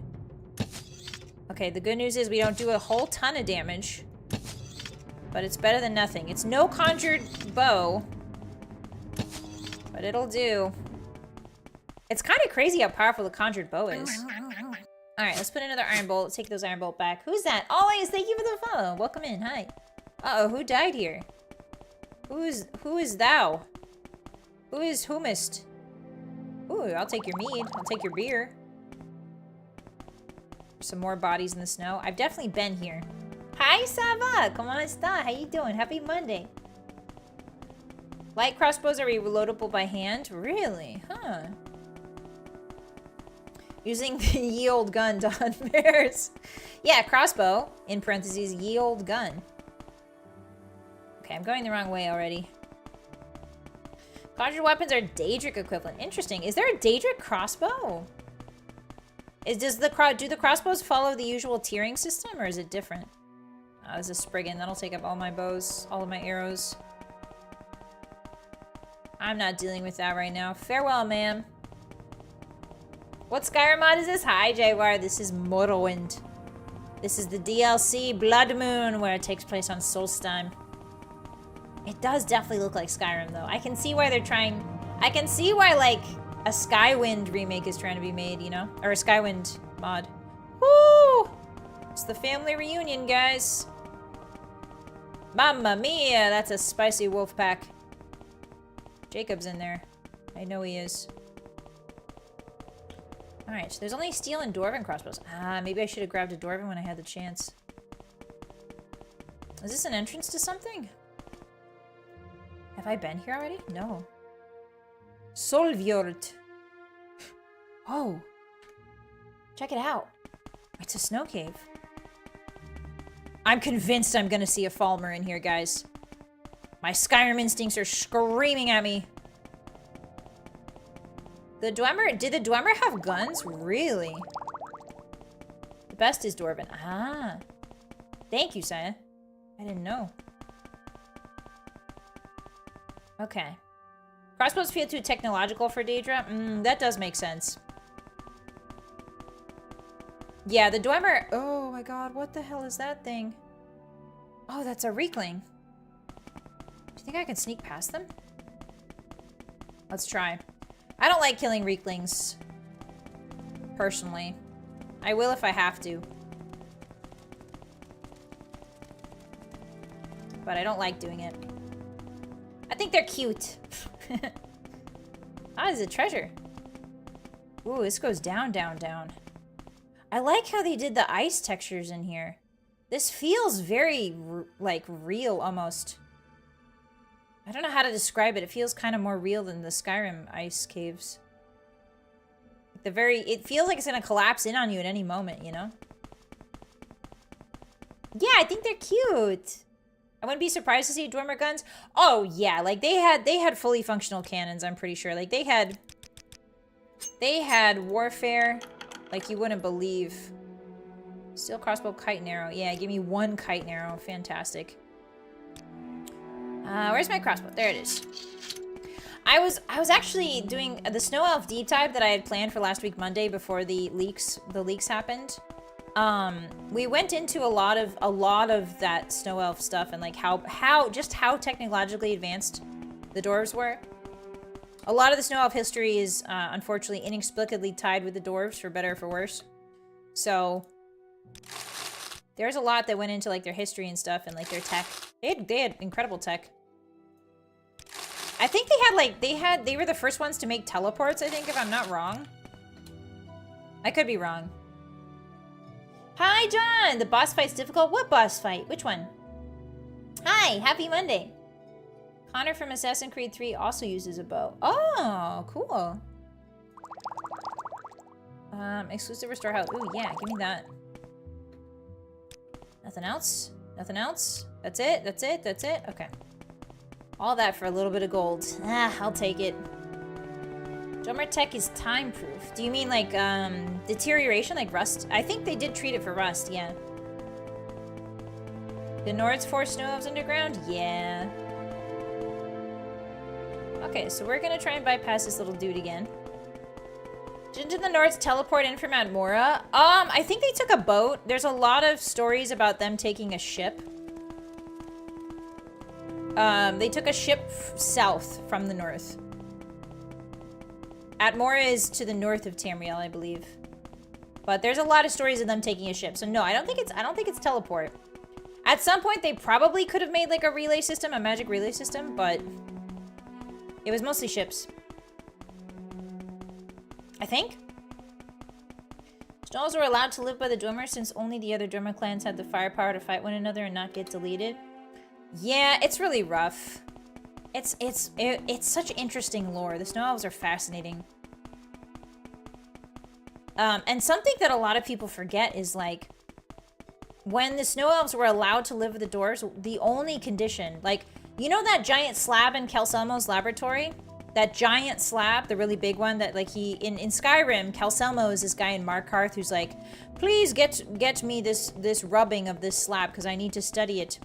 Okay, the good news is we don't do a whole ton of damage. But it's better than nothing. It's no conjured bow. But it'll do. It's kind of crazy how powerful the conjured bow is. Alright, let's put another iron bolt. Let's take those iron bolt back. Who's that? Always, thank you for the follow. Welcome in. Hi. Uh-oh, who died here? Who is thou? Who is whomist? Ooh, I'll take your mead. I'll take your beer. Some more bodies in the snow. I've definitely been here. Hi, Sava! ¿Cómo está? How you doing? Happy Monday. Light crossbows are reloadable by hand? Really? Huh. Using the ye old gun to hunt bears. Yeah, crossbow, in parentheses, ye old gun. Okay, I'm going the wrong way already. Conjured weapons are Daedric equivalent. Interesting. Is there a Daedric crossbow? Do the crossbows follow the usual tiering system, or is it different? Oh, there's a Spriggan. That'll take up all my bows, all of my arrows. I'm not dealing with that right now. Farewell, ma'am. What Skyrim mod is this? Hi, Jaguar. This is Morrowind. This is the DLC Bloodmoon, where it takes place on Solstheim. It does definitely look like Skyrim, though. I can see why they're trying... I can see why, like, a Skywind remake is trying to be made, you know? Or a Skywind mod. Woo! It's the family reunion, guys. Mamma mia! That's a spicy wolf pack. Jacob's in there. I know he is. Alright, so there's only steel and dwarven crossbows. Ah, maybe I should have grabbed a dwarven when I had the chance. Is this an entrance to something? Have I been here already? No. Solfjord. Oh. Check it out. It's a snow cave. I'm convinced I'm gonna see a Falmer in here, guys. My Skyrim instincts are screaming at me. Did the Dwemer have guns? Really? The best is Dwarven. Ah. Thank you, Saya. I didn't know. Okay. Crossbows feel too technological for Daedra? That does make sense. Yeah, the Dwemer... Oh my god, what the hell is that thing? Oh, that's a Reekling. Do you think I can sneak past them? Let's try. I don't like killing Reeklings. Personally. I will if I have to. But I don't like doing it. I think they're cute. Ah, there's a treasure. Ooh, this goes down, down, down. I like how they did the ice textures in here. This feels very, like, real almost. I don't know how to describe it. It feels kind of more real than the Skyrim ice caves. It feels like it's gonna collapse in on you at any moment, you know? Yeah, I think they're cute. I wouldn't be surprised to see Dwemer guns. Oh yeah, like they had fully functional cannons, I'm pretty sure. Like they had warfare like you wouldn't believe. Steel crossbow, kite and arrow. Yeah, give me one kite and arrow. Fantastic. Where's my crossbow? There it is. I was actually doing the snow elf deep dive that I had planned for last week Monday before the leaks happened. We went into a lot of that snow elf stuff and like how technologically advanced the dwarves were. A lot of the snow elf history is unfortunately inexplicably tied with the dwarves, for better or for worse. So there's a lot that went into like their history and stuff and like their tech. They had incredible tech. I think they were the first ones to make teleports, I think, if I'm not wrong. I could be wrong. Hi, John! The boss fight's difficult? What boss fight? Which one? Hi, happy Monday. Connor from Assassin's Creed 3 also uses a bow. Oh, cool. Exclusive restore health. Ooh, yeah, give me that. Nothing else? Nothing else? That's it? That's it? That's it? Okay. All that for a little bit of gold. Ah, I'll take it. Dwemer tech is time proof. Do you mean like deterioration, like rust? I think they did treat it for rust, yeah. The Nords force snow elves underground? Yeah. Okay, so we're gonna try and bypass this little dude again. Didn't the Nords teleport in from Mount Mora? I think they took a boat. There's a lot of stories about them taking a ship. They took a ship south from the north. Atmora is to the north of Tamriel, I believe. But there's a lot of stories of them taking a ship. So no, I don't think it's teleport. At some point, they probably could have made like a relay system, a magic relay system, but it was mostly ships. I think. Snows were allowed to live by the Dwemer since only the other Dwemer clans had the firepower to fight one another and not get deleted. Yeah, it's really rough. It's such interesting lore. The Snow Elves are fascinating. And something that a lot of people forget is like, when the Snow Elves were allowed to live with the Dwarves, the only condition, like, you know that giant slab in Calcelmo's laboratory? That giant slab, the really big one that, like, in Skyrim, Calcelmo is this guy in Markarth who's like, please get me this rubbing of this slab because I need to study it.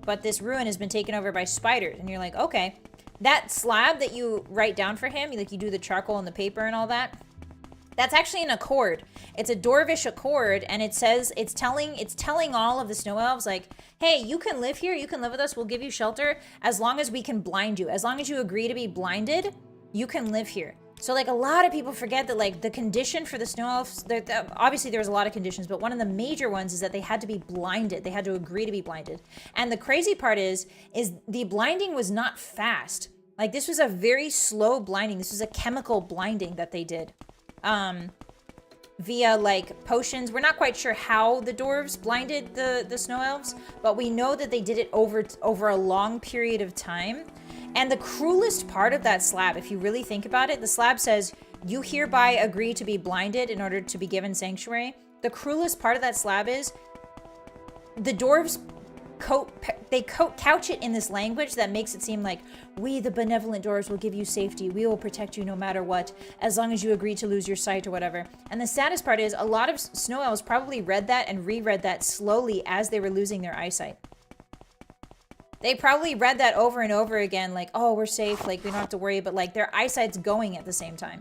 But this ruin has been taken over by spiders. And you're like, okay. That slab that you write down for him, like you do the charcoal and the paper and all that, that's actually an accord. It's a Dwarvish accord, and it says, it's telling all of the Snow Elves, like, hey, you can live here, you can live with us, we'll give you shelter, as long as we can blind you. As long as you agree to be blinded, you can live here. So, like, a lot of people forget that, like, the condition for the Snow Elves, obviously there was a lot of conditions, but one of the major ones is that they had to be blinded. They had to agree to be blinded. And the crazy part is the blinding was not fast. Like, this was a very slow blinding. This was a chemical blinding that they did. Via, like, potions. We're not quite sure how the dwarves blinded the Snow Elves, but we know that they did it over a long period of time. And the cruelest part of that slab, if you really think about it, the slab says, you hereby agree to be blinded in order to be given sanctuary. The cruelest part of that slab is the dwarves couch it in this language that makes it seem like, we, the benevolent dwarves, will give you safety. We will protect you no matter what, as long as you agree to lose your sight or whatever. And the saddest part is a lot of Snow Elves probably read that and reread that slowly as they were losing their eyesight. They probably read that over and over again, like, oh, we're safe, like, we don't have to worry, but, like, their eyesight's going at the same time.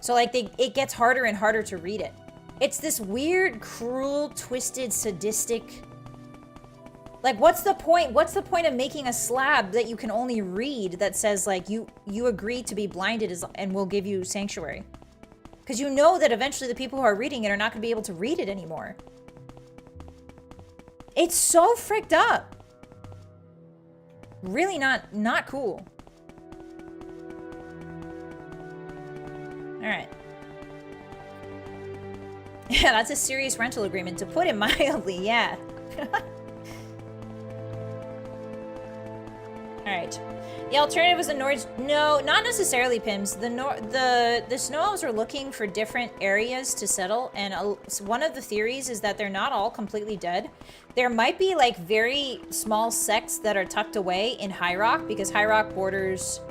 So, like, it gets harder and harder to read it. It's this weird, cruel, twisted, sadistic... Like, what's the point? What's the point of making a slab that you can only read that says, like, you agree to be blinded and we'll give you sanctuary? Because you know that eventually the people who are reading it are not going to be able to read it anymore. It's so fricked up. Really not cool. Alright. Yeah, that's a serious rental agreement, to put it mildly, yeah. Alright. The alternative was the Nords. No, not necessarily, Pims. The Snow Elves are looking for different areas to settle, and one of the theories is that they're not all completely dead. There might be, like, very small sects that are tucked away in High Rock, because High Rock borders...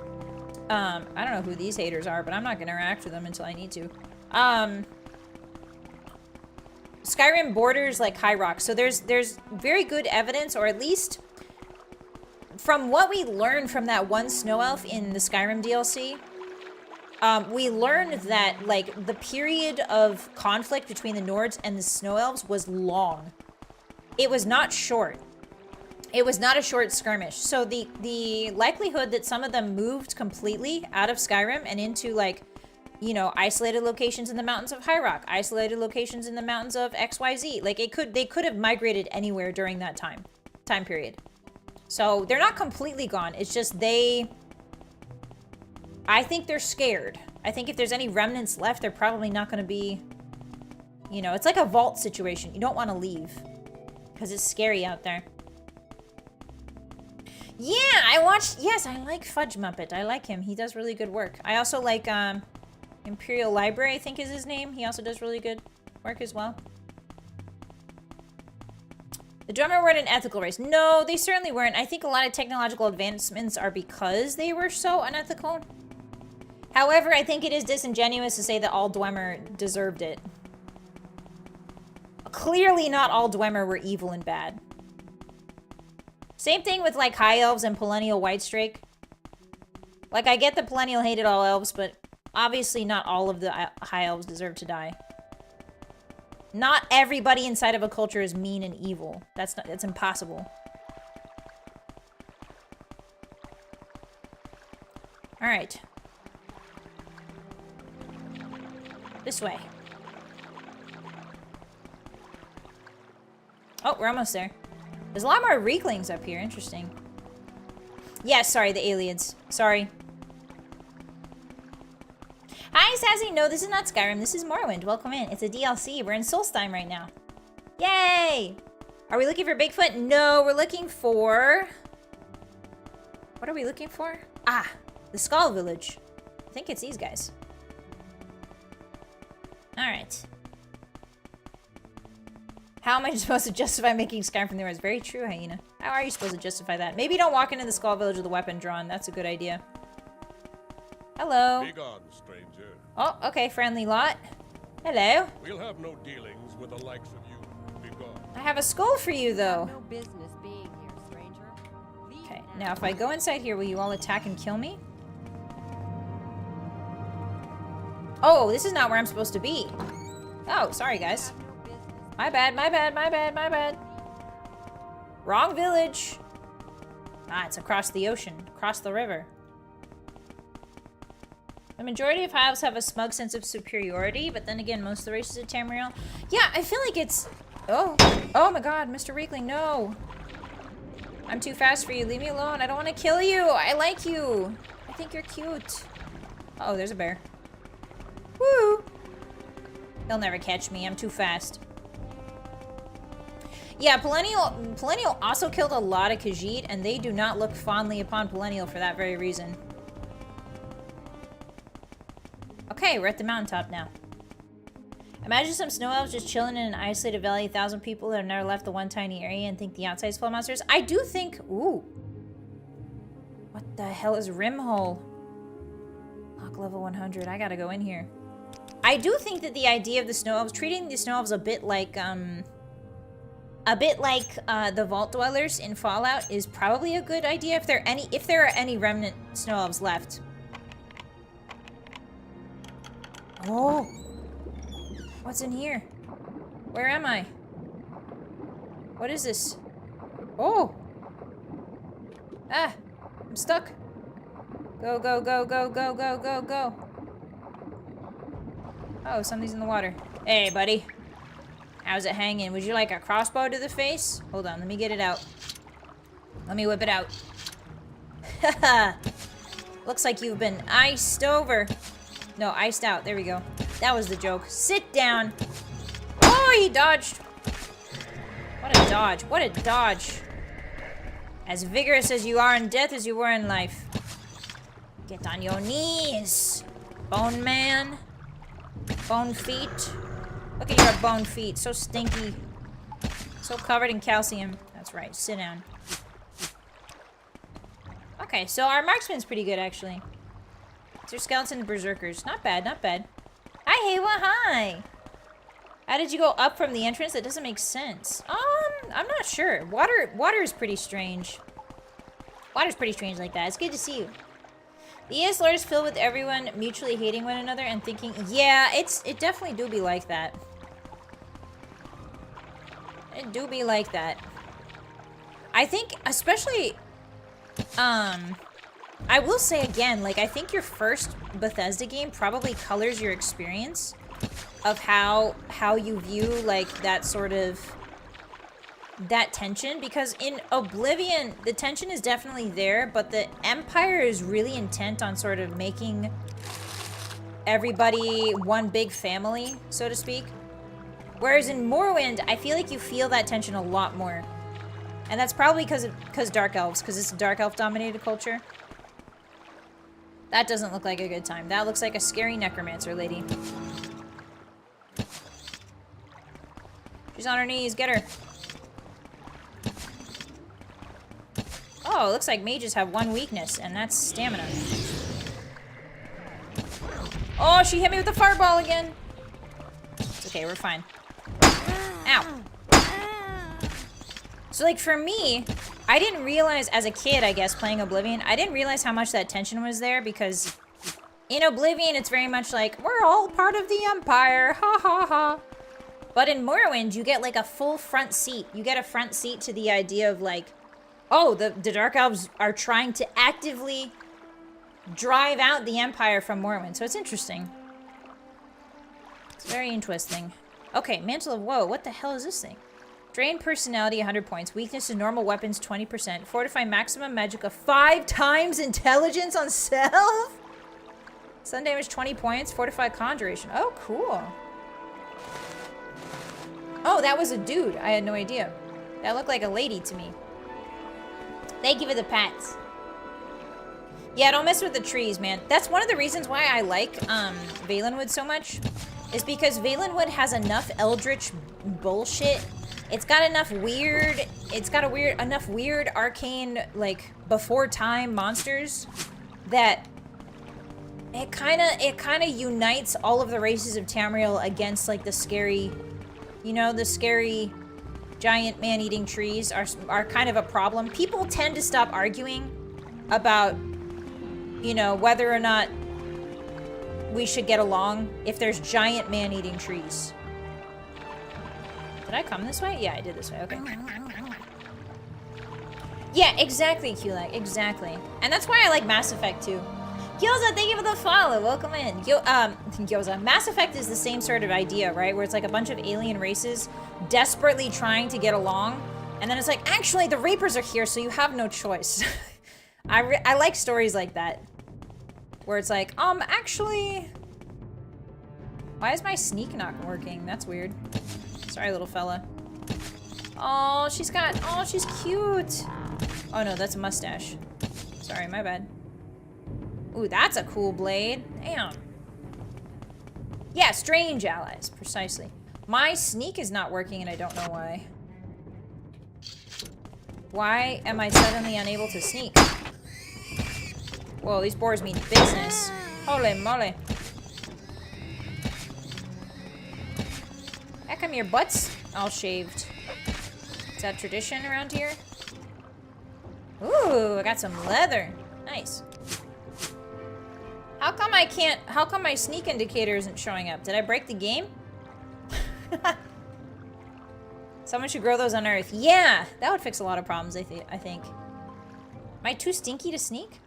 I don't know who these haters are, but I'm not going to interact with them until I need to. Skyrim borders, like, High Rock, so there's very good evidence, or at least... From what we learned from that one Snow Elf in the Skyrim DLC, we learned that, like, the period of conflict between the Nords and the Snow Elves was long. It was not short. It was not a short skirmish. So the likelihood that some of them moved completely out of Skyrim and into, like, you know, isolated locations in the mountains of High Rock, isolated locations in the mountains of XYZ, like, they could have migrated anywhere during that time period. So they're not completely gone. It's just I think they're scared. I think if there's any remnants left, they're probably not going to be, you know, it's like a vault situation. You don't want to leave because it's scary out there. Yeah, yes, I like Fudge Muppet. I like him. He does really good work. I also like Imperial Library, I think is his name. He also does really good work as well. The Dwemer weren't an ethical race. No, they certainly weren't. I think a lot of technological advancements are because they were so unethical. However, I think it is disingenuous to say that all Dwemer deserved it. Clearly not all Dwemer were evil and bad. Same thing with, like, High Elves and Perennial Whitestrake. Like, I get that Perennial hated all elves, but obviously not all of the High Elves deserve to die. Not everybody inside of a culture is mean and evil. That's impossible. Alright. This way. Oh, we're almost there. There's a lot more Reeklings up here. Interesting. Yeah, sorry, the aliens. Sorry. Hi, Sassy. No, this is not Skyrim. This is Morrowind. Welcome in. It's a DLC. We're in Solstheim right now. Yay! Are we looking for Bigfoot? No, we're looking for... What are we looking for? Ah, the Skull Village. I think it's these guys. Alright. How am I supposed to justify making Skyrim from the It's very true, Hyena. How are you supposed to justify that? Maybe don't walk into the Skull Village with a weapon drawn. That's a good idea. Hello. Be gone, stranger. Oh, okay, friendly lot. Hello. We'll have no dealings with the likes of you. Be gone. I have a skull for you, though. No business being here, stranger. Leave Okay, now if I go inside here, will you all attack and kill me? Oh, this is not where I'm supposed to be. Oh, sorry, guys. My bad, my bad, my bad, my bad. Wrong village. Ah, it's across the ocean, across the river. The majority of hives have a smug sense of superiority, but then again, most of the races of Tamriel... Yeah, I feel like it's... Oh. Oh my god, Mr. Reekling, no. I'm too fast for you. Leave me alone. I don't want to kill you. I like you. I think you're cute. Uh-oh, there's a bear. Woo! He'll never catch me. I'm too fast. Yeah, Pelennial also killed a lot of Khajiit, and they do not look fondly upon Pelennial for that very reason. Okay, we're at the mountaintop now. Imagine some snow elves just chilling in an isolated valley, 1,000 people that have never left the one tiny area and think the outside's full of monsters. I do think... Ooh. What the hell is Rimhole? Lock level 100. I gotta go in here. I do think that the idea of the snow elves, treating the snow elves a bit like the Vault Dwellers in Fallout is probably a good idea if there are any remnant snow elves left. Oh! What's in here? Where am I? What is this? Oh! Ah! I'm stuck! Go, go, go, go, go, go, go, go! Oh, something's in the water. Hey, buddy. How's it hanging? Would you like a crossbow to the face? Hold on, let me get it out. Let me whip it out. Haha! Looks like you've been iced over. No, iced out. There we go. That was the joke. Sit down. Oh, he dodged. What a dodge. What a dodge. As vigorous as you are in death as you were in life. Get on your knees. Bone man. Bone feet. Look at your bone feet. So stinky. So covered in calcium. That's right. Sit down. Okay, so our marksman's pretty good, actually. It's your skeleton berserkers. Not bad, not bad. Hi, Hewa, hi! How did you go up from the entrance? That doesn't make sense. I'm not sure. Water is pretty strange. Water's pretty strange like that. It's good to see you. The ES lore is filled with everyone mutually hating one another and thinking, yeah, it definitely do be like that. It do be like that. I think, especially, I will say again, like, I think your first Bethesda game probably colors your experience of how you view, like, that sort of, that tension, because in Oblivion, the tension is definitely there, but the Empire is really intent on sort of making everybody one big family, so to speak. Whereas in Morrowind, I feel like you feel that tension a lot more. And that's probably because Dark Elves, because it's a Dark Elf-dominated culture. That doesn't look like a good time. That looks like a scary necromancer lady. She's on her knees. Get her. Oh, it looks like mages have one weakness, and that's stamina. Oh, she hit me with the fireball again. It's okay, we're fine. Ow. So, like, for me, I didn't realize, as a kid, I guess, playing Oblivion, I didn't realize how much that tension was there, because in Oblivion, it's very much like, we're all part of the Empire, ha ha ha. But in Morrowind, you get, like, a full front seat. You get a front seat to the idea of, like, oh, the Dark Elves are trying to actively drive out the Empire from Morrowind. So it's interesting. It's very interesting. Okay, Mantle of Woe. What the hell is this thing? Drain personality 100 points. Weakness to normal weapons 20%. Fortify maximum magic of 5 times intelligence on self. Stun damage 20 points. Fortify conjuration. Oh, cool. Oh, that was a dude. I had no idea. That looked like a lady to me. Thank you for the pats. Yeah, don't mess with the trees, man. That's one of the reasons why I like Valenwood so much. Is because Valenwood has enough eldritch bullshit. It's got enough weird, enough weird arcane, like, before time monsters that it kind of unites all of the races of Tamriel against, like, the scary, you know, the scary giant man-eating trees are kind of a problem. People tend to stop arguing about, you know, whether or not we should get along if there's giant man-eating trees. Did I come this way? Yeah, I did this way. Okay. Yeah, exactly, Q-Lag. Exactly. And that's why I like Mass Effect too. Gyoza, thank you for the follow. Welcome in. Gyoza. Mass Effect is the same sort of idea, right? Where it's like a bunch of alien races desperately trying to get along. And then it's like, actually, the Reapers are here, so you have no choice. I like stories like that. Where it's like, actually... Why is my sneak not working? That's weird. Sorry, little fella. Oh, she's cute. Oh no, that's a mustache. Sorry, my bad. Ooh, that's a cool blade. Damn. Yeah, strange allies, precisely. My sneak is not working and I don't know why. Why am I suddenly unable to sneak? Whoa, these boars mean business. Holy moly. How come your butt's all shaved? Is that tradition around here? Ooh, I got some leather. Nice. How come my sneak indicator isn't showing up? Did I break the game? Someone should grow those on Earth. Yeah, that would fix a lot of problems, I think. Am I too stinky to sneak?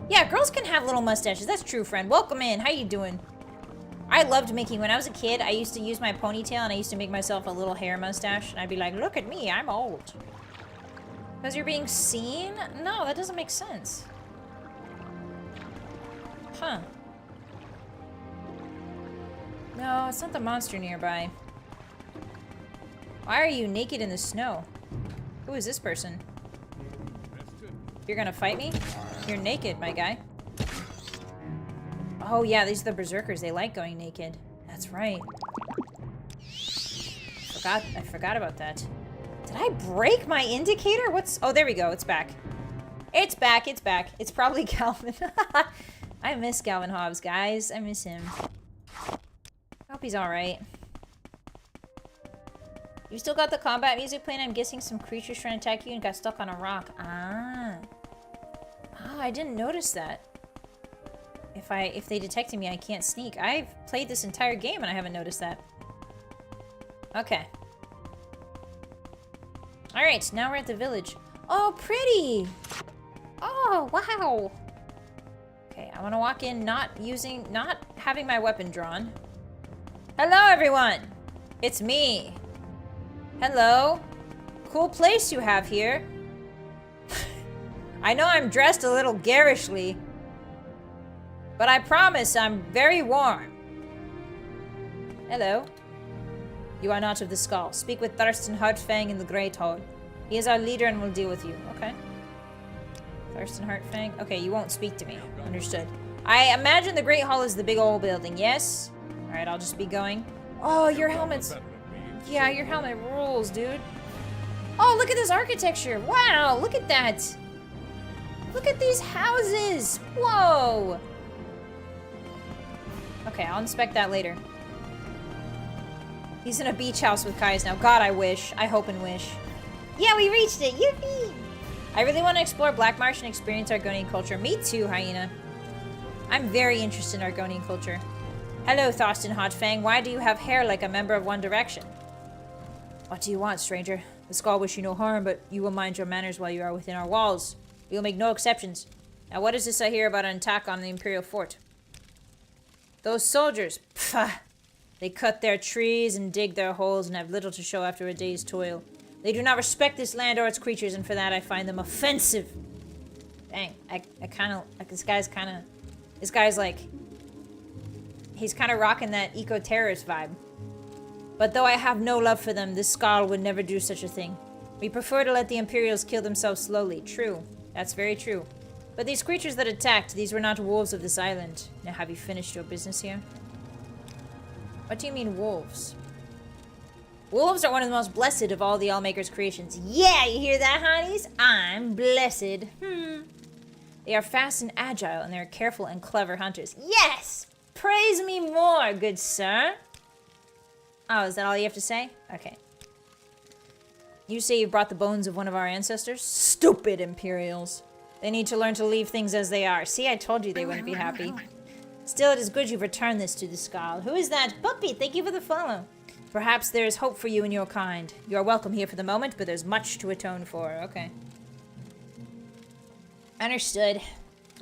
Yeah, girls can have little mustaches. That's true, friend. Welcome in. How you doing? I loved making, when I was a kid, I used to use my ponytail and I used to make myself a little hair mustache. And I'd be like, look at me, I'm old. Because you're being seen? No, that doesn't make sense. Huh. No, it's not the monster nearby. Why are you naked in the snow? Who is this person? You're gonna fight me? You're naked, my guy. Oh yeah, these are the berserkers. They like going naked. That's right. I forgot about that. Did I break my indicator? Oh, there we go. It's back. It's back. It's back. It's probably Calvin. I miss Calvin Hobbs, guys. I miss him. I hope he's alright. You still got the combat music playing? I'm guessing some creatures trying to attack you and got stuck on a rock. Ah. Oh, I didn't notice that. If they detected me, I can't sneak. I've played this entire game and I haven't noticed that. Okay. Alright, now we're at the village. Oh, pretty! Oh, wow! Okay, I want to walk in not having my weapon drawn. Hello, everyone! It's me. Hello. Cool place you have here. I know I'm dressed a little garishly, but I promise I'm very warm. Hello. You are not of the Skull. Speak with Thurston Heartfang in the Great Hall. He is our leader and will deal with you. Okay. Thurston Heartfang. Okay, you won't speak to me. Understood. I imagine the Great Hall is the big old building, yes? Alright, I'll just be going. Oh, your helmet's... Yeah, your helmet rules, dude. Oh, look at this architecture. Wow, look at that. Look at these houses. Whoa. Okay, I'll inspect that later. He's in a beach house with Kais now. God, I wish. I hope and wish. Yeah, we reached it. Yippee! I really want to explore Black Marsh and experience Argonian culture. Me too, Hyena. I'm very interested in Argonian culture. Hello, Thorsten Hotfang. Why do you have hair like a member of One Direction? What do you want, stranger? The Skull wish you no harm, but you will mind your manners while you are within our walls. We will make no exceptions. Now what is this I hear about an attack on the Imperial Fort? Those soldiers, pfft, they cut their trees and dig their holes and have little to show after a day's toil. They do not respect this land or its creatures, and for that I find them offensive. Dang, I kind of, like, this guy's like, he's kind of rocking that eco-terrorist vibe. But though I have no love for them, this Skald would never do such a thing. We prefer to let the Imperials kill themselves slowly. True. That's very true. But these creatures that attacked, these were not wolves of this island. Now, have you finished your business here? What do you mean, wolves? Wolves are one of the most blessed of all the Allmaker's creations. Yeah, you hear that, Hotties? I'm blessed. They are fast and agile, and they are careful and clever hunters. Yes! Praise me more, good sir. Oh, is that all you have to say? Okay. You say you brought the bones of one of our ancestors? Stupid Imperials. They need to learn to leave things as they are. See, I told you they wouldn't be happy. Still, it is good you've returned this to the Skald. Who is that? Puppy, thank you for the follow. Perhaps there is hope for you and your kind. You are welcome here for the moment, but there's much to atone for. Okay. Understood.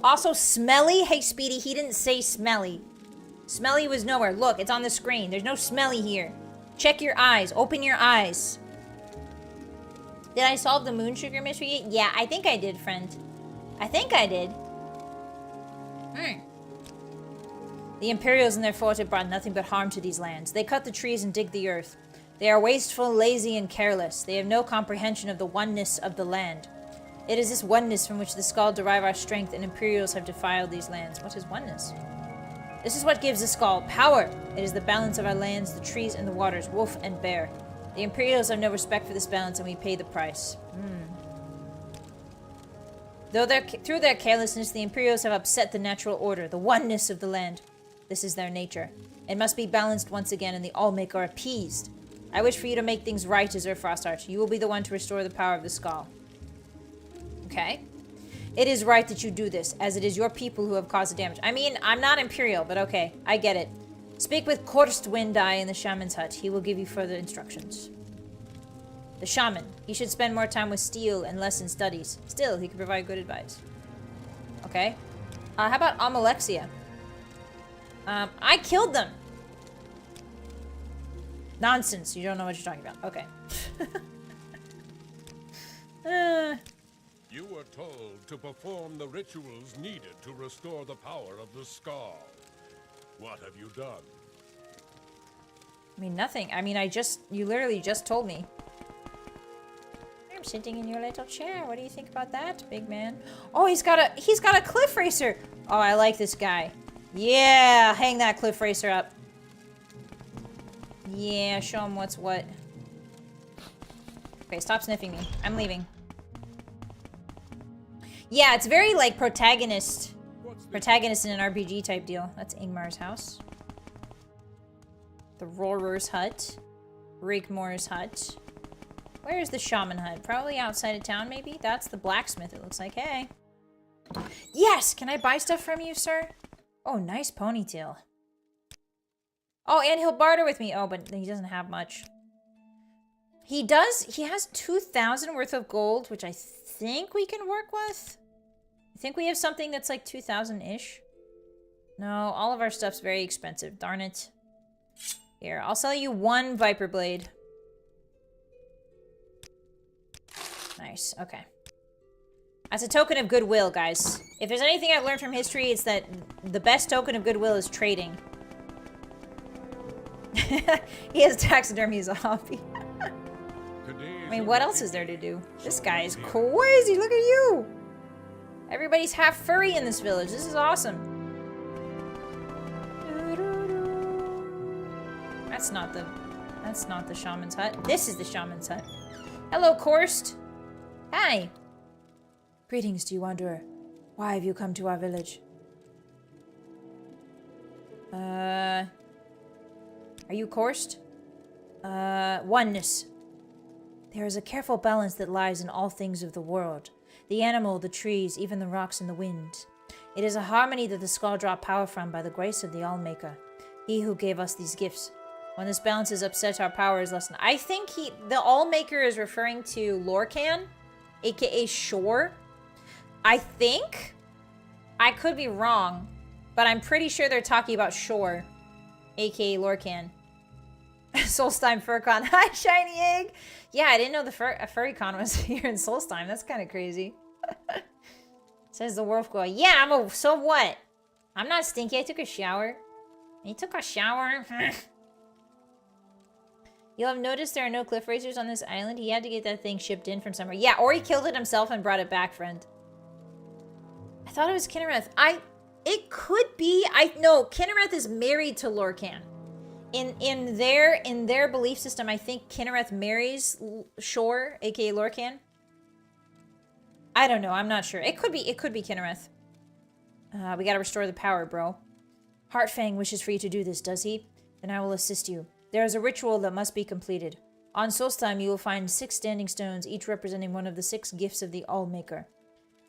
Also, smelly? Hey, Speedy, he didn't say smelly. Smelly was nowhere. Look, it's on the screen. There's no smelly here. Check your eyes. Open your eyes. Did I solve the moon sugar mystery yet? Yeah, I think I did, friend. I think I did. The Imperials and their fort have brought nothing but harm to these lands. They cut the trees and dig the earth. They are wasteful, lazy, and careless. They have no comprehension of the oneness of the land. It is this oneness from which the Skald derive our strength, and Imperials have defiled these lands. What is oneness? This is what gives the Skald power. It is the balance of our lands, the trees, and the waters, wolf and bear. The Imperials have no respect for this balance, and we pay the price. Through their carelessness, the Imperials have upset the natural order, the oneness of the land. This is their nature. It must be balanced once again, and the Allmaker appeased. I wish for you to make things right, Azure Frostheart. You will be the one to restore the power of the Skald. Okay. It is right that you do this, as it is your people who have caused the damage. I mean, I'm not Imperial, but okay. I get it. Speak with Korstwindai in the Shaman's hut. He will give you further instructions. The Shaman. He should spend more time with steel and less in studies. Still, he can provide good advice. Okay. How about Amalexia? I killed them! Nonsense. You don't know what you're talking about. Okay. You were told to perform the rituals needed to restore the power of the Skald. What have you done? I mean, nothing. I mean, you literally just told me. I'm sitting in your little chair. What do you think about that, big man? Oh, he's got a cliff racer. Oh, I like this guy. Yeah, hang that cliff racer up. Yeah, show him what's what. Okay, stop sniffing me. I'm leaving. Yeah, it's very like protagonist in an RPG type deal. That's Ingmar's house. The Roarer's hut. Rigmor's hut. Where's the Shaman hut? Probably outside of town, maybe? That's the blacksmith, it looks like. Hey. Yes! Can I buy stuff from you, sir? Oh, nice ponytail. Oh, and he'll barter with me. Oh, but he doesn't have much. He does. He has 2,000 worth of gold, which I think we can work with. I think we have something that's like 2,000-ish. No, all of our stuff's very expensive. Darn it. Here, I'll sell you one Viper Blade. Nice, okay. That's a token of goodwill, guys. If there's anything I've learned from history, it's that the best token of goodwill is trading. He has taxidermy as a hobby. I mean, what else is there to do? This guy is crazy. Look at you. Everybody's half furry in this village. This is awesome. That's not the shaman's hut. This is the shaman's hut. Hello, Korst. Hi. Greetings to you, wanderer. Why have you come to our village? Are you Korst? Oneness. There is a careful balance that lies in all things of the world. The animal, the trees, even the rocks and the wind. It is a harmony that the Skald draw power from by the grace of the Allmaker. He who gave us these gifts. When this balance is upset, our power is lessened. I think the Allmaker is referring to Lorcan, aka Shore. I think. I could be wrong, but I'm pretty sure they're talking about Shore, aka Lorcan. Solstheim FurCon. Hi, Shiny Egg! Yeah, I didn't know the FurryCon was here in Solstheim. That's kind of crazy. Says the Wolf Girl. Yeah, so what? I'm not stinky. I took a shower. You took a shower? You'll have noticed there are no cliff racers on this island. He had to get that thing shipped in from somewhere. Yeah, or he killed it himself and brought it back, friend. I thought it was Kinnereth. It could be. No, Kinnereth is married to Lorcan. In their belief system, I think Kinnereth marries Shore, aka Lorcan. I don't know. I'm not sure. It could be Kinnereth. We gotta restore the power, bro. Heartfang wishes for you to do this, does he? Then I will assist you. There is a ritual that must be completed. On Solstheim, you will find 6 standing stones, each representing one of the 6 gifts of the Allmaker.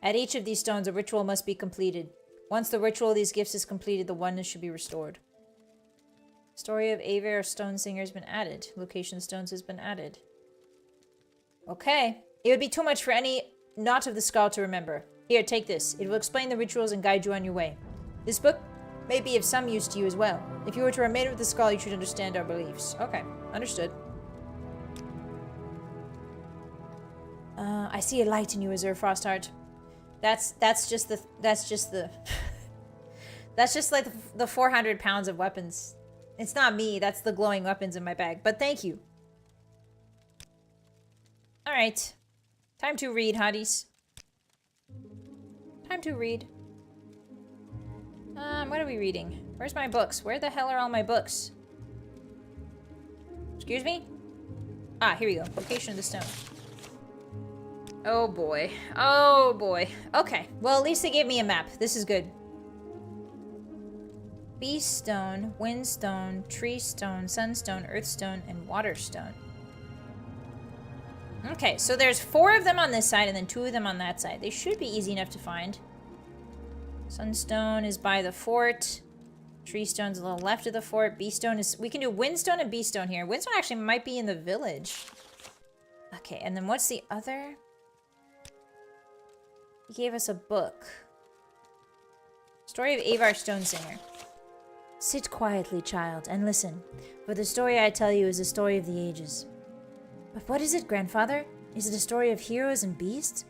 At each of these stones, a ritual must be completed. Once the ritual of these gifts is completed, the oneness should be restored. Story of Aver Stone Singer has been added. Location stones has been added. Okay. It would be too much for any knot of the skull to remember. Here, take this. It will explain the rituals and guide you on your way. This book may be of some use to you as well. If you were to remain with the skull, you should understand our beliefs. Okay, understood. I see a light in you, Azure Frostheart. That's just like the 400 pounds of weapons. It's not me, that's the glowing weapons in my bag. But thank you. Alright. Time to read, hotties. Time to read. What are we reading? Where's my books? Where the hell are all my books? Excuse me? Ah, here we go. Location of the stone. Oh boy. Oh boy. Okay. Well, at least they gave me a map. This is good. Beast stone, wind stone, tree stone, sunstone, earth stone, and water stone. Okay, so there's 4 of them on this side and then 2 of them on that side. They should be easy enough to find. Sunstone is by the fort. Tree stone's a little left of the fort. Beast stone is... We can do windstone and beast stone here. Windstone actually might be in the village. Okay, and then what's the other? He gave us a book. Story of Avar Stonesinger. Sit quietly, child, and listen, for the story I tell you is the story of the ages. But what is it, grandfather? Is it a story of heroes and beasts?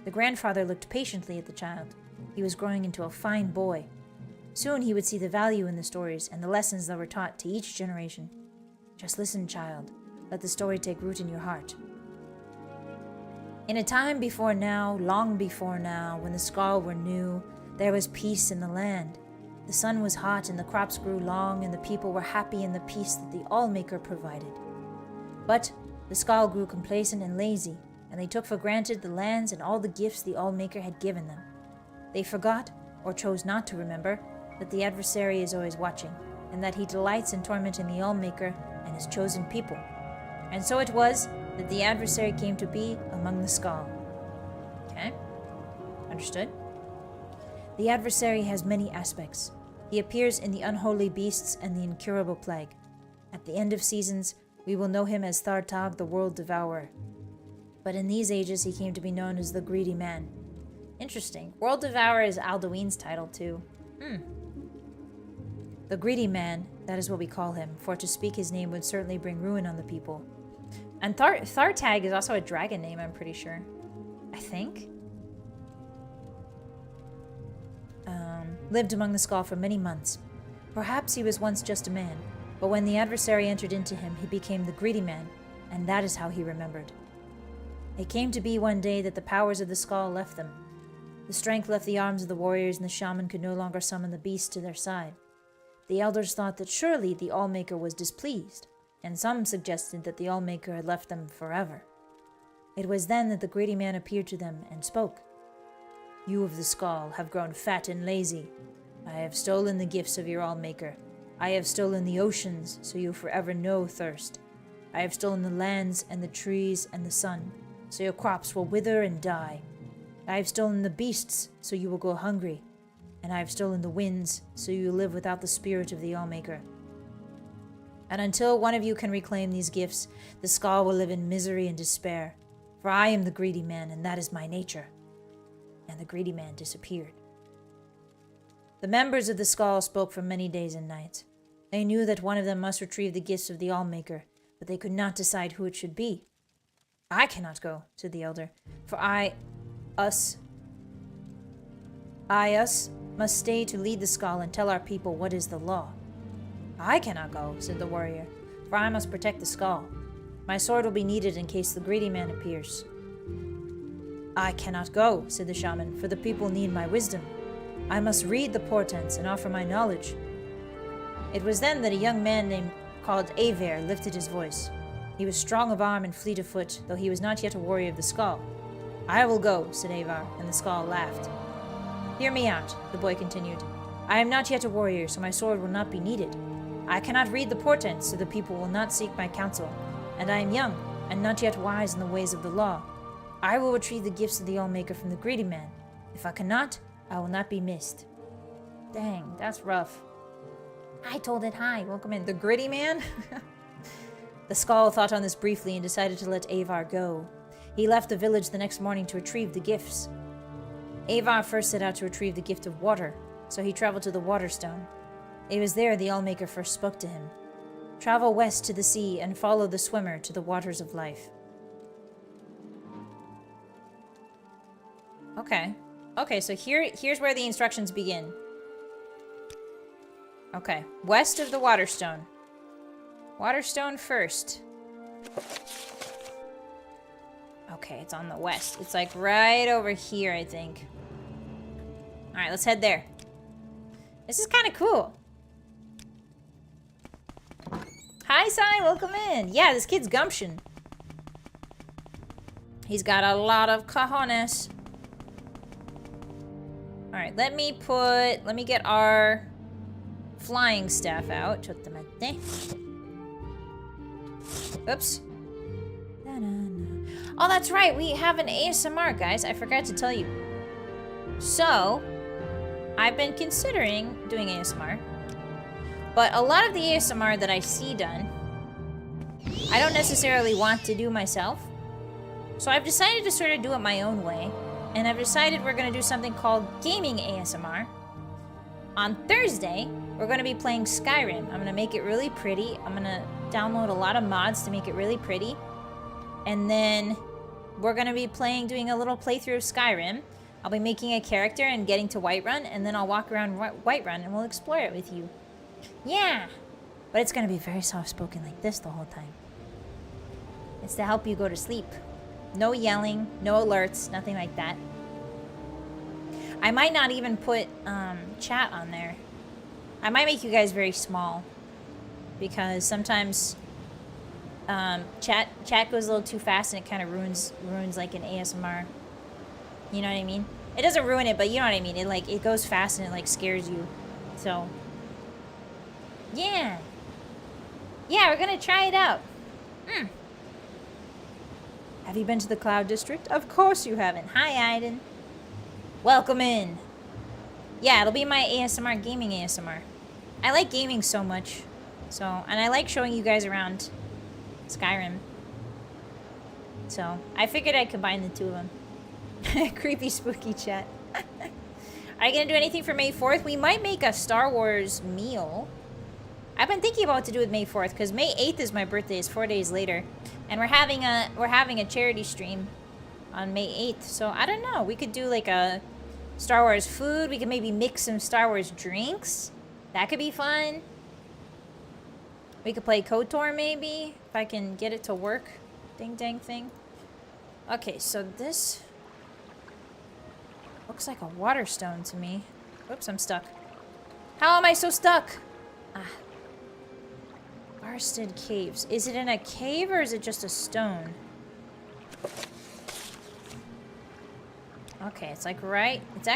The grandfather looked patiently at the child. He was growing into a fine boy. Soon he would see the value in the stories and the lessons that were taught to each generation. Just listen, child. Let the story take root in your heart. In a time before now, long before now, when the Skald were new, there was peace in the land. The sun was hot and the crops grew long and the people were happy in the peace that the Allmaker provided. But the Skald grew complacent and lazy, and they took for granted the lands and all the gifts the Allmaker had given them. They forgot, or chose not to remember, that the adversary is always watching, and that he delights in tormenting the Allmaker and his chosen people. And so it was that the adversary came to be among the Skald. Okay? Understood? The adversary has many aspects. He appears in the unholy beasts and the incurable plague. At the end of seasons, we will know him as Thartag, the world devourer. But in these ages, he came to be known as the greedy man. Interesting. World devourer is Alduin's title, too. The greedy man, that is what we call him, for to speak his name would certainly bring ruin on the people. And Thartag is also a dragon name, I'm pretty sure. I think? Lived among the Skald for many months. Perhaps he was once just a man, but when the adversary entered into him, he became the greedy man, and that is how he remembered. It came to be one day that the powers of the Skald left them. The strength left the arms of the warriors, and the shaman could no longer summon the beast to their side. The elders thought that surely the Allmaker was displeased, and some suggested that the Allmaker had left them forever. It was then that the greedy man appeared to them and spoke. You of the Skald have grown fat and lazy. I have stolen the gifts of your Allmaker. I have stolen the oceans, so you forever know thirst. I have stolen the lands and the trees and the sun, so your crops will wither and die. I have stolen the beasts, so you will go hungry. And I have stolen the winds, so you live without the spirit of the Allmaker. And until one of you can reclaim these gifts, the Skald will live in misery and despair. For I am the greedy man, and that is my nature. And the greedy man disappeared. The members of the Skull spoke for many days and nights. They knew that one of them must retrieve the gifts of the Allmaker, but they could not decide who it should be. I cannot go, said the elder, for us must stay to lead the Skull and tell our people what is the law. I cannot go, said the warrior, for I must protect the Skull. My sword will be needed in case the greedy man appears. I cannot go, said the shaman, for the people need my wisdom. I must read the portents and offer my knowledge. It was then that a young man called Aver lifted his voice. He was strong of arm and fleet of foot, though he was not yet a warrior of the Skull. I will go, said Avar, and the Skull laughed. Hear me out, the boy continued. I am not yet a warrior, so my sword will not be needed. I cannot read the portents, so the people will not seek my counsel. And I am young, and not yet wise in the ways of the law. I will retrieve the gifts of the Allmaker from the greedy man. If I cannot, I will not be missed. Dang, that's rough. I told it hi. Welcome in. The gritty man? The Skull thought on this briefly and decided to let Avar go. He left the village the next morning to retrieve the gifts. Avar first set out to retrieve the gift of water, so he traveled to the Waterstone. It was there the Allmaker first spoke to him. Travel west to the sea and follow the swimmer to the waters of life. Okay. Okay, so here's where the instructions begin. Okay, west of the Waterstone. Waterstone first. Okay, it's on the west. It's like right over here, I think. Alright, let's head there. This is kind of cool. Hi, Sai, welcome in. Yeah, this kid's gumption. He's got a lot of cojones. Alright, let me get our flying staff out. Oops. Oh, that's right. We have an ASMR, guys. I forgot to tell you. So, I've been considering doing ASMR. But a lot of the ASMR that I see done, I don't necessarily want to do myself. So I've decided to sort of do it my own way. And I've decided we're going to do something called gaming ASMR. On Thursday, we're going to be playing Skyrim. I'm going to make it really pretty. I'm going to download a lot of mods to make it really pretty. And then we're going to be doing a little playthrough of Skyrim. I'll be making a character and getting to Whiterun, and then I'll walk around Whiterun and we'll explore it with you. Yeah! But it's going to be very soft-spoken like this the whole time. It's to help you go to sleep. No yelling, no alerts, nothing like that. I might not even put chat on there. I might make you guys very small. Because sometimes chat goes a little too fast and it kind of ruins like an ASMR. You know what I mean? It doesn't ruin it, but you know what I mean. It goes fast and it like scares you. So yeah. Yeah, we're gonna try it out. Have you been to the Cloud District? Of course you haven't. Hi, Aiden. Welcome in. Yeah, it'll be my ASMR, gaming ASMR. I like gaming so much. And I like showing you guys around Skyrim. So, I figured I'd combine the two of them. Creepy, spooky chat. Are you going to do anything for May 4th? We might make a Star Wars meal. I've been thinking about what to do with May 4th, because May 8th is my birthday. It's 4 days later. And we're having a charity stream on May 8th. So, I don't know. We could do like a Star Wars food. We could maybe mix some Star Wars drinks. That could be fun. We could play KOTOR maybe, if I can get it to work. Ding dang thing. Okay, so this looks like a water stone to me. Oops, I'm stuck. How am I so stuck? Barsted Caves. Is it in a cave or is it just a stone? Okay, it's like right... It's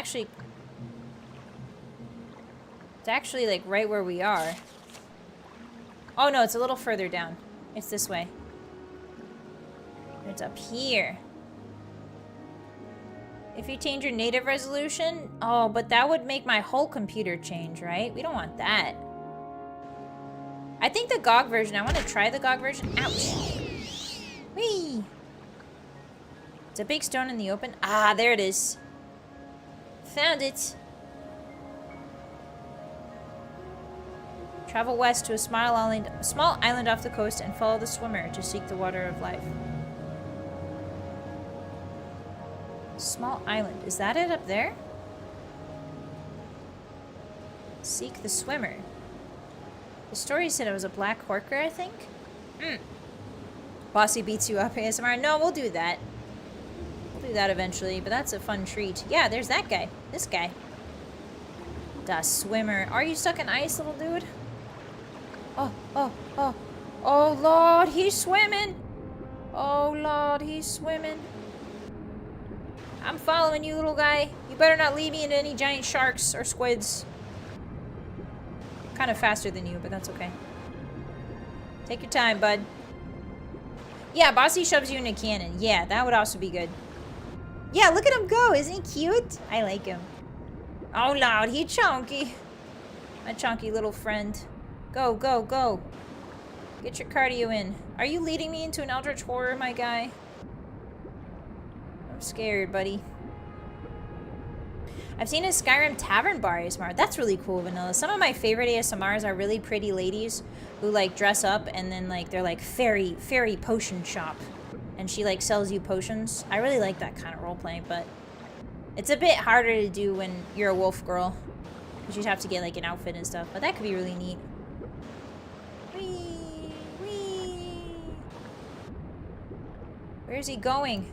actually like right where we are. Oh no, it's a little further down. It's this way. It's up here. If you change your native resolution... Oh, but that would make my whole computer change, right? We don't want that. I think the GOG version... I want to try the GOG version. Ouch. Whee! It's a big stone in the open. Ah, there it is. Found it. Travel west to a small island off the coast and follow the swimmer to seek the water of life. Small island. Is that it up there? Seek the swimmer. The story said it was a black horker, I think? Bossy beats you up ASMR. No, we'll do that. We'll do that eventually, but that's a fun treat. Yeah, there's that guy. This guy. The swimmer. Are you stuck in ice, little dude? Oh, oh, oh. Oh, Lord, he's swimming. Oh, Lord, he's swimming. I'm following you, little guy. You better not lead me into any giant sharks or squids. Kind of faster than you, but that's okay. Take your time, bud. Yeah, Bossy shoves you in a cannon. Yeah, that would also be good. Yeah, look at him go. Isn't he cute? I like him. Oh, Lord, he chunky. My chunky little friend. Go, go, go. Get your cardio in. Are you leading me into an eldritch horror, my guy? I'm scared, buddy. I've seen a Skyrim tavern bar ASMR. That's really cool, Vanilla. Some of my favorite ASMRs are really pretty ladies who like dress up and then like they're like fairy potion shop. And she like sells you potions. I really like that kind of roleplay, but it's a bit harder to do when you're a wolf girl. Because you'd have to get like an outfit and stuff. But that could be really neat. Whee! Whee! Where's he going?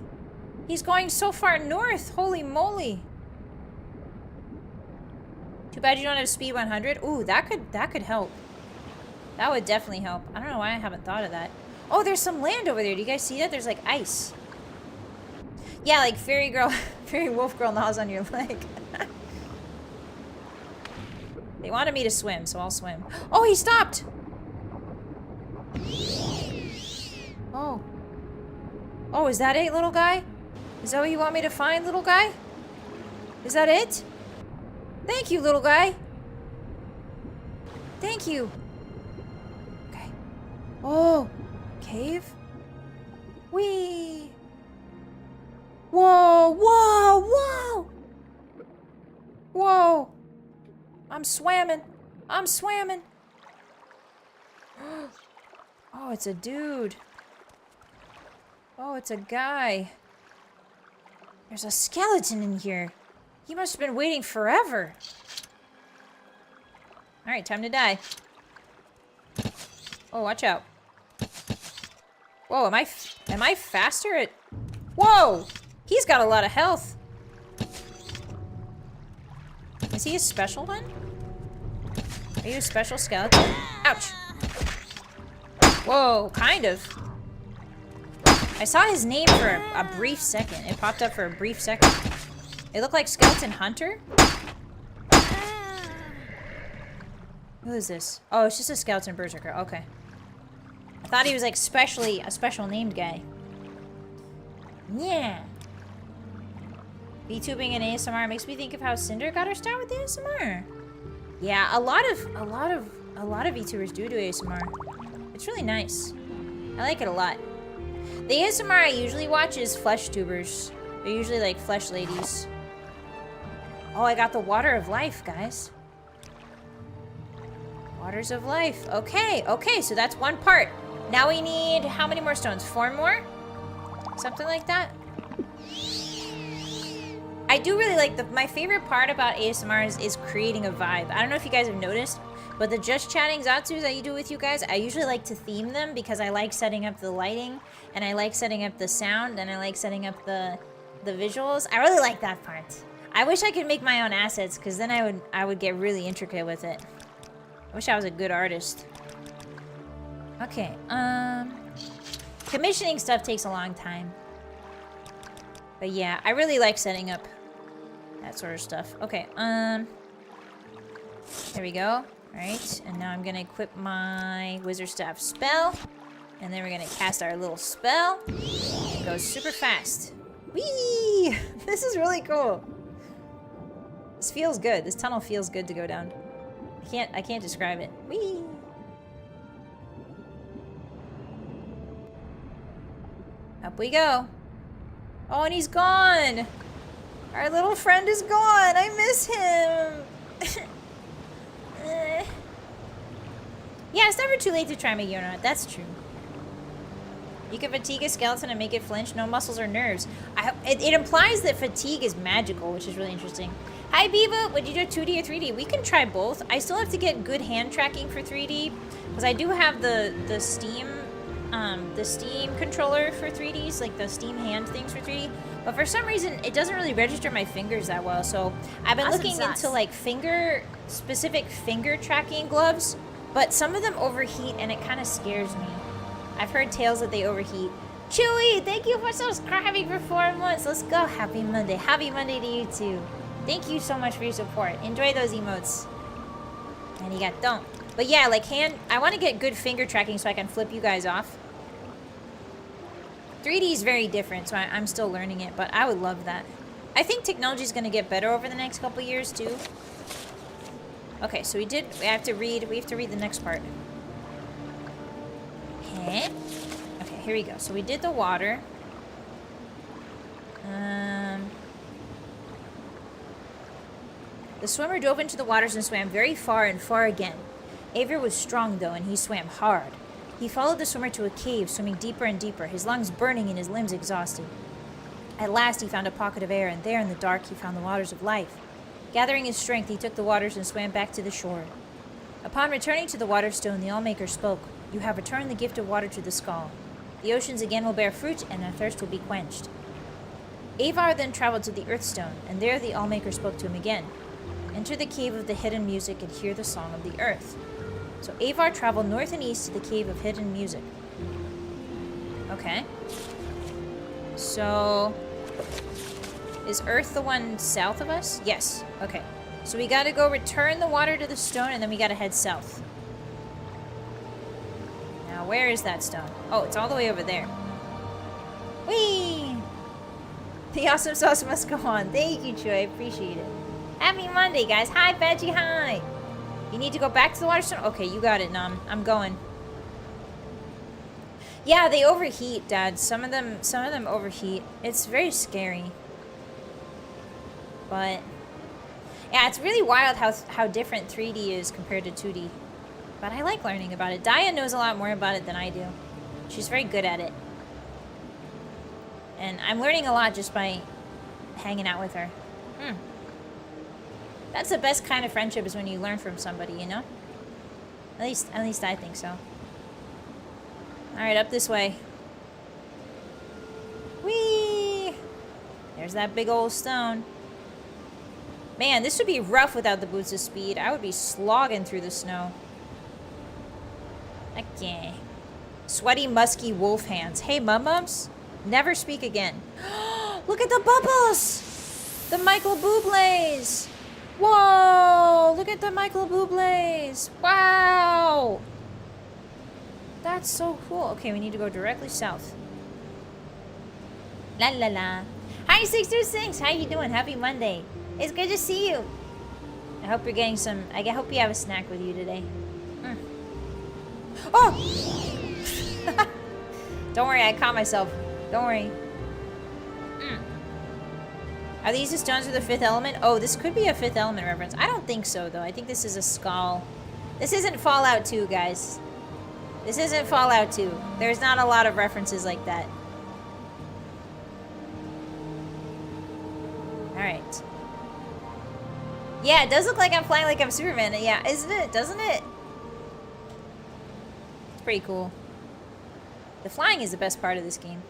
He's going so far north. Holy moly. Too bad you don't have speed 100. Ooh, that could help. That would definitely help. I don't know why I haven't thought of that. Oh, there's some land over there. Do you guys see that? There's like ice. Yeah, like fairy wolf girl gnaws on your leg. They wanted me to swim, so I'll swim. Oh, he stopped. Oh. Oh, is that it, little guy? Is that what you want me to find, little guy? Is that it? Thank you, little guy. Thank you. Okay. Oh, cave? Whee! Whoa, whoa, whoa! Whoa! I'm swimming. I'm swimming. Oh, it's a dude. Oh, it's a guy. There's a skeleton in here. He must have been waiting forever. Alright, time to die. Oh, watch out. Whoa, am I faster at... Whoa! He's got a lot of health. Is he a special one? Are you a special skeleton? Ouch. Whoa, kind of. I saw his name for a brief second. It popped up for a brief second. It looked like Skeleton Hunter. Who is this? Oh, it's just a Skeleton Berserker. Okay. I thought he was like a special named guy. Yeah. VTubing and ASMR makes me think of how Cinder got her start with ASMR. Yeah, a lot of VTubers do ASMR. It's really nice. I like it a lot. The ASMR I usually watch is flesh tubers. They're usually like flesh ladies. Oh, I got the water of life, guys. Waters of life. Okay, okay, so that's one part. Now we need how many more stones? 4 more? Something like that. I do really like my favorite part about ASMRs is creating a vibe. I don't know if you guys have noticed, but the just chatting Zatsus that you do with you guys, I usually like to theme them because I like setting up the lighting and I like setting up the sound and I like setting up the visuals. I really like that part. I wish I could make my own assets because then I would get really intricate with it. I wish I was a good artist. Okay, commissioning stuff takes a long time. But yeah, I really like setting up that sort of stuff. Okay, there we go. Alright, and now I'm gonna equip my Wizard Staff spell. And then we're gonna cast our little spell. It goes super fast. Whee! This is really cool. This feels good. This tunnel feels good to go down. I can't describe it. Whee! Up we go. Oh, and he's gone. Our little friend is gone. I miss him. Yeah, it's never too late to try MiruuArt. That's true. You can fatigue a skeleton and make it flinch. No muscles or nerves. It implies that fatigue is magical, which is really interesting. Hi, Biba. Would you do 2D or 3D? We can try both. I still have to get good hand tracking for 3D because I do have the Steam controller for 3Ds, like the Steam hand things for 3D. But for some reason, it doesn't really register my fingers that well. So I've been looking into like specific finger tracking gloves, but some of them overheat and it kind of scares me. I've heard tales that they overheat. Chewy, thank you for subscribing for 4 months. Let's go. Happy Monday. Happy Monday to you too. Thank you so much for your support. Enjoy those emotes. And you got don't. But yeah, like I want to get good finger tracking so I can flip you guys off. 3D is very different, so I'm still learning it, but I would love that. I think technology is going to get better over the next couple years too. Okay, so we have to read the next part. Okay, here we go. So we did the water. The swimmer dove into the waters and swam very far and far again. Aver was strong, though, and he swam hard. He followed the swimmer to a cave, swimming deeper and deeper, his lungs burning and his limbs exhausted. At last he found a pocket of air, and there in the dark he found the waters of life. Gathering his strength, he took the waters and swam back to the shore. Upon returning to the water stone, the Allmaker spoke. You have returned the gift of water to the skull. The oceans again will bear fruit, and their thirst will be quenched. Avar then traveled to the Earthstone, and there the Allmaker spoke to him again. Enter the cave of the hidden music and hear the song of the earth. So Avar traveled north and east to the cave of hidden music. Okay. So is Earth the one south of us? Yes. Okay. So we gotta go return the water to the stone, and then we gotta head south. Now, where is that stone? Oh, it's all the way over there. Whee! The awesome sauce must go on. Thank you, Troy. I appreciate it. Happy Monday, guys. Hi, Veggie. Hi. You need to go back to the water stone? Okay, you got it, Nom. I'm going. Yeah, they overheat, Dad. Some of them overheat. It's very scary. But yeah, it's really wild how different 3D is compared to 2D. But I like learning about it. Daya knows a lot more about it than I do. She's very good at it. And I'm learning a lot just by hanging out with her. That's the best kind of friendship, is when you learn from somebody, you know? At least I think so. Alright, up this way. Whee! There's that big old stone. Man, this would be rough without the boots of speed. I would be slogging through the snow. Okay. Sweaty, musky wolf hands. Hey, mum-mums. Never speak again. Look at the bubbles! The Michael Bublé's! Whoa! Look at the Michael Bublé's! Wow! That's so cool. Okay, we need to go directly south. La la la. Hi, 626! How you doing? Happy Monday. It's good to see you. I hope you're getting some... I hope you have a snack with you today. Oh! Don't worry, I caught myself. Don't worry. Are these the stones for the fifth element? Oh, this could be a fifth element reference. I don't think so, though. I think this is a skull. This isn't Fallout 2, guys. This isn't Fallout 2. There's not a lot of references like that. Alright. Yeah, it does look like I'm flying like I'm Superman. Yeah, isn't it? Doesn't it? It's pretty cool. The flying is the best part of this game.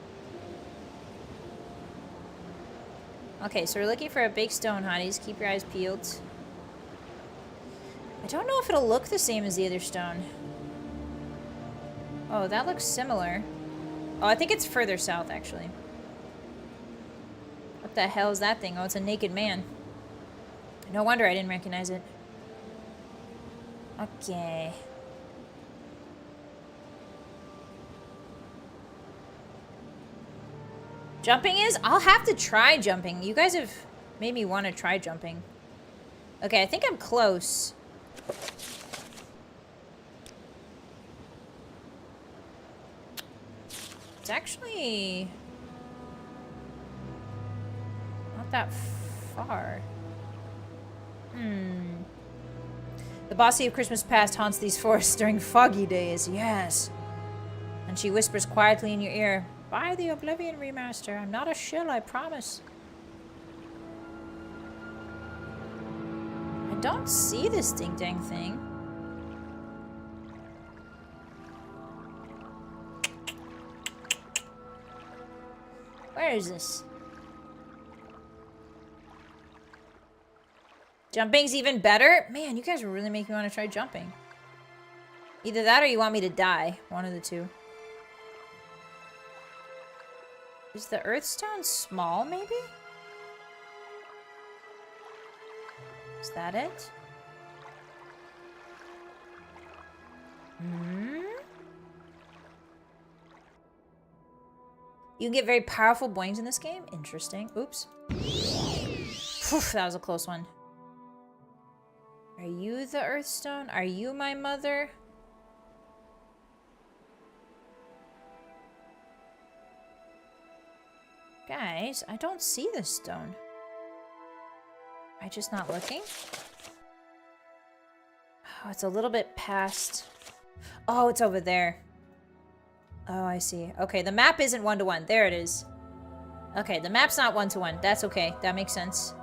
Okay, so we're looking for a big stone, Hotties. Keep your eyes peeled. I don't know if it'll look the same as the other stone. Oh, that looks similar. Oh, I think it's further south, actually. What the hell is that thing? Oh, it's a naked man. No wonder I didn't recognize it. Okay. Jumping is? I'll have to try jumping. You guys have made me want to try jumping. Okay, I think I'm close. It's actually not that far. The bossy of Christmas past haunts these forests during foggy days. Yes. And she whispers quietly in your ear, buy the Oblivion remaster. I'm not a shill, I promise. I don't see this ding-dang thing. Where is this? Jumping's even better? Man, you guys are really making me want to try jumping. Either that or you want me to die. One of the two. Is the Earthstone small, maybe? Is that it? Hmm? You can get very powerful boings in this game? Interesting. Oops. Phew, that was a close one. Are you the Earthstone? Are you my mother? Guys, I don't see this stone. Am I just not looking? Oh, it's a little bit past. Oh, it's over there. Oh, I see. Okay, the map isn't one-to-one. There it is. Okay, the map's not one-to-one. That's okay. That makes sense.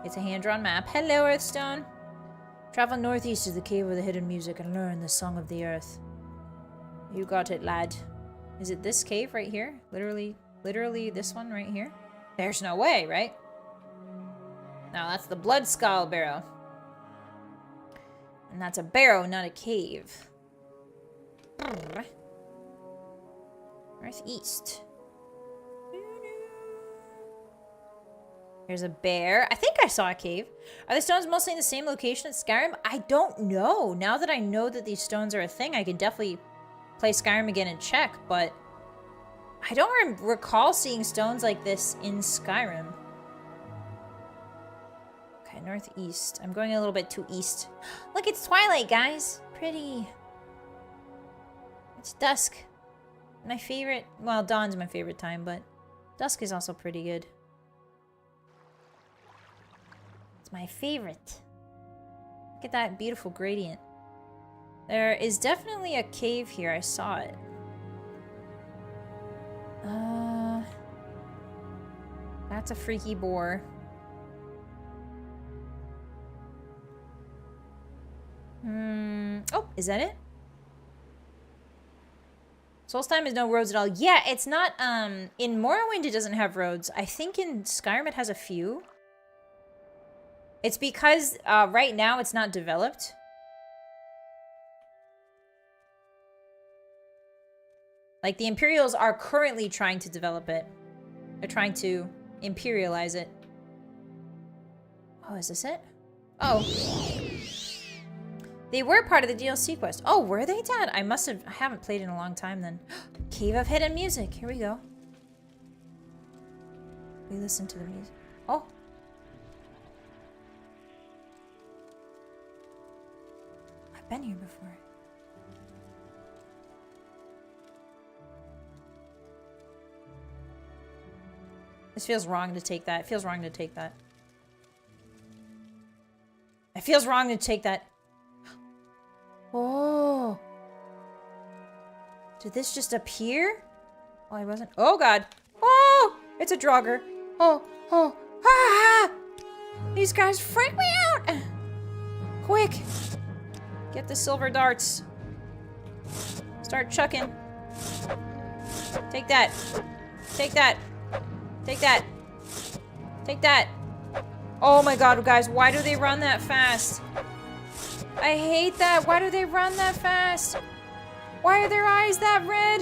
It's a hand-drawn map. Hello, Earthstone. Travel northeast to the cave of the hidden music and learn the song of the earth. You got it, lad. Is it this cave right here? Literally this one right here? There's no way, right? No, that's the blood skull barrow. And that's a barrow, not a cave. Northeast. There's a bear. I think I saw a cave. Are the stones mostly in the same location as Skyrim? I don't know. Now that I know that these stones are a thing, I can definitely play Skyrim again and check, but I don't recall seeing stones like this in Skyrim. Okay, northeast. I'm going a little bit too east. Look, it's twilight, guys. Pretty. It's dusk. My favorite, well, dawn's my favorite time, but dusk is also pretty good. It's my favorite. Look at that beautiful gradient. There is definitely a cave here. I saw it. That's a freaky boar. Oh, is that it? Solstheim has no roads at all. Yeah, it's not, in Morrowind it doesn't have roads. I think in Skyrim it has a few. It's because, right now it's not developed. Like, the Imperials are currently trying to develop it. They're trying to imperialize it. Oh, is this it? Oh. They were part of the DLC quest. Oh, were they, Dad? I haven't played in a long time then. Cave of Hidden Music. Here we go. We listen to the music. Oh. I've been here before. This feels wrong to take that. It feels wrong to take that. It feels wrong to take that. Oh. Did this just appear? Oh, I wasn't. Oh, God. Oh, it's a Draugr. Oh. Ah! These guys freak me out. Quick. Get the silver darts. Start chucking. Take that. Take that. Take that. Take that. Oh my God, guys, why do they run that fast? I hate that. Why do they run that fast? Why are their eyes that red?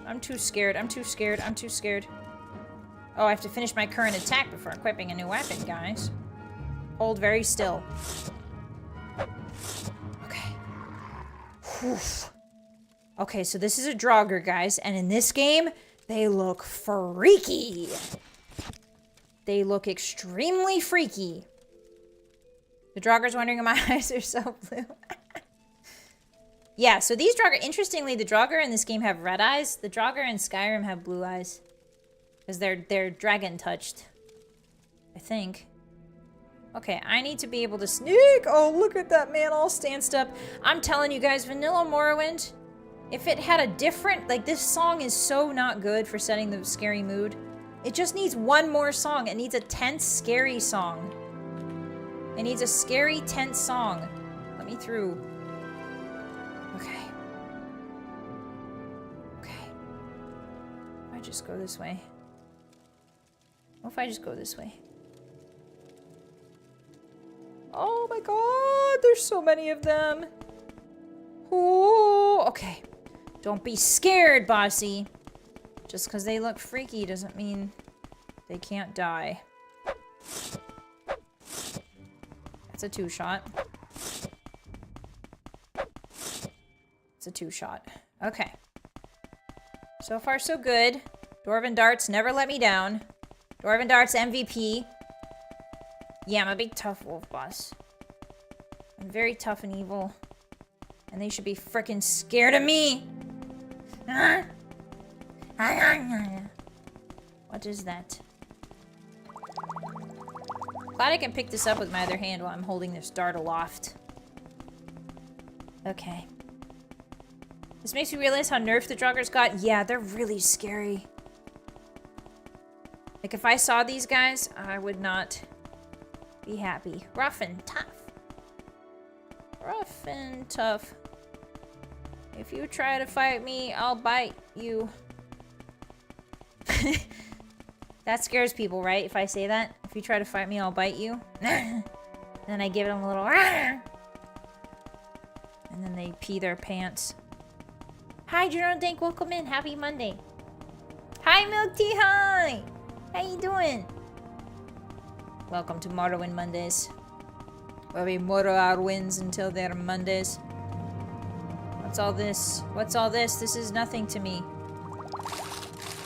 I'm too scared. I'm too scared. I'm too scared. Oh, I have to finish my current attack before equipping a new weapon, guys. Hold very still. Okay. Whew. Okay, so this is a Draugr, guys, and in this game, they look freaky. They look extremely freaky. The Drauggr's wondering why my eyes are so blue. Yeah, so these Draugr, interestingly, the Draugr in this game have red eyes. The Draugr in Skyrim have blue eyes. Because they're dragon touched. I think. Okay, I need to be able to sneak. Oh, look at that man all stanced up. I'm telling you guys, Vanilla Morrowind, if it had a different, like this song is so not good for setting the scary mood. It just needs one more song. It needs a tense, scary song. It needs a scary, tense song. Let me through. Okay. Okay. I just go this way. What if I just go this way? Oh my god, there's so many of them. Oh, okay. Don't be scared, Bossy. Just because they look freaky doesn't mean they can't die. That's a 2-shot. It's a 2-shot. Okay. So far, so good. Dwarven Darts never let me down. Dwarven Darts MVP. Yeah, I'm a big tough wolf boss. I'm very tough and evil. And they should be frickin' scared of me! What is that? Glad I can pick this up with my other hand while I'm holding this dart aloft. Okay. This makes me realize how nerfed the Draugrs got. Yeah, they're really scary. Like, if I saw these guys, I would not be happy. Rough and tough. Rough and tough. If you try to fight me, I'll bite you. That scares people, right? If I say that? If you try to fight me, I'll bite you. And then I give them a little... And then they pee their pants. Hi, Jerome Dank. Welcome in. Happy Monday. Hi, Milk Tea. Hi. How you doing? Welcome to Morrowind Mondays. Where we MiruuArt wins until they're Mondays. What's all this? What's all this? This is nothing to me.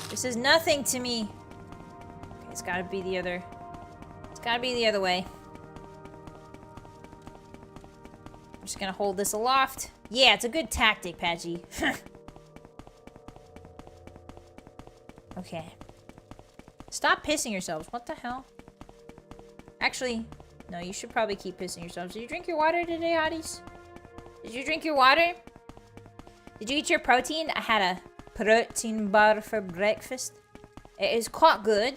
This is nothing to me. Okay, it's gotta be the other... It's gotta be the other way. I'm just gonna hold this aloft. Yeah, it's a good tactic, Patchy. Okay. Stop pissing yourselves. What the hell? Actually, no, you should probably keep pissing yourselves. Did you drink your water today, Hotties? Did you drink your water? Did you eat your protein? I had a protein bar for breakfast. It is quite good.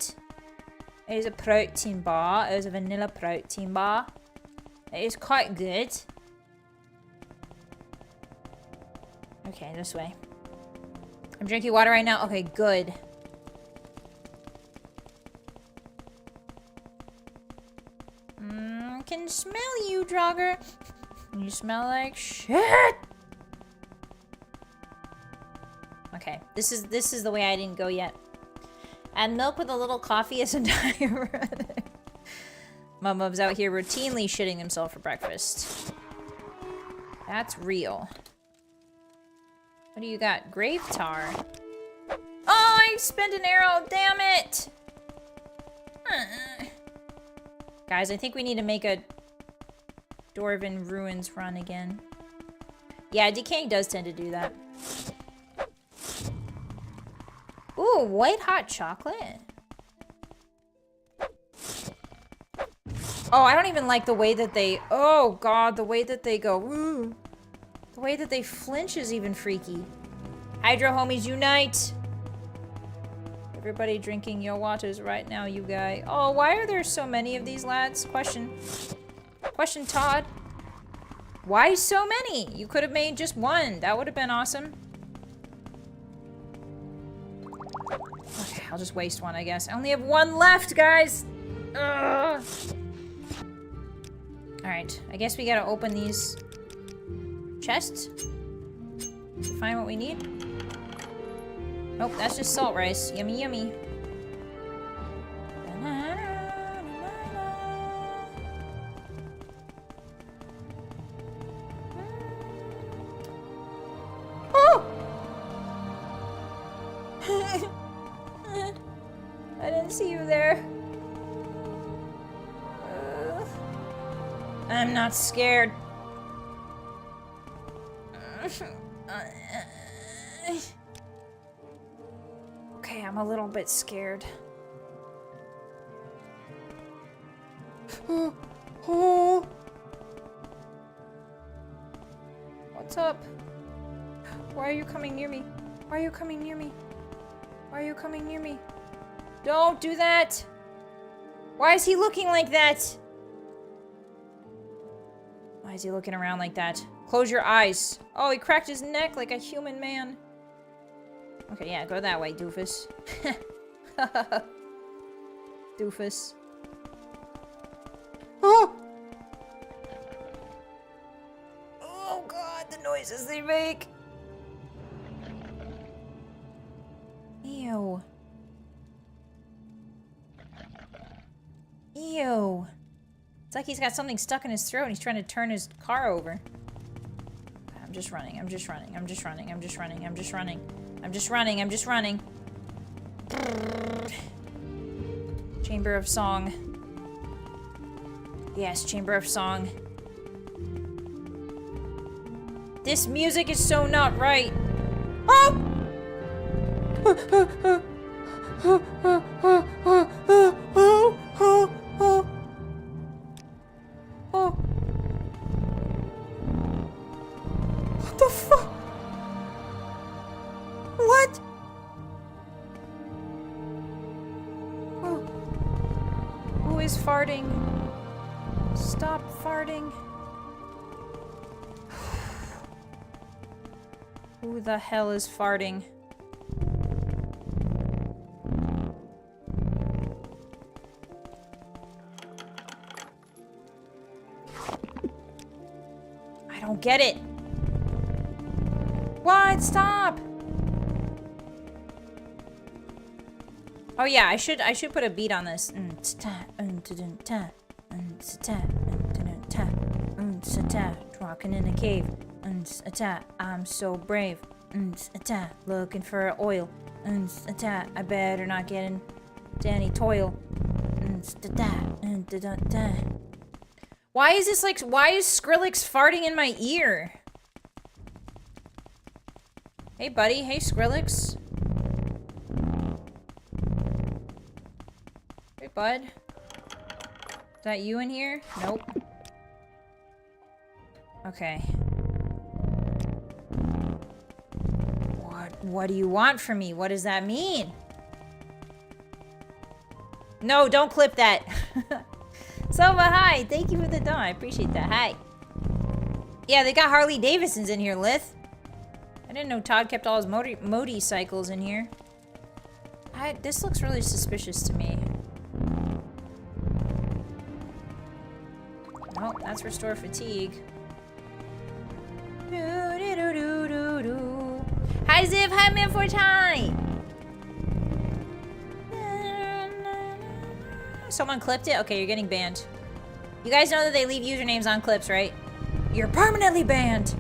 It is a protein bar. It is a vanilla protein bar. It is quite good. Okay, this way. I'm drinking water right now. Okay, good. Can smell you, Draugr. You smell like shit. Okay, this is the way I didn't go yet. Add milk with a little coffee as a diuretic. Mumub's out here routinely shitting himself for breakfast. That's real. What do you got? Grave tar. Oh, I spent an arrow. Damn it. Guys, I think we need to make a Dwarven Ruins run again. Yeah, decaying does tend to do that. Ooh, white hot chocolate. Oh, I don't even like the way that they... Oh, God, the way that they go... Ooh. The way that they flinch is even freaky. Hydro homies unite! Everybody drinking your waters right now, you guy. Oh, why are there so many of these lads? Question. Question, Todd. Why so many? You could have made just one. That would have been awesome. Okay, I'll just waste one, I guess. I only have one left, guys! Ugh. Alright, I guess we gotta open these chests to find what we need. Nope, that's just salt rice. Yummy, yummy. Oh! I didn't see you there. I'm not scared. Okay, I'm a little bit scared. Oh, oh. What's up? Why are you coming near me? Why are you coming near me? Why are you coming near me? Don't do that! Why is he looking like that? Why is he looking around like that? Close your eyes. Oh, he cracked his neck like a human man. Okay, yeah, go that way, doofus. Doofus. Oh! Oh god, the noises they make! Ew. Ew. It's like he's got something stuck in his throat and he's trying to turn his car over. I'm just running, I'm just running, I'm just running, I'm just running, I'm just running. I'm just running, I'm just running. Chamber of Song. Yes, Chamber of Song. This music is so not right. Oh! What the fuck? What? Oh. Who is farting? Stop farting. Who the hell is farting? I don't get it. What? Stop! Oh yeah, I should put a beat on this. Walking in a cave. I'm so brave. Looking for oil. I better not get into any toil. Why is this like? Why is Skrillex farting in my ear? Hey, buddy. Hey, Skrillex. Hey, bud. Is that you in here? Nope. Okay. What do you want from me? What does that mean? No, don't clip that. Soma, hi. Thank you for the dawn. I appreciate that. Hi. Yeah, they got Harley Davidsons in here, Lith. I didn't know Todd kept all his modi cycles in here. This looks really suspicious to me. Nope, that's restore fatigue. Hi, Ziv. Hi, Man4Ty. Someone clipped it? Okay, you're getting banned. You guys know that they leave usernames on clips, right? You're permanently banned.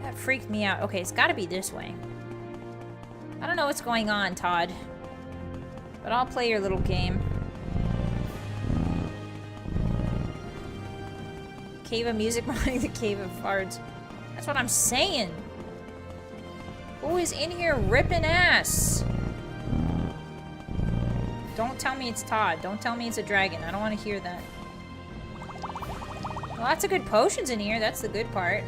That freaked me out. Okay, it's gotta be this way. I don't know what's going on, Todd. But I'll play your little game. Cave of music behind the cave of farts. That's what I'm saying. Who is in here ripping ass? Don't tell me it's Todd. Don't tell me it's a dragon. I don't want to hear that. Lots of good potions in here. That's the good part.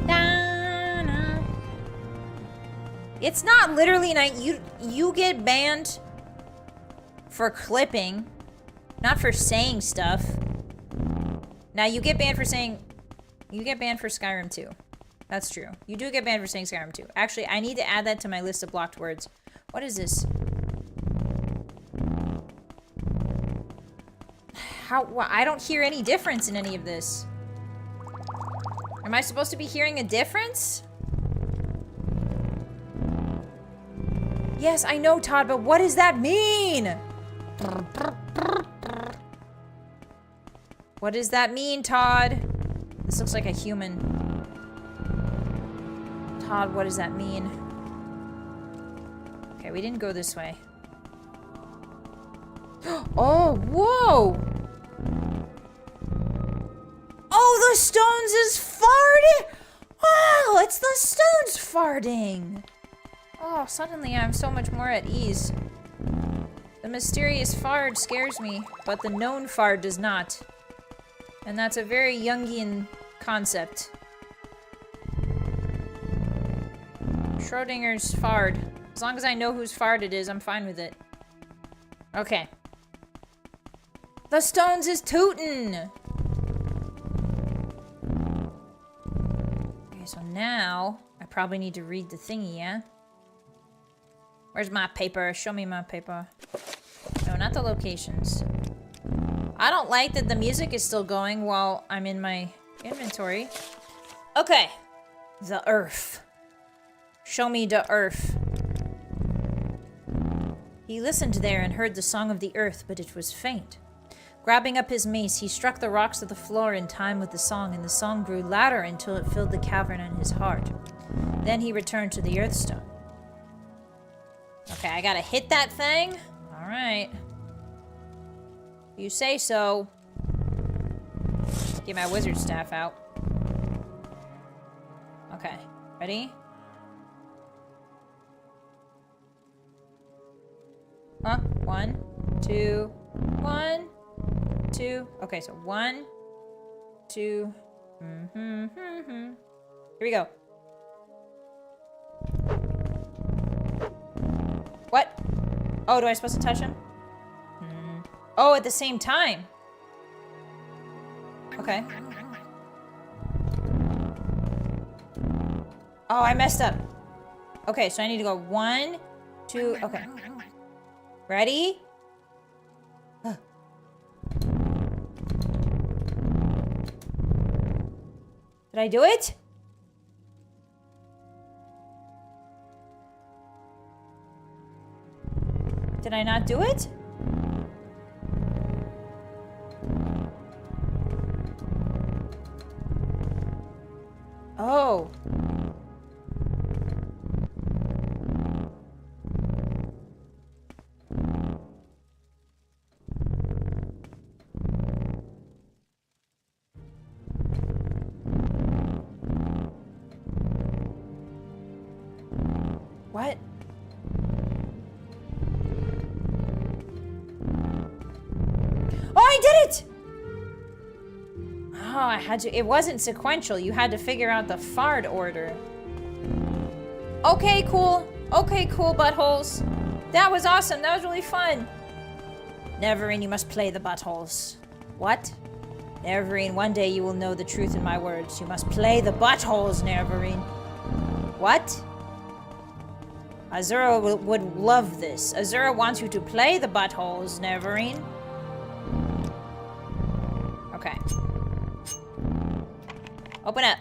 Da-na. It's not literally night. You get banned for clipping, not for saying stuff. Now you get banned for saying. You get banned for Skyrim too. That's true. You do get banned for saying Skyrim too. Actually, I need to add that to my list of blocked words. What is this? Well, I don't hear any difference in any of this. Am I supposed to be hearing a difference? Yes, I know, Todd, but what does that mean? What does that mean, Todd? This looks like a human. Todd, what does that mean? Okay, we didn't go this way. Oh, whoa! Oh, the stones is farted! Oh, it's the stones farting! Oh, suddenly I'm so much more at ease. The mysterious fart scares me, but the known fart does not. And that's a very Jungian concept. Schrodinger's fart. As long as I know whose fart it is, I'm fine with it. Okay. The stones is tootin'! Okay, so now I probably need to read the thingy, yeah? Where's my paper? Show me my paper. No, not the locations. I don't like that the music is still going while I'm in my inventory. Okay. The earth. Show me the earth. He listened there and heard the song of the earth, but it was faint. Grabbing up his mace, he struck the rocks of the floor in time with the song, and the song grew louder until it filled the cavern in his heart. Then he returned to the earthstone. Okay, I gotta hit that thing? Alright. You say so. Get my wizard staff out. Okay, ready? Huh? 1, 2, 1, 2. Okay, so 1, 2. Here we go. What? Oh, do I supposed to touch him? Oh, at the same time. Okay. Oh, I messed up. Okay, so I need to go 1, 2. Okay. Ready? Did I do it? Did I not do it? Oh. What? Oh, I did it! Oh, I had to. It wasn't sequential. You had to figure out the fart order. Okay, cool. Okay, cool, buttholes. That was awesome. That was really fun. Neverine, you must play the buttholes. What? Neverine, one day you will know the truth in my words. You must play the buttholes, Neverine. What? Azura would love this. Azura wants you to play the buttholes, Neverine. Okay. Open up.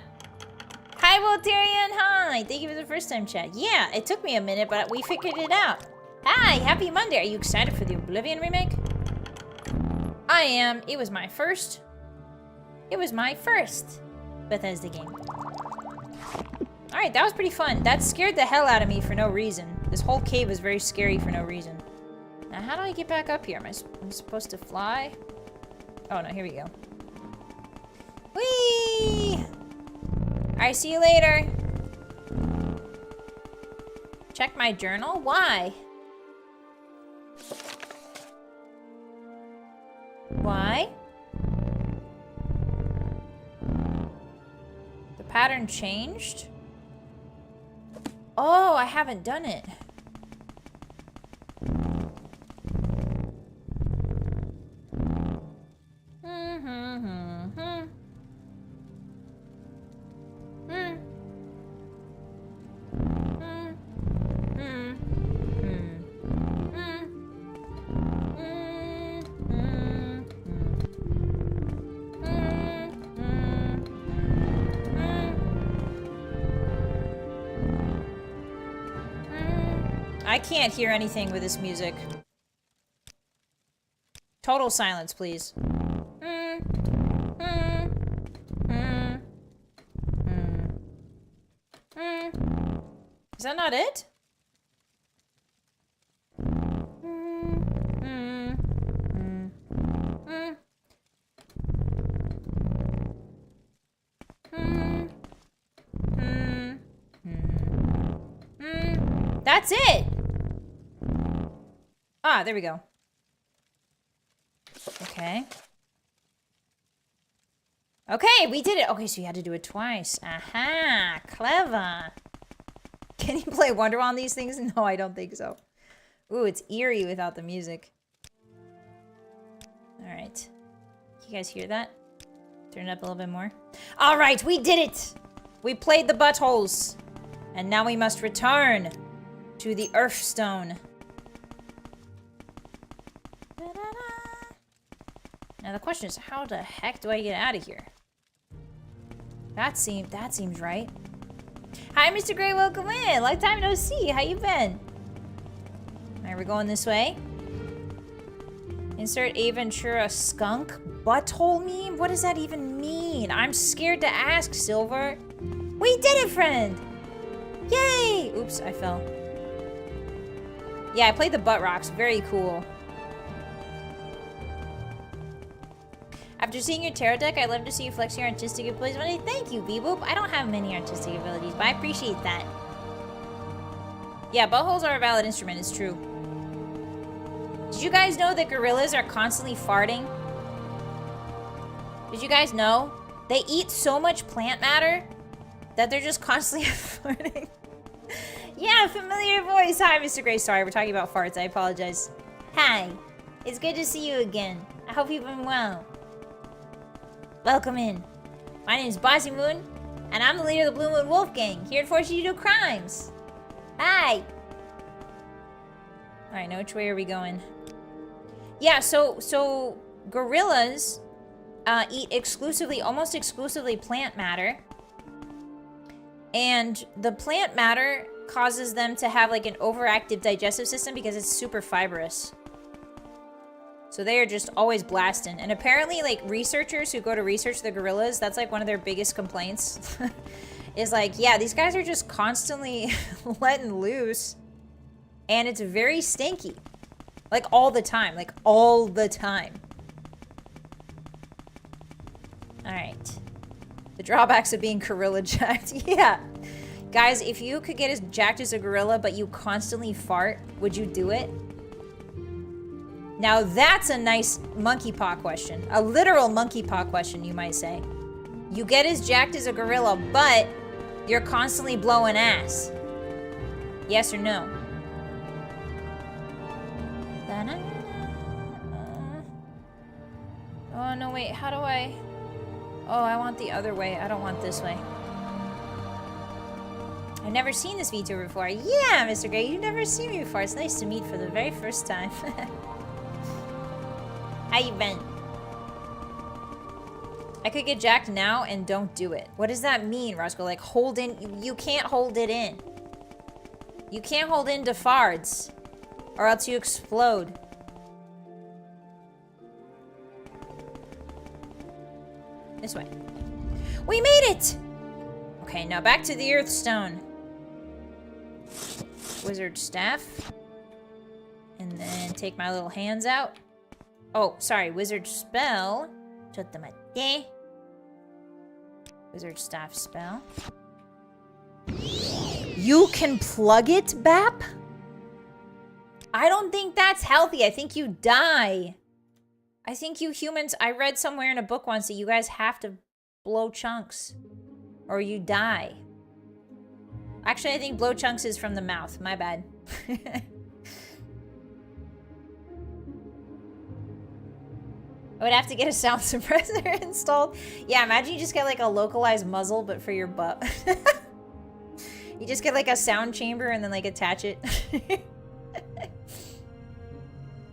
Hi, Voltarian. Hi. Thank you for the first time chat. Yeah, it took me a minute, but we figured it out. Hi, happy Monday. Are you excited for the Oblivion remake? I am. It was my first Bethesda game. Alright, that was pretty fun. That scared the hell out of me for no reason. This whole cave was very scary for no reason. Now, how do I get back up here? Am I supposed to fly? Oh, no, here we go. Whee! Alright, see you later. Check my journal? Why? Why? The pattern changed? Oh, I haven't done it. I can't hear anything with this music. Total silence, please. Is that not it? That's it! Ah, there we go. Okay. Okay, we did it. Okay, so you had to do it twice. Aha, clever. Can you play Wonderwall on these things? No, I don't think so. Ooh, it's eerie without the music. All right. You guys hear that? Turn it up a little bit more. All right, we did it. We played the buttholes. And now we must return to the Earthstone. Now the question is, how the heck do I get out of here? That seems right. Hi, Mr. Gray, welcome in. Long time no see. How you been? Alright, we're going this way. Insert Aventura skunk butthole meme? What does that even mean? I'm scared to ask, Silver. We did it, friend! Yay! Oops, I fell. Yeah, I played the butt rocks. Very cool. After seeing your tarot deck, I'd love to see you flex your artistic abilities one day. Thank you, Beboop. I don't have many artistic abilities, but I appreciate that. Yeah, buttholes are a valid instrument, it's true. Did you guys know that gorillas are constantly farting? Did you guys know? They eat so much plant matter that they're just constantly farting. Yeah, familiar voice. Hi, Mr. Gray. Sorry, we're talking about farts. I apologize. Hi. It's good to see you again. I hope you've been well. Welcome in. My name is Bossymoon, and I'm the leader of the Blue Moon Wolf Gang, here to force you to do crimes. Hi. Alright, now which way are we going? Yeah, so gorillas eat almost exclusively plant matter. And the plant matter causes them to have like an overactive digestive system because it's super fibrous. So they are just always blasting. And apparently, like, researchers who go to research the gorillas, that's like one of their biggest complaints. Is like, yeah, these guys are just constantly letting loose. And it's very stinky. Like, all the time. Like, all the time. Alright. The drawbacks of being gorilla jacked. Yeah. Guys, if you could get as jacked as a gorilla, but you constantly fart, would you do it? Now that's a nice monkey paw question. A literal monkey paw question, you might say. You get as jacked as a gorilla, but you're constantly blowing ass. Yes or no? Oh, no, wait. How do I... Oh, I want the other way. I don't want this way. I've never seen this VTuber before. Yeah, Mr. Gray, you've never seen me before. It's nice to meet for the very first time. How you been? I could get jacked now and don't do it. What does that mean, Roscoe? Like, hold in... You can't hold it in. You can't hold in to farts. Or else you explode. This way. We made it! Okay, now back to the Earthstone. Wizard staff. And then take my little hands out. Oh, sorry, wizard spell. Wizard staff spell. You can plug it, Bap? I don't think that's healthy. I think you die. I think you humans, I read somewhere in a book once that you guys have to blow chunks. Or you die. Actually, I think blow chunks is from the mouth. My bad. I would have to get a sound suppressor installed. Yeah, imagine you just get like a localized muzzle, but for your butt. You just get like a sound chamber and then like attach it.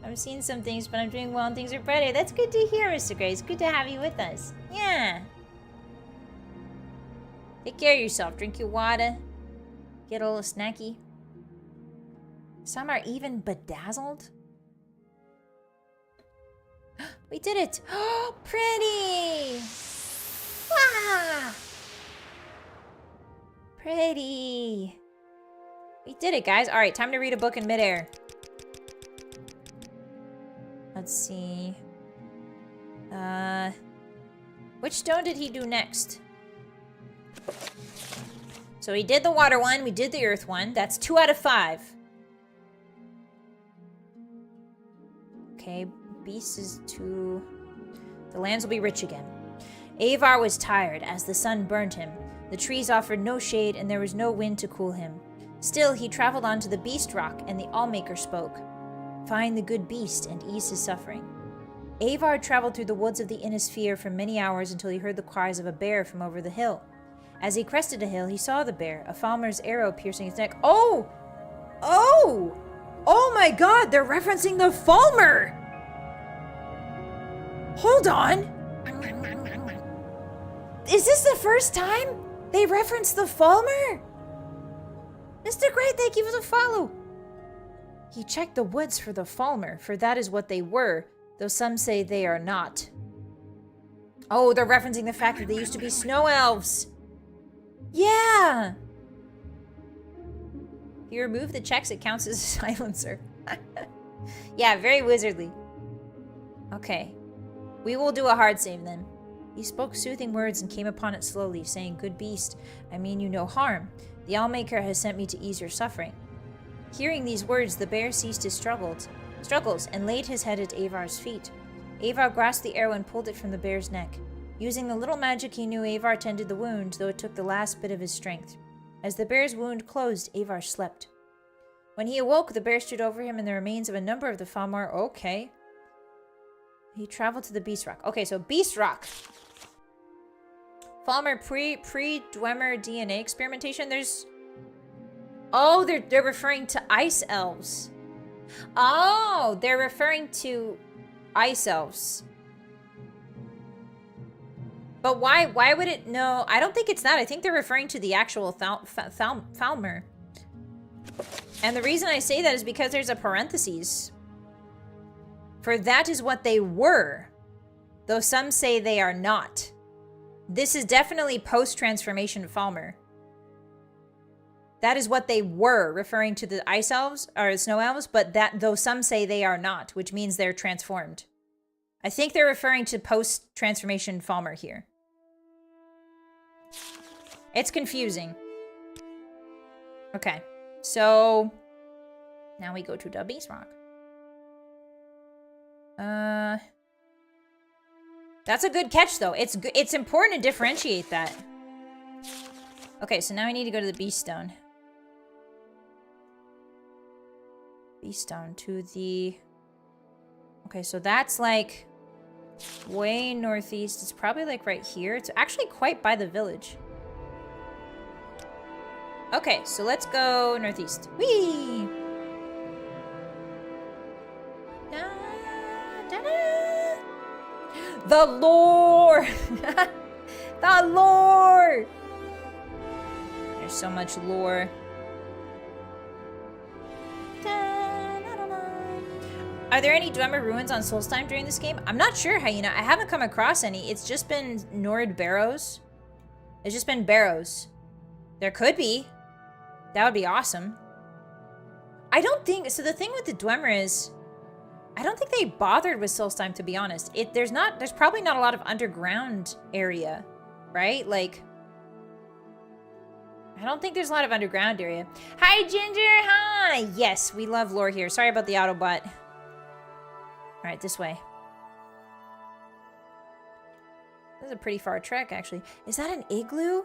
I'm seeing some things, but I'm doing well and things are better. That's good to hear, Mr. Gray. It's good to have you with us. Yeah. Take care of yourself. Drink your water. Get a little snacky. Some are even bedazzled. We did it! Oh, pretty! Wow! Pretty! We did it, guys. Alright, time to read a book in midair. Let's see. Which stone did he do next? So he did the water one, we did the earth one. That's 2 out of 5. Okay, beast is to... The lands will be rich again. Avar was tired as the sun burned him. The trees offered no shade and there was no wind to cool him. Still, he traveled on to the beast rock and the Allmaker spoke. Find the good beast and ease his suffering. Avar traveled through the woods of the Innisphere for many hours until he heard the cries of a bear from over the hill. As he crested a hill, he saw the bear, a Falmer's arrow piercing his neck. Oh! Oh! Oh my god, they're referencing the Falmer! Hold on! Is this the first time they referenced the Falmer? Mr. Great, thank you for the follow! He checked the woods for the Falmer, for that is what they were, though some say they are not. Oh, they're referencing the fact that they used to be snow elves. Yeah! If you remove the checks, it counts as a silencer. Yeah, very wizardly. Okay. We will do a hard save then. He spoke soothing words and came upon it slowly, saying, Good beast, I mean you no harm. The Allmaker has sent me to ease your suffering. Hearing these words, the bear ceased his struggles and laid his head at Avar's feet. Avar grasped the arrow and pulled it from the bear's neck. Using the little magic he knew, Avar tended the wound, though it took the last bit of his strength. As the bear's wound closed, Avar slept. When he awoke, the bear stood over him and the remains of a number of the Falmer. Okay. He traveled to the Beast Rock. Okay, so Beast Rock. Falmer pre-Dwemer DNA experimentation. There's... Oh, they're referring to ice elves. Oh, they're referring to ice elves. But why would it... No, I don't think it's that. I think they're referring to the actual Falmer. And the reason I say that is because there's a parentheses. For that is what they were, though some say they are not. This is definitely post-transformation Falmer. That is what they were, referring to the ice elves, or snow elves, but that, though some say they are not, which means they're transformed. I think they're referring to post-transformation Falmer here. It's confusing. Okay, so now we go to the Beast Rock. That's a good catch, though. It's important to differentiate that. Okay, so now I need to go to the Beast Stone. Beast Stone to the... Okay, so that's like way northeast. It's probably like right here. It's actually quite by the village. Okay, so let's go northeast. Whee! The lore! The lore! There's so much lore. Are there any Dwemer ruins on Solstheim during this game? I'm not sure, Hyena. I haven't come across any. It's just been Nord barrows. It's just been barrows. There could be. That would be awesome. I don't think... So the thing with the Dwemer is... I don't think they bothered with Solstheim, to be honest. There's probably not a lot of underground area, right? Like, I don't think there's a lot of underground area. Hi, Ginger. Hi. Yes, we love lore here. Sorry about the Autobot. All right, this way. This is a pretty far trek, actually. Is that an igloo?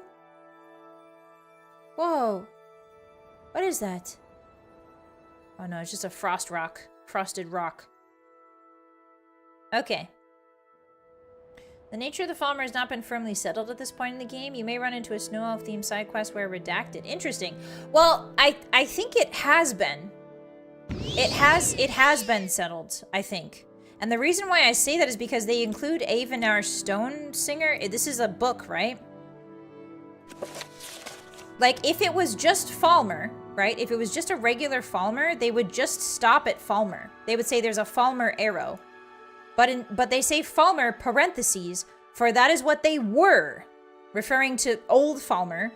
Whoa. What is that? Oh, no, it's just a frost rock. Frosted rock. Okay. The nature of the Falmer has not been firmly settled at this point in the game. You may run into a Snow Elf-themed side quest where redacted. Interesting. Well, I think it has been. It has been settled, I think. And the reason why I say that is because they include Avenar Stone Singer. This is a book, right? Like, if it was just Falmer, right? If it was just a regular Falmer, they would just stop at Falmer. They would say there's a Falmer arrow. But they say Falmer, parentheses, for that is what they were, referring to old Falmer,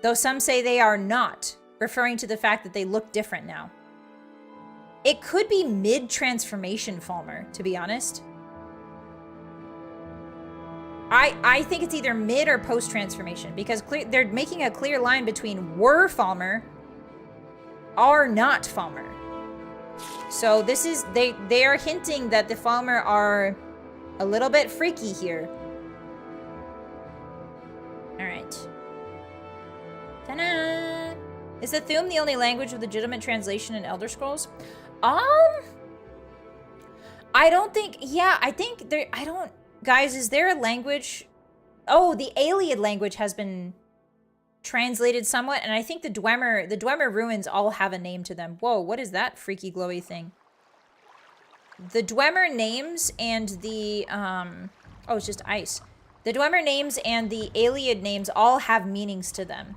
though some say they are not, referring to the fact that they look different now. It could be mid-transformation Falmer, to be honest. I think it's either mid or post-transformation, because they're making a clear line between were Falmer, are not Falmer. So this is, they are hinting that the Falmer are a little bit freaky here. Alright. Ta-da! Is the Thu'um the only language with legitimate translation in Elder Scrolls? I don't think, yeah, I think there, I don't, guys, is there a language? Oh, the Ayleid language has been translated somewhat, and I think the Dwemer ruins all have a name to them. Whoa, what is that freaky glowy thing? The Dwemer names and the, oh, it's just ice. The Dwemer names and the Ayleid names all have meanings to them.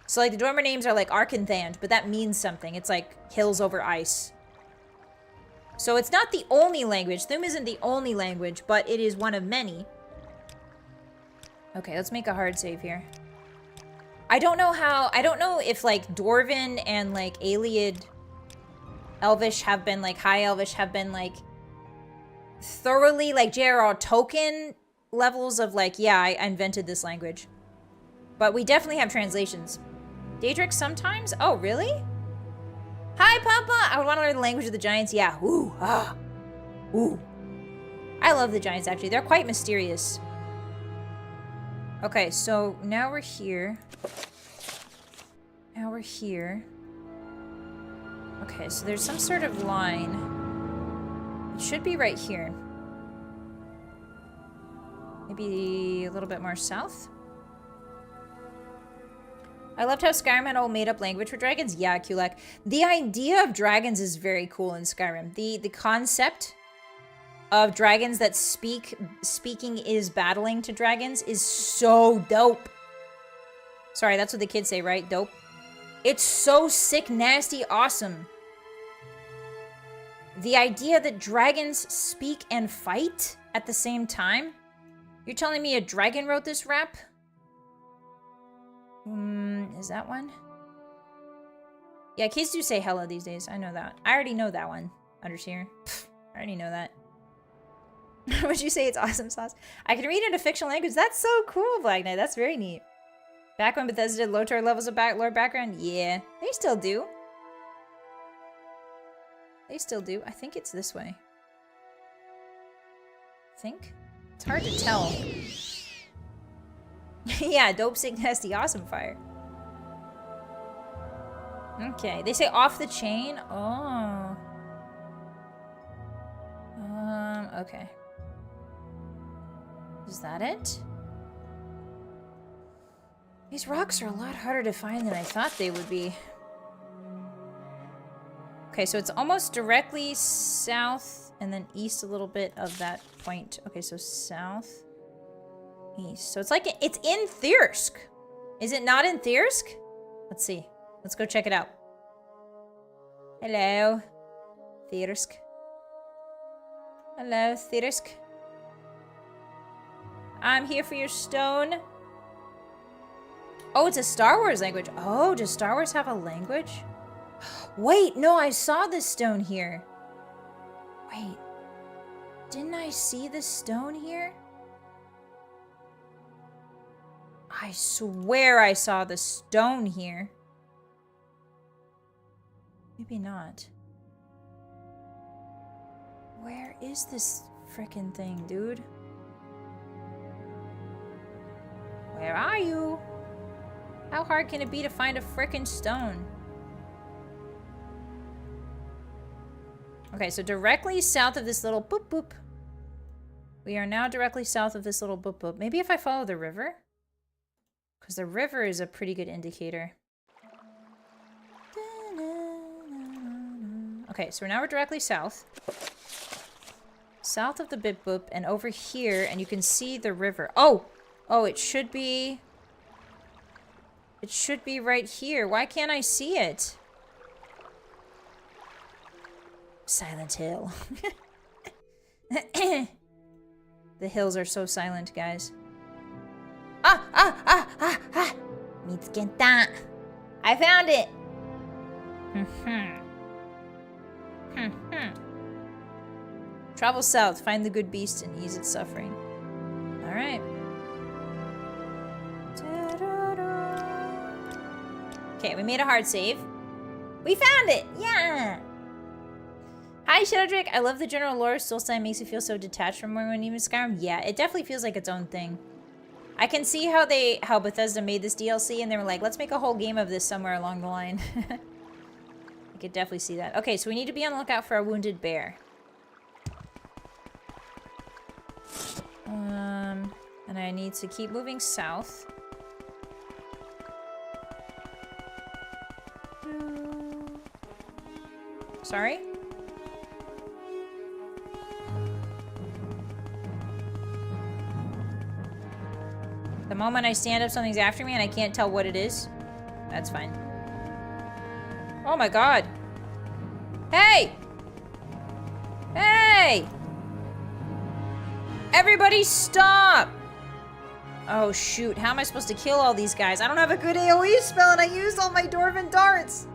So, like, the Dwemer names are like Arkanthand, but that means something. It's like hills over ice. So it's not the only language. Thu'um isn't the only language, but it is one of many. Okay, let's make a hard save here. I don't know how, I don't know if, like, Dwarven and, like, Ayleid Elvish have been, like, High Elvish have been, like, thoroughly, like, J.R.R. Tolkien levels of, like, yeah, I invented this language. But we definitely have translations. Daedric sometimes? Oh, really? Hi, Papa! I would want to learn the language of the giants. Yeah. Ooh. Ah. Ooh. I love the giants, actually. They're quite mysterious. Okay, so now we're here. Now we're here. Okay, so there's some sort of line. It should be right here. Maybe a little bit more south? I loved how Skyrim had a whole made-up language for dragons. Yeah, Kulak. The idea of dragons is very cool in Skyrim. The concept of dragons that speaking is battling to dragons is so dope. Sorry, that's what the kids say, right? Dope. It's so sick, nasty, awesome. The idea that dragons speak and fight at the same time? You're telling me a dragon wrote this rap? Is that one? Yeah, kids do say hello these days. I know that. I already know that one. Understeer. I already know that. Would you say it's awesome sauce? I can read it in a fictional language. That's so cool, Black Knight. That's very neat. Back when Bethesda did low tier levels of lore background? Yeah, they still do. They still do. I think it's this way. I think? It's hard to tell. Yeah, dope, sick, nasty, awesome fire. Okay, they say off the chain. Oh. Okay. Is that it? These rocks are a lot harder to find than I thought they would be. Okay, so it's almost directly south and then east a little bit of that point. Okay, so south, east. So it's like, it's in Thirsk. Is it not in Thirsk? Let's see. Let's go check it out. Hello, Thirsk. Hello, Thirsk. I'm here for your stone. Oh, it's a Star Wars language. Oh, does Star Wars have a language? Wait, no, I saw this stone here. Wait, didn't I see this stone here? I swear I saw the stone here. Maybe not. Where is this frickin' thing, dude? Where are you? How hard can it be to find a frickin' stone? Okay, so directly south of this little boop boop. We are now directly south of this little boop boop. Maybe if I follow the river? Because the river is a pretty good indicator. Okay, so now we're directly south. South of the bip boop and over here, and you can see the river. Oh! Oh, it should be... It should be right here. Why can't I see it? Silent Hill. The hills are so silent, guys. Mitskenta. I found it. Travel south, find the good beast, and ease its suffering. All right. Okay, we made a hard save. We found it! Yeah! Hi, Shadow Drake. I love the general lore. Soulstein makes you feel so detached from Morrowind, even Skyrim. Yeah, it definitely feels like its own thing. I can see how Bethesda made this DLC, and they were like, let's make a whole game of this somewhere along the line. I could definitely see that. Okay, so we need to be on the lookout for a wounded bear. And I need to keep moving south. Sorry? The moment I stand up, something's after me and I can't tell what it is. That's fine. Oh my god. Hey! Hey! Everybody stop! Oh shoot, how am I supposed to kill all these guys? I don't have a good AoE spell and I used all my dwarven darts!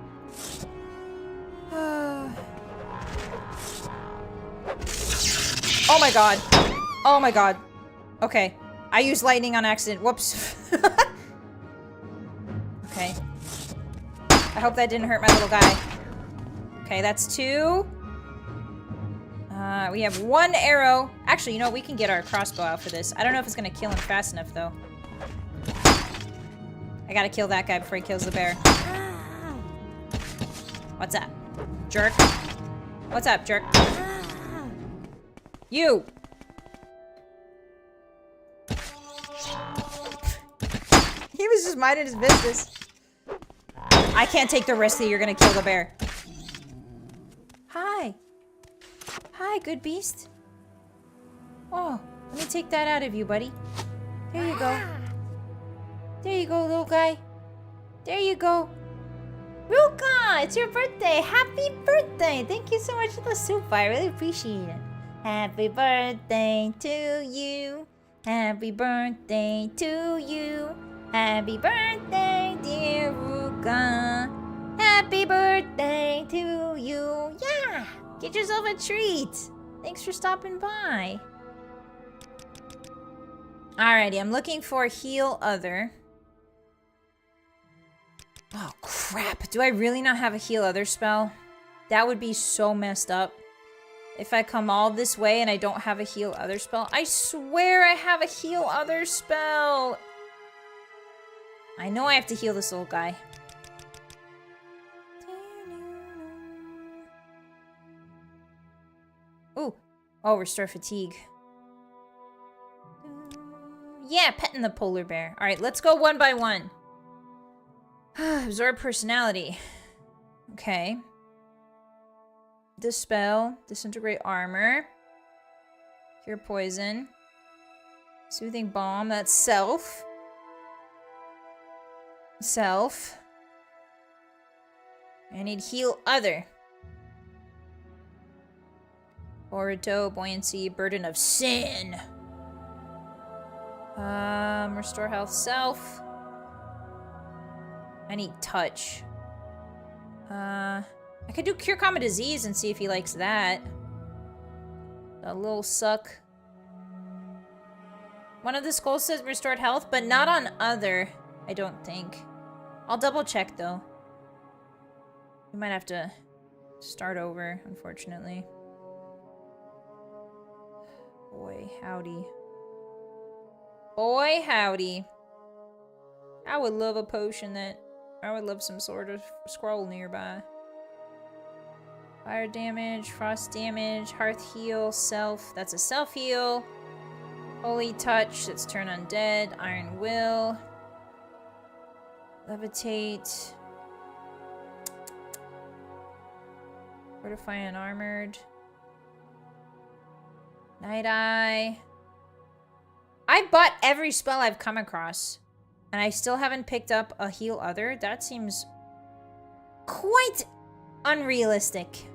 Oh my god. Oh my god. Okay. I used lightning on accident. Whoops. Okay. I hope that didn't hurt my little guy. Okay, that's 2. We have 1 arrow. Actually, you know, we can get our crossbow out for this. I don't know if it's gonna kill him fast enough, though. I gotta kill that guy before he kills the bear. What's up, jerk? What's up, jerk? You! He was just minding his business. I can't take the risk that you're gonna kill the bear. Hi. Hi, good beast. Oh, let me take that out of you, buddy. There you go. There you go, little guy. There you go. Ruka, it's your birthday. Happy birthday. Thank you so much for the soup. I really appreciate it. Happy birthday to you. Happy birthday to you. Happy birthday, dear Ruka. Happy birthday to you. Yeah. Get yourself a treat. Thanks for stopping by. Alrighty, I'm looking for heal other. Oh, crap. Do I really not have a heal other spell? That would be so messed up. If I come all this way and I don't have a heal other spell. I swear I have a heal other spell. I know I have to heal this little guy. Ooh. Oh, restore fatigue. Yeah, petting the polar bear. Alright, let's go one by one. Absorb personality. Okay. Dispel. Disintegrate armor. Cure poison. Soothing balm. That's self. Self. I need heal other. Orito, buoyancy, burden of sin. Restore health, self. I need touch. I could do cure common disease and see if he likes that. A little suck. One of the skulls says restored health, but not on other, I don't think. I'll double check though. We might have to start over, unfortunately. Boy, howdy. Boy, howdy. I would love a potion that... I would love some sort of scroll nearby. Fire damage, frost damage, hearth heal, self. That's a self heal. Holy touch, that's turn undead. Iron will. Levitate. Fortify unarmored. Night Eye. I've bought every spell I've come across. And I still haven't picked up a heal other. That seems quite unrealistic.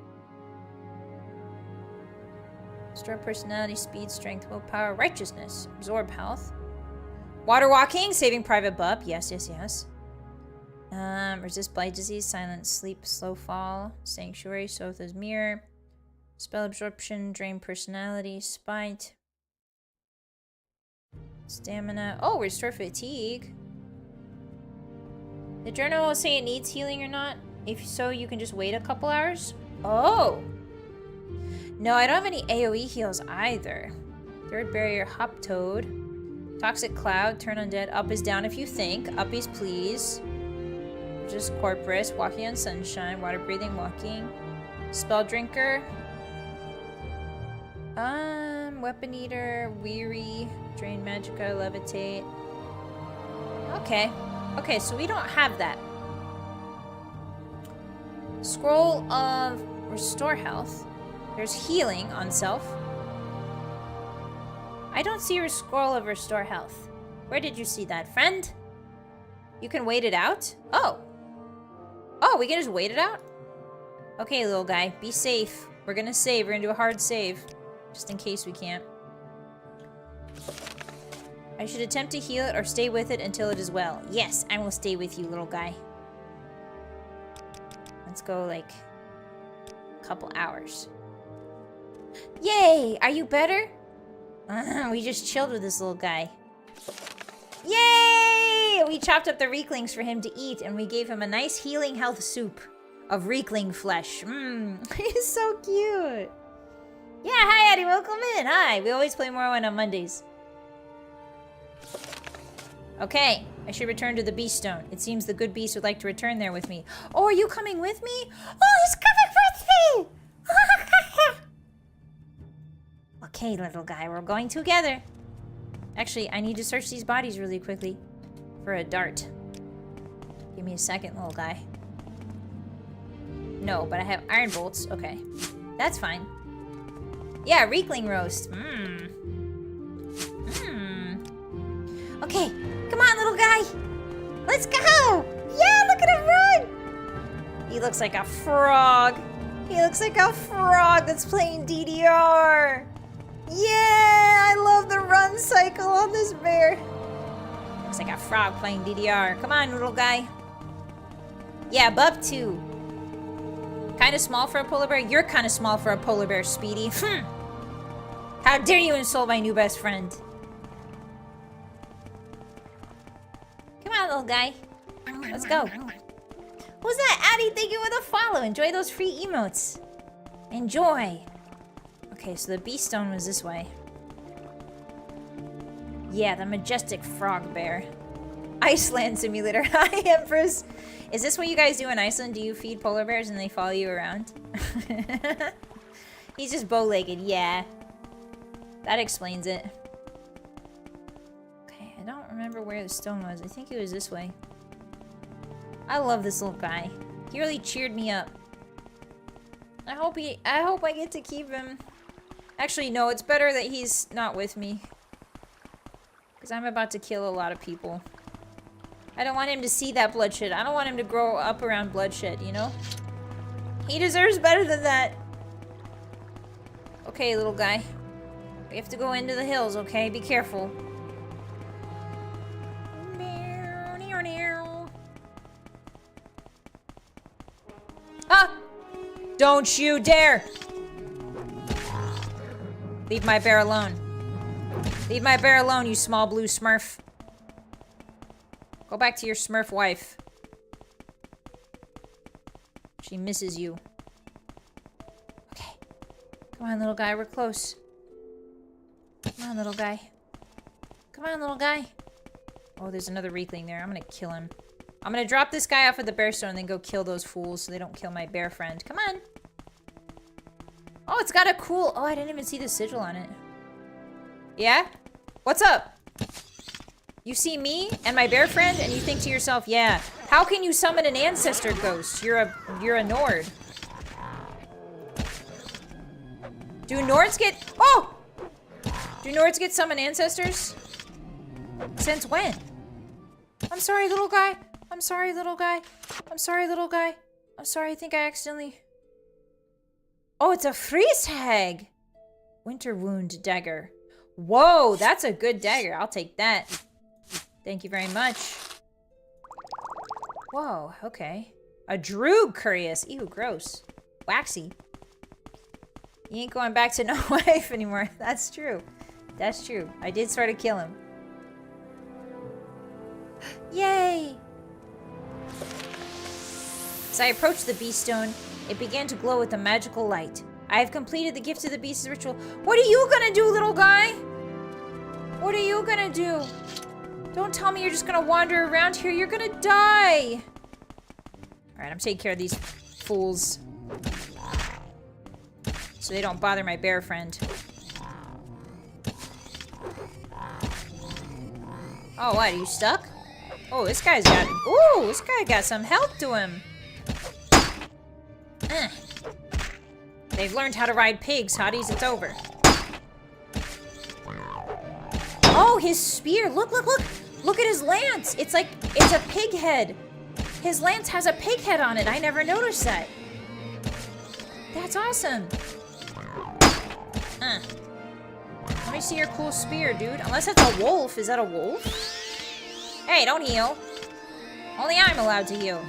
Restore personality, speed, strength, willpower, righteousness. Absorb health. Water walking, saving private bub. Yes, yes, yes. Resist blight disease, silent sleep, slow fall, sanctuary, Sotha's mirror. Spell absorption, drain personality, spite. Stamina. Oh, restore fatigue. The journal will say it needs healing or not. If so, you can just wait a couple hours. Oh. No, I don't have any AoE heals either. Third barrier, hop toad. Toxic cloud, turn undead. Up is down if you think. Uppies, please. Just corporate. Walking on sunshine. Water breathing, walking. Spell drinker. Weapon eater. Weary. Drain magicka. Levitate. Okay. Okay, so we don't have that. Scroll of restore health. There's healing on self. I don't see your scroll of restore health. Where did you see that, friend? You can wait it out? Oh. Oh, we can just wait it out? Okay, little guy, be safe. We're gonna save. We're gonna do a hard save. Just in case we can't. I should attempt to heal it or stay with it until it is well. Yes, I will stay with you, little guy. Let's go, like, a couple hours. Yay! Are you better? We just chilled with this little guy. Yay! We chopped up the reeklings for him to eat, and we gave him a nice healing health soup of reekling flesh. He's so cute. Yeah, hi, Addie. Welcome in. Hi. We always play Morrowind on Mondays. Okay, I should return to the beast stone. It seems the good beast would like to return there with me. Oh, are you coming with me? Oh, he's coming with me! Okay, little guy, we're going together. Actually, I need to search these bodies really quickly for a dart. Give me a second, little guy. No, but I have iron bolts. Okay, that's fine. Yeah, reekling roast. Okay, come on, little guy. Let's go. Yeah, look at him run. He looks like a frog. He looks like a frog that's playing DDR. Yeah, I love the run cycle on this bear. Looks like a frog playing DDR. Come on, little guy. Yeah, Bub too. Kind of small for a polar bear? You're kind of small for a polar bear, Speedy. How dare you insult my new best friend? Come on, little guy. Let's go. Who's that? Addie, thank you for the follow. Enjoy those free emotes. Enjoy. Okay, so the beast stone was this way. Yeah, the majestic frog bear. Iceland simulator. Hi, Empress. Is this what you guys do in Iceland? Do you feed polar bears and they follow you around? He's just bow-legged. Yeah. That explains it. Okay, I don't remember where the stone was. I think it was this way. I love this little guy. He really cheered me up. I hope I get to keep him. Actually, no, it's better that he's not with me. Because I'm about to kill a lot of people. I don't want him to see that bloodshed. I don't want him to grow up around bloodshed, you know? He deserves better than that. Okay, little guy. We have to go into the hills, okay? Be careful. Ah! Don't you dare! Leave my bear alone. Leave my bear alone, you small blue smurf. Go back to your smurf wife. She misses you. Okay. Come on, little guy. We're close. Come on, little guy. Come on, little guy. Oh, there's another reekling there. I'm gonna kill him. I'm gonna drop this guy off at the bear stone and then go kill those fools so they don't kill my bear friend. Come on. Oh, it's got a cool... Oh, I didn't even see the sigil on it. Yeah? What's up? You see me and my bear friend and you think to yourself, yeah, how can you summon an ancestor ghost? You're a Nord. Do Nords get... Oh! Do Nords get summon ancestors? Since when? I'm sorry, little guy. I'm sorry, little guy. I'm sorry, little guy. I'm sorry, I think I accidentally... Oh, it's a freeze hag! Winter wound dagger. Whoa, that's a good dagger. I'll take that. Thank you very much. Whoa, okay. A droog curious. Ew, gross. Waxy. You ain't going back to no wife anymore. That's true. That's true. I did sort of kill him. Yay! As I approached the beast stone, it began to glow with a magical light. I've completed the gift of the beast's ritual. What are you gonna do, little guy? What are you gonna do? Don't tell me you're just gonna wander around here. You're gonna die. Alright, I'm taking care of these fools. So they don't bother my bear friend. Oh, what? Are you stuck? Oh, this guy's got... Ooh, this guy got some health to him. They've learned how to ride pigs, Hotties. It's over. Oh, his spear. Look, look, look. Look at his lance. It's like, it's a pig head. His lance has a pig head on it. I never noticed that. That's awesome. Let me see your cool spear, dude. Unless it's a wolf. Is that a wolf? Hey, don't heal. Only I'm allowed to heal.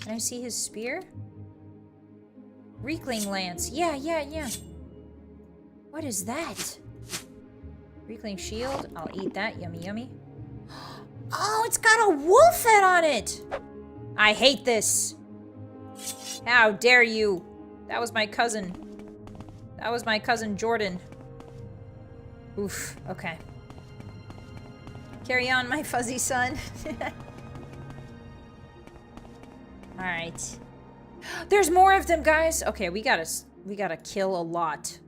Can I see his spear? Reekling lance. Yeah, yeah, yeah. What is that? Reekling shield. I'll eat that. Yummy, yummy. Oh, it's got a wolf head on it. I hate this. How dare you? That was my cousin. That was my cousin Jordan. Oof. Okay. Carry on, my fuzzy son. Alright. There's more of them, guys. Okay, we gotta kill a lot.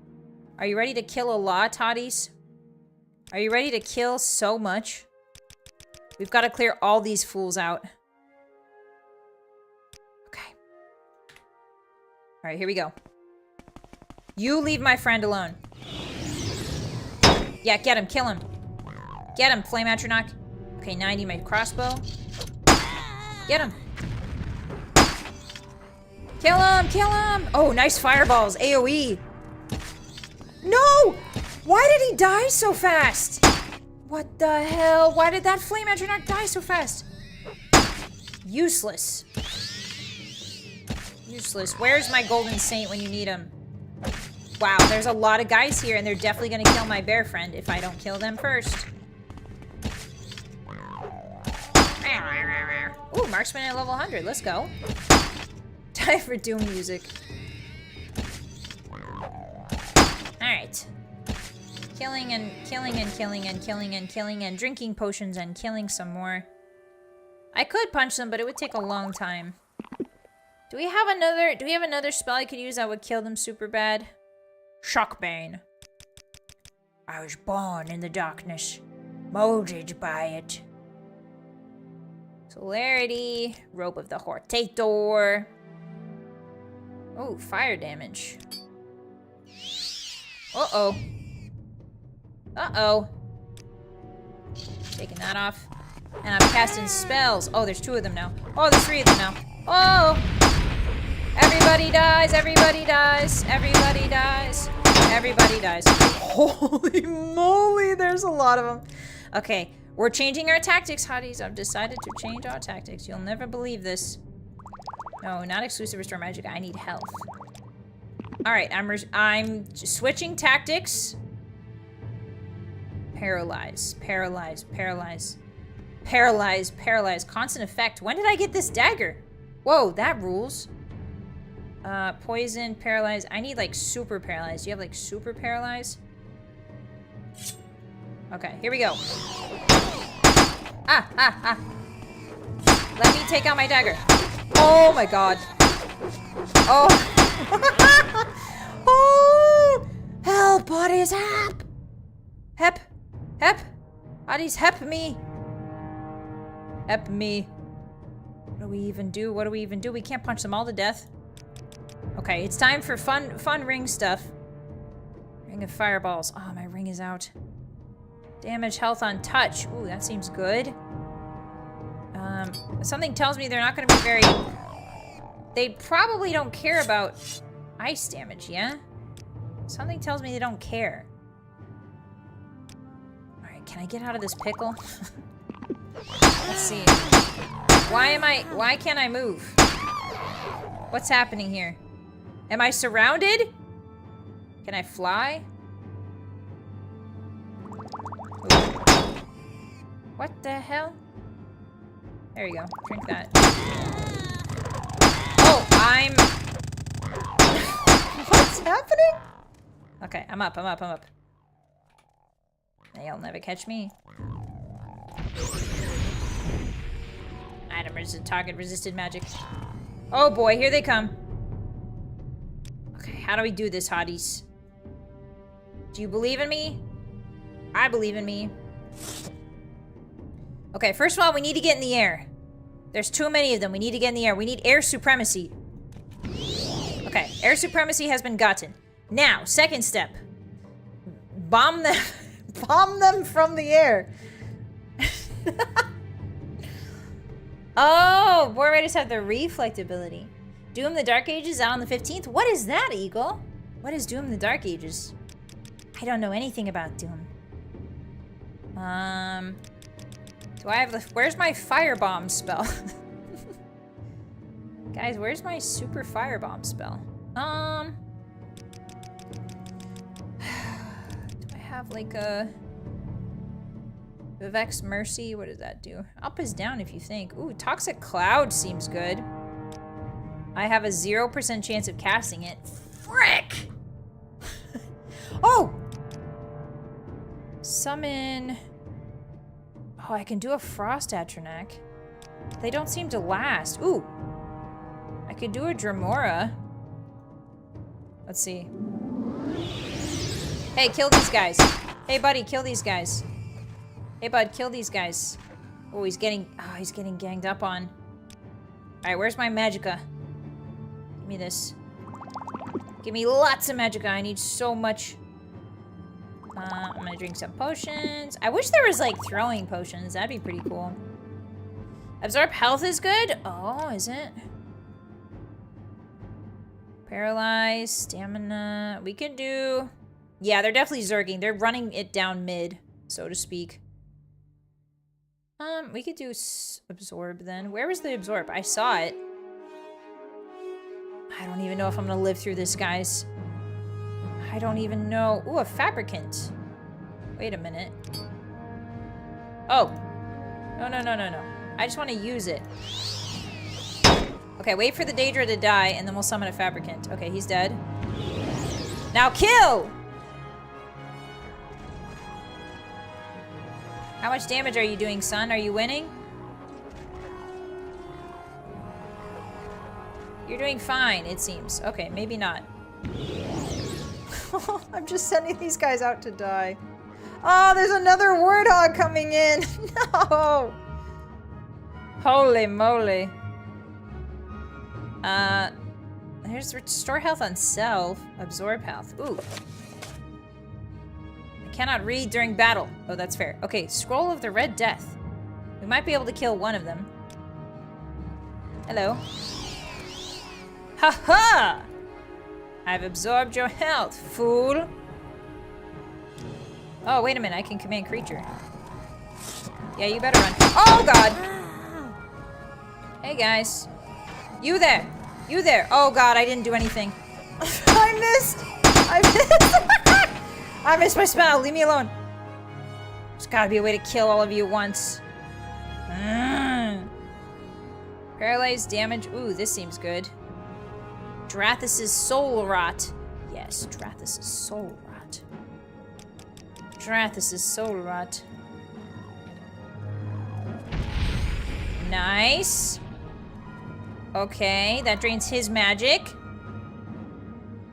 Are you ready to kill a lot, Hotties? Are you ready to kill so much? We've got to clear all these fools out. Okay. Alright, here we go. You leave my friend alone. Yeah, get him, kill him. Get him, Flame Atronach. Okay, 90, my crossbow. Get him. Kill him, kill him. Oh, nice fireballs, AoE. No! Why did he die so fast? What the hell? Why did that Flame Atronach die so fast? Useless. Useless. Where's my Golden Saint when you need him? Wow, there's a lot of guys here, and they're definitely gonna kill my bear friend if I don't kill them first. Ooh, marksman at level 100. Let's go. Time for Doom music. Alright. Killing and killing and killing and killing and killing and drinking potions and killing some more. I could punch them, but it would take a long time. Do we have another spell I could use that would kill them super bad? Shockbane. I was born in the darkness, molded by it. Celerity, Robe of the Hortator. Oh, fire damage. Uh-oh. Uh-oh. Taking that off. And I'm casting spells. Oh, there's 2 of them now. Oh, there's 3 of them now. Oh! Everybody dies, everybody dies, everybody dies, everybody dies. Holy moly, there's a lot of them. Okay, we're changing our tactics, Hotties. I've decided to change our tactics. You'll never believe this. No, not exclusive restore magic. I need health. All right, I'm switching tactics. Paralyze, paralyze, paralyze, paralyze, paralyze. Constant effect. When did I get this dagger? Whoa, that rules. Poison, paralyze. I need like super paralyze. Do you have like super paralyze? Okay, here we go. Ah, ah, ah. Let me take out my dagger. Oh my god. Oh. Oh. Help, buddies, help. Help. Help. Buddies, help me. Help me. What do we even do? What do we even do? We can't punch them all to death. Okay, it's time for fun ring stuff. Ring of fireballs. Oh, my ring is out. Damage, health on touch. Ooh, that seems good. Something tells me they're not going to be very... They probably don't care about ice damage, yeah? Something tells me they don't care. Alright, can I get out of this pickle? Let's see. Why can't I move? What's happening here? Am I surrounded? Can I fly? Ooh. What the hell? There you go. Drink that. Oh, happening? Okay, I'm up. They'll never catch me. Item resistant, target resisted magic. Oh boy, here they come. Okay, how do we do this, hotties? Do you believe in me? I believe in me. Okay, first of all, we need to get in the air. There's too many of them. We need to get in the air. We need air supremacy. Okay, air supremacy has been gotten. Now, second step. Bomb them. Bomb them from the air. Oh, War Raiders have the reflect ability. Doom the Dark Ages out on the 15th? What is that, Eagle? What is Doom the Dark Ages? I don't know anything about Doom. Do I have the... Where's my firebomb spell? Guys, where's my super firebomb spell? Do I have like a... Vivek's Mercy? What does that do? Up is down if you think. Ooh, Toxic Cloud seems good. I have a 0% chance of casting it. Frick! Oh! Summon... Oh, I can do a Frost Atronak. They don't seem to last. Ooh! I could do a Dremora. Let's see. Hey, kill these guys. Hey, buddy, kill these guys. Hey, bud, kill these guys. Oh, he's getting ganged up on. Alright, where's my magicka? Give me this. Give me lots of magicka. I need so much. I'm gonna drink some potions. I wish there was, like, throwing potions. That'd be pretty cool. Absorb health is good? Oh, is it? Paralyze, stamina. We can do... Yeah, they're definitely zerging. They're running it down mid, so to speak. We could do absorb then. Where was the absorb? I saw it. I don't even know if I'm gonna live through this, guys. I don't even know. Ooh, a fabricant. Wait a minute. Oh. No. I just want to use it. Okay, wait for the Daedra to die, and then we'll summon a fabricant. Okay, he's dead. Now kill! How much damage are you doing, son? Are you winning? You're doing fine, it seems. Okay, maybe not. I'm just sending these guys out to die. Oh, there's another warthog coming in. No! Holy moly. There's restore health on self. Absorb health. Ooh. Cannot read during battle. Oh, that's fair. Okay, Scroll of the Red Death. We might be able to kill one of them. Hello. Ha-ha! I've absorbed your health, fool. Oh, wait a minute. I can command creature. Yeah, you better run. Oh, God! Hey, guys. You there. You there. Oh, God, I didn't do anything. I missed. I missed my spell. Leave me alone. There's gotta be a way to kill all of you at once. Paralyzed damage. Ooh, this seems good. Drathis' Soul Rot. Yes, Drathis' Soul Rot. Drathis' Soul Rot. Nice. Okay, that drains his magic.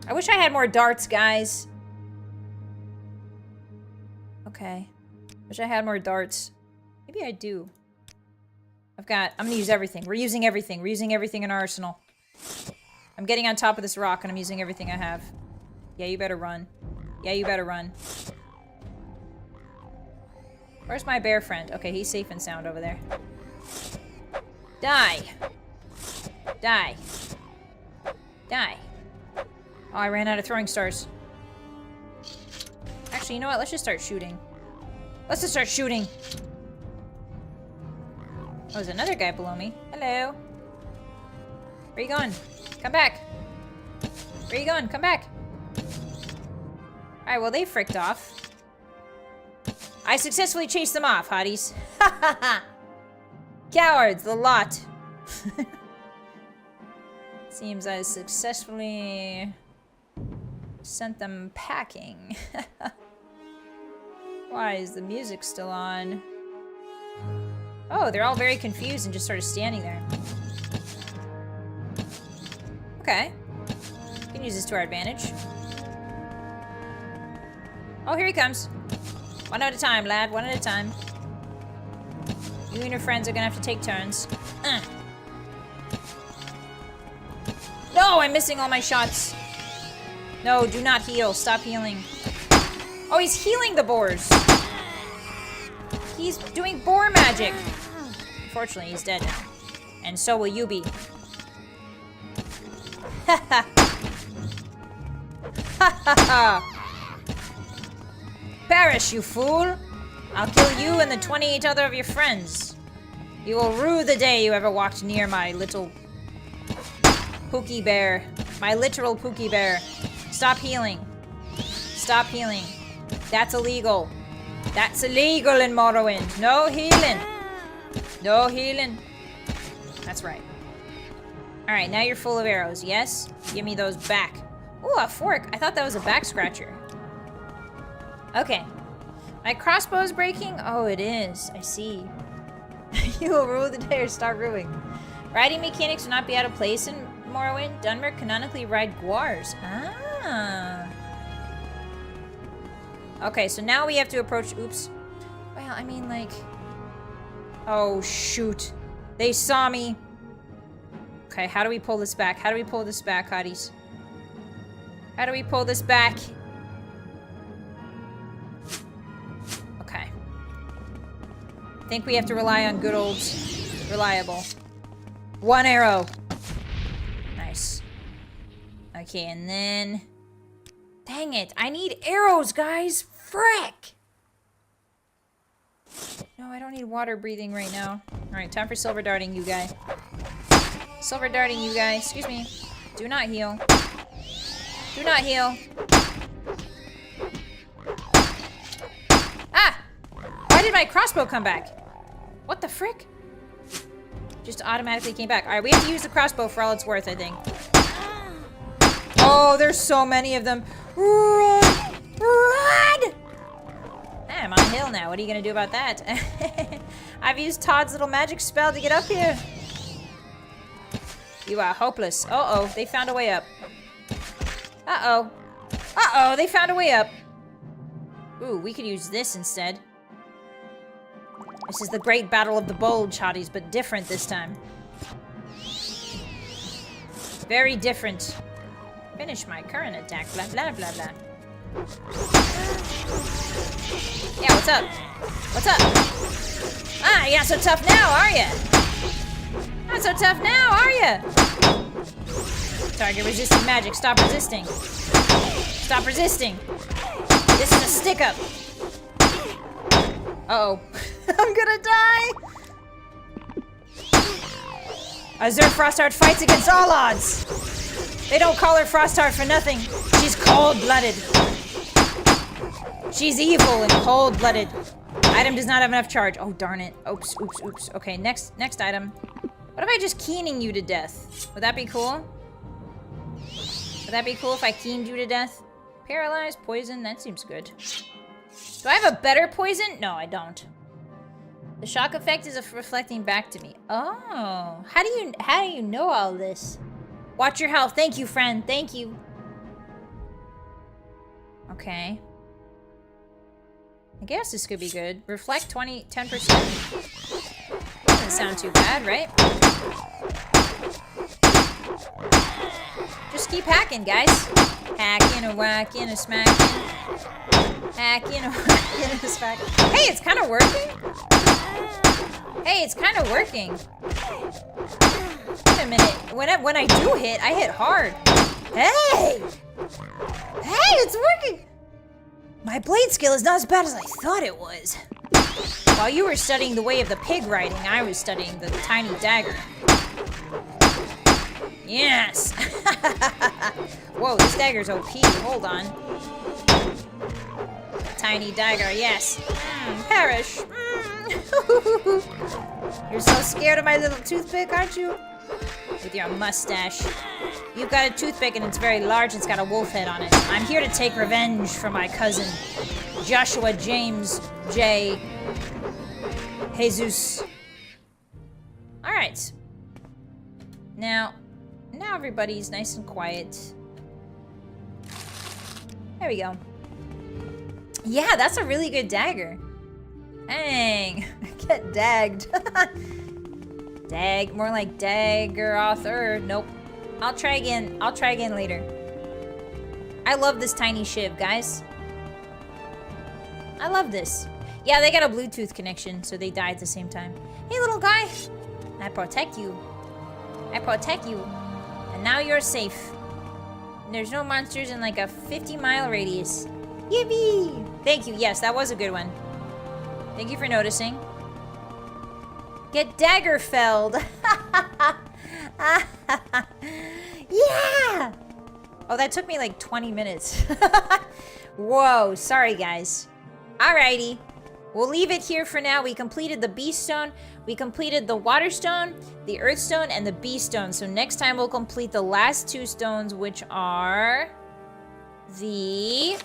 I wish I had more darts, guys. Okay. Wish I had more darts. Maybe I do. I'm gonna use everything. We're using everything. We're using everything in our arsenal. I'm getting on top of this rock and I'm using everything I have. Yeah, you better run. Yeah, you better run. Where's my bear friend? Okay, he's safe and sound over there. Die. Die. Die. Oh, I ran out of throwing stars. Actually, you know what? Let's just start shooting. Let's just start shooting. Oh, there's another guy below me. Hello. Where you going? Come back. Where you going? Come back. Alright, well, they fricked off. I successfully chased them off, hotties. Ha ha ha! Cowards, the lot. Seems I successfully... Sent them packing. Why is the music still on? Oh, they're all very confused and just sort of standing there. Okay. We can use this to our advantage. Oh, here he comes. One at a time, lad. One at a time. You and your friends are gonna have to take turns. No, I'm missing all my shots. No, do not heal. Stop healing. Oh, he's healing the boars. He's doing boar magic. Unfortunately, he's dead now. And so will you be. Ha ha. Ha ha ha. Perish, you fool. I'll kill you and the 28 other of your friends. You will rue the day you ever walked near my little Pookie bear. My literal Pookie bear. Stop healing. Stop healing. That's illegal. That's illegal in Morrowind. No healing. No healing. That's right. Alright, now you're full of arrows, yes? Give me those back. Ooh, a fork. I thought that was a back scratcher. Okay. My crossbow's breaking? Oh, it is. I see. You will rule the day or start ruining. Riding mechanics will not be out of place in Morrowind. Dunmer canonically ride guars. Ah. Okay, so now we have to approach... Oops. Well, I mean, like... Oh, shoot. They saw me. Okay, how do we pull this back? How do we pull this back, Hotties? How do we pull this back? Okay. I think we have to rely on good old reliable. One arrow. Nice. Okay, and then... Dang it, I need arrows, guys! Frick! No, I don't need water breathing right now. Alright, time for silver darting, you guy. Silver darting, you guy. Excuse me. Do not heal. Do not heal. Ah! Why did my crossbow come back? What the frick? Just automatically came back. Alright, we have to use the crossbow for all it's worth, I think. Oh, there's so many of them. Run! Run! I'm on a hill now. What are you gonna do about that? I've used Todd's little magic spell to get up here. You are hopeless. Uh-oh, they found a way up. Uh-oh. Uh-oh, they found a way up. Ooh, we could use this instead. This is the great battle of the bulge, Hotties, but different this time. Very different. Finish my current attack, blah, blah, blah, blah. Yeah, what's up? What's up? Ah, you're not so tough now, are ya? Not so tough now, are ya? Target resisting magic. Stop resisting. Stop resisting. This is a stick-up. Uh-oh. I'm gonna die! Azure Frostheart fights against all odds! They don't call her Frostheart for nothing. She's cold-blooded. She's evil and cold-blooded. Item does not have enough charge. Oh, darn it. Oops, oops, oops. Okay, next item. What if I just keening you to death? Would that be cool? Would that be cool if I keened you to death? Paralyzed, poison, that seems good. Do I have a better poison? No, I don't. The shock effect is reflecting back to me. Oh, how do you know all this? Watch your health. Thank you, friend. Thank you. Okay. I guess this could be good. Reflect 10%. Doesn't sound too bad, right? Just keep hacking, guys. Hacking, a whacking, a smacking. Hacking, a whacking, a smacking. Hey, it's kind of working. Hey, it's kind of working. Wait a minute. When I do hit, I hit hard. Hey! Hey, it's working! My blade skill is not as bad as I thought it was. While you were studying the way of the pig riding, I was studying the tiny dagger. Yes! Whoa, this dagger's OP. Hold on. Tiny dagger, yes. Perish. You're so scared of my little toothpick, aren't you? With your mustache. You've got a toothpick and it's very large. It's got a wolf head on it. I'm here to take revenge for my cousin, Joshua James J. Jesus. Alright. Now everybody's nice and quiet. There we go. Yeah, that's a really good dagger. Dang. Get dagged. Dag. More like dagger author. Nope. I'll try again. I'll try again later. I love this tiny shiv, guys. I love this. Yeah, they got a Bluetooth connection, so they die at the same time. Hey, little guy. I protect you. I protect you. And now you're safe. There's no monsters in like a 50-mile radius. Yippee! Thank you. Yes, that was a good one. Thank you for noticing. Get daggerfelled. Yeah! Oh, that took me like 20 minutes. Whoa, sorry guys. Alrighty. We'll leave it here for now. We completed the beast stone, we completed the water stone, the earth stone, and the beast stone. So next time we'll complete the last two stones, which are the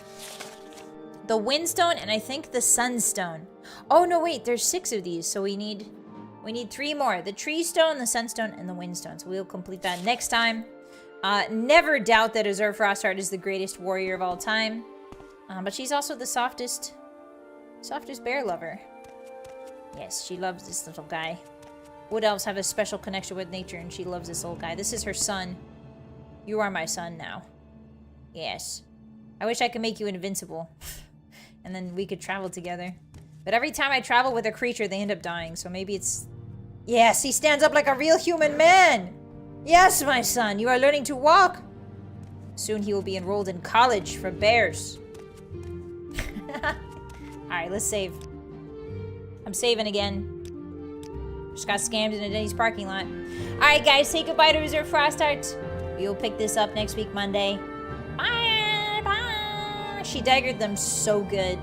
wind stone and I think the sunstone. Oh no, wait, there's 6 of these, so we need 3 more. The tree stone, the sunstone, and the wind stone. So we'll complete that next time. Never doubt that Azure Frostheart is the greatest warrior of all time. But she's also the softest bear lover. Yes, she loves this little guy. Wood elves have a special connection with nature, and she loves this little guy. This is her son. You are my son now. Yes. I wish I could make you invincible. And then we could travel together. But every time I travel with a creature, they end up dying. So maybe it's... Yes, he stands up like a real human man! Yes, my son, you are learning to walk! Soon he will be enrolled in college for bears. Alright, let's save. I'm saving again. Just got scammed in a Denny's parking lot. Alright, guys, say goodbye to Reserve Frostheart. We will pick this up next week, Monday. Bye! Bye! She daggered them so good.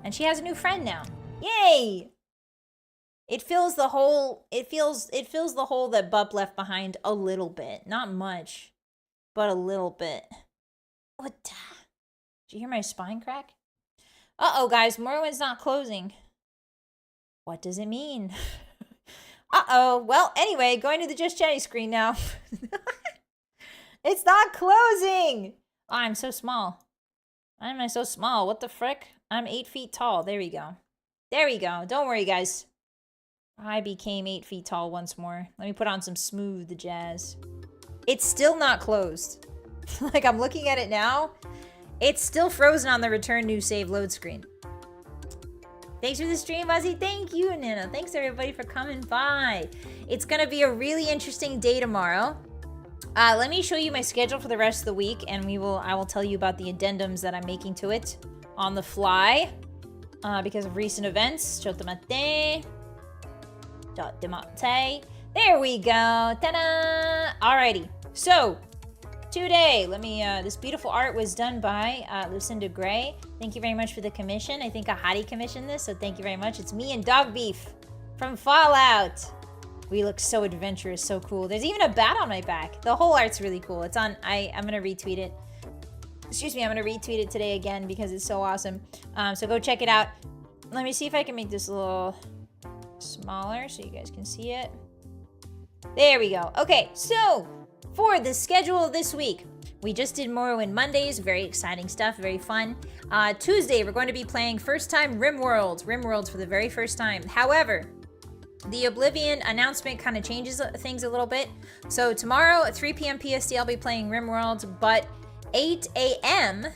And she has a new friend now. Yay! It fills the hole. It fills the hole that Bup left behind a little bit. Not much, but a little bit. What? Did you hear my spine crack? Uh-oh, guys. Morrowind's not closing. What does it mean? Uh-oh. Well, anyway, going to the Just Chatty screen now. It's not closing! Oh, I'm so small. Why am I so small? What the frick? I'm 8 feet tall. There we go. There we go. Don't worry, guys. I became 8 feet tall once more. Let me put on some smooth jazz. It's still not closed. Like, I'm looking at it now. It's still frozen on the return new save load screen. Thanks for the stream, Ozzy. Thank you, Nana. Thanks, everybody, for coming by. It's going to be a really interesting day tomorrow. Let me show you my schedule for the rest of the week, and I will tell you about the addendums that I'm making to it on the fly because of recent events. Chotomate. There we go. Ta-da! Alrighty. So, today, this beautiful art was done by Lucinda Gray. Thank you very much for the commission. I think a hottie commissioned this, so thank you very much. It's me and Dog Beef from Fallout. We look so adventurous, so cool. There's even a bat on my back. The whole art's really cool. It's on, I'm gonna retweet it. Excuse me, I'm gonna retweet it today again because it's so awesome. So go check it out. Let me see if I can make this a little smaller so you guys can see it. There we go. Okay, so for the schedule this week, we just did Morrowind Mondays. Very exciting stuff, very fun. Tuesday, we're going to be playing first time RimWorlds for the very first time. However, the Oblivion announcement kind of changes things a little bit. So tomorrow at 3 p.m. PST, I'll be playing RimWorlds, but 8 a.m.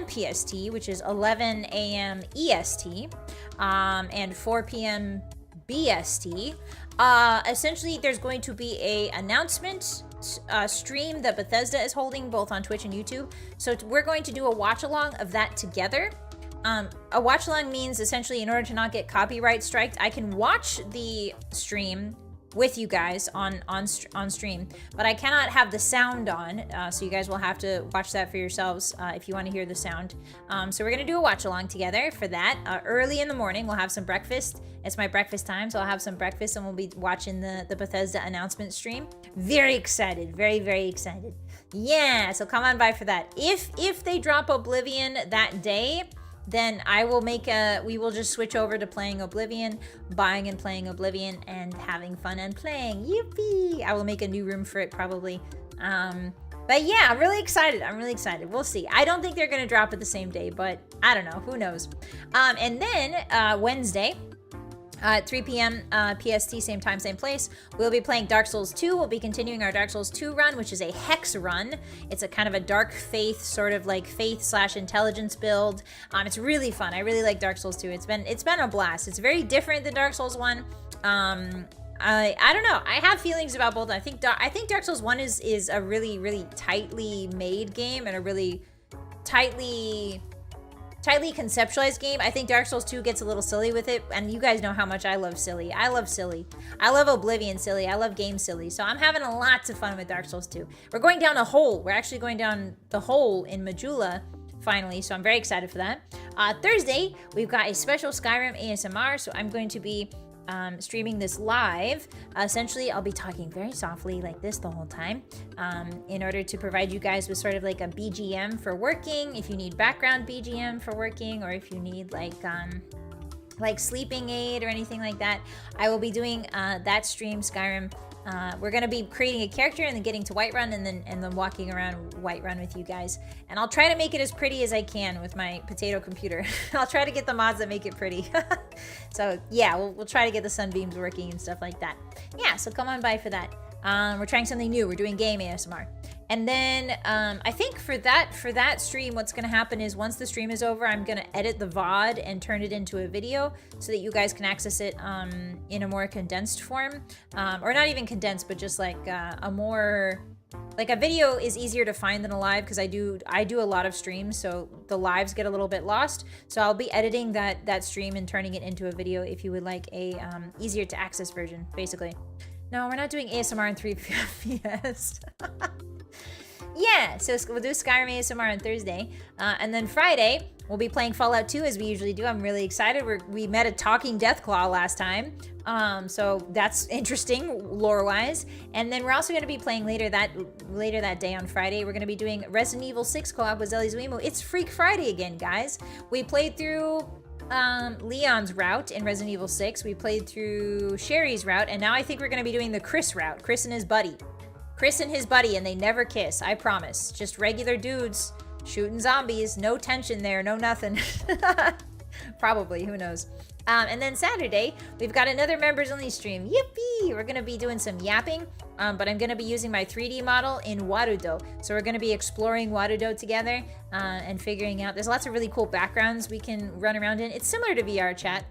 PST, which is 11 a.m. EST, and 4 p.m. BST. Essentially, there's going to be a announcement stream that Bethesda is holding both on Twitch and YouTube. So we're going to do a watch-along of that together. A watch-along means essentially in order to not get copyright striked, I can watch the stream with you guys on stream, but I cannot have the sound on, so you guys will have to watch that for yourselves if you want to hear the sound. So we're gonna do a watch along together for that. Early in the morning, we'll have some breakfast. It's my breakfast time, so I'll have some breakfast and we'll be watching the Bethesda announcement stream. Very excited, very, very excited. Yeah, so come on by for that. If they drop Oblivion that day, then I will we will just switch over to playing Oblivion, buying and playing Oblivion, and having fun and playing. Yippee! I will make a new room for it probably. But yeah, I'm really excited. I'm really excited. We'll see. I don't think they're gonna drop it the same day, but I don't know. Who knows? And then Wednesday, 3 p.m. PST, same time, same place. We'll be playing Dark Souls 2. We'll be continuing our Dark Souls 2 run, which is a hex run. It's a kind of a dark faith, sort of like faith/intelligence build. It's really fun. I really like Dark Souls 2. It's been a blast. It's very different than Dark Souls 1. I don't know. I have feelings about both. I think Dark Souls 1 is a really, really tightly made game and a really tightly conceptualized game. I think Dark Souls 2 gets a little silly with it, and you guys know how much I love silly. I love silly. I love Oblivion silly. I love game silly. So I'm having lots of fun with Dark Souls 2. We're going down a hole. We're actually going down the hole in Majula finally, so I'm very excited for that. Thursday, we've got a special Skyrim ASMR, so I'm going to be streaming this live. Essentially, I'll be talking very softly like this the whole time in order to provide you guys with sort of like a BGM for working, if you need background BGM for working, or if you need like sleeping aid or anything like that. I will be doing that stream, Skyrim. We're gonna be creating a character and then getting to Whiterun and then walking around Whiterun with you guys. And I'll try to make it as pretty as I can with my potato computer. I'll try to get the mods that make it pretty. So yeah, we'll try to get the sunbeams working and stuff like that. Yeah, so come on by for that. We're trying something new. We're doing game ASMR. And then I think for that stream, what's gonna happen is once the stream is over, I'm gonna edit the VOD and turn it into a video so that you guys can access it in a more condensed form. Or not even condensed, but just like a more, like a video is easier to find than a live because I do a lot of streams, so the lives get a little bit lost. So I'll be editing that stream and turning it into a video if you would like a easier to access version, basically. No, we're not doing ASMR in 3 FPS. Yeah, so we'll do Skyrim ASMR on Thursday. And then Friday, we'll be playing Fallout 2 as we usually do. I'm really excited. We met a talking Deathclaw last time. So that's interesting, lore-wise. And then we're also going to be playing later that day on Friday. We're going to be doing Resident Evil 6 co-op with Zelly's Wemo. It's Freak Friday again, guys. We played through Leon's route in Resident Evil 6. We played through Sherry's route, and now I think we're going to be doing the Chris route. Chris and his buddy, and they never kiss, I promise. Just regular dudes shooting zombies. No tension there, no nothing. Probably, who knows. And then Saturday, we've got another members only stream. Yippee! We're gonna be doing some yapping, but I'm gonna be using my 3D model in Warudo. So we're gonna be exploring Warudo together and figuring out, there's lots of really cool backgrounds we can run around in. It's similar to VR chat,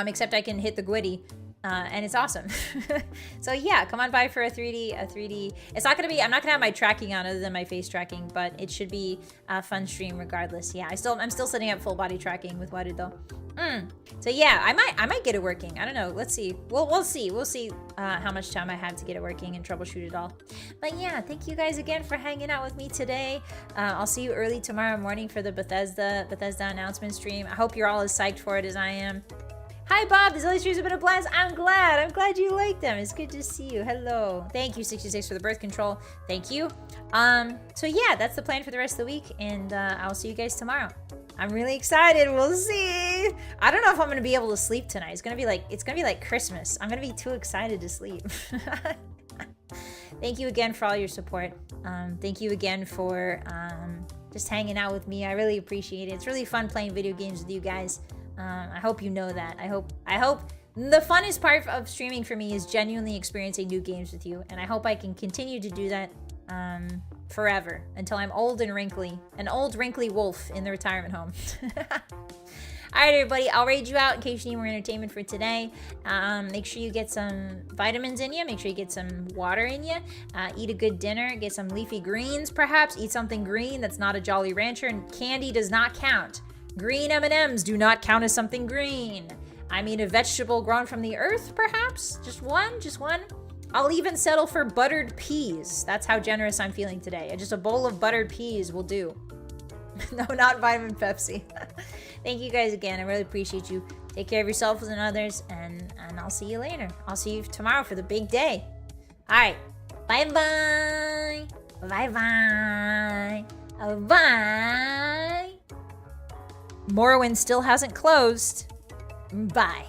except I can hit the Gwitty. And it's awesome. So yeah, come on by for a 3D. It's not gonna be, I'm not gonna have my tracking on other than my face tracking, but it should be a fun stream regardless. Yeah, I'm still setting up full body tracking with Warudo. So yeah, I might get it working. I don't know. Let's see. We'll see how much time I have to get it working and troubleshoot it all. But yeah, thank you guys again for hanging out with me today. I'll see you early tomorrow morning for the Bethesda announcement stream. I hope you're all as psyched for it as I am. Hi Bob, the Zelly streams have been a blast. I'm glad you like them. It's good to see you. Hello. Thank you 66 for the birth control. Thank you. So yeah, that's the plan for the rest of the week, and I'll see you guys tomorrow. I'm really excited. We'll see. I don't know if I'm gonna be able to sleep tonight. It's gonna be like Christmas. I'm gonna be too excited to sleep. Thank you again for all your support. Thank you again for just hanging out with me. I really appreciate it. It's really fun playing video games with you guys. I hope you know that. I hope the funnest part of streaming for me is genuinely experiencing new games with you, and I hope I can continue to do that forever until I'm old and wrinkly, an old wrinkly wolf in the retirement home. All right, everybody, I'll raid you out in case you need more entertainment for today. Make sure you get some vitamins in you. Make sure you get some water in you. Eat a good dinner. Get some leafy greens, perhaps. Eat something green that's not a Jolly Rancher, and candy does not count. Green M&Ms do not count as something green. I mean, a vegetable grown from the earth, perhaps? Just one? Just one? I'll even settle for buttered peas. That's how generous I'm feeling today. Just a bowl of buttered peas will do. No, not vitamin Pepsi. Thank you guys again. I really appreciate you. Take care of yourselves and others, and I'll see you later. I'll see you tomorrow for the big day. All right. Bye-bye. Bye-bye. Bye. Morrowind still hasn't closed. Bye.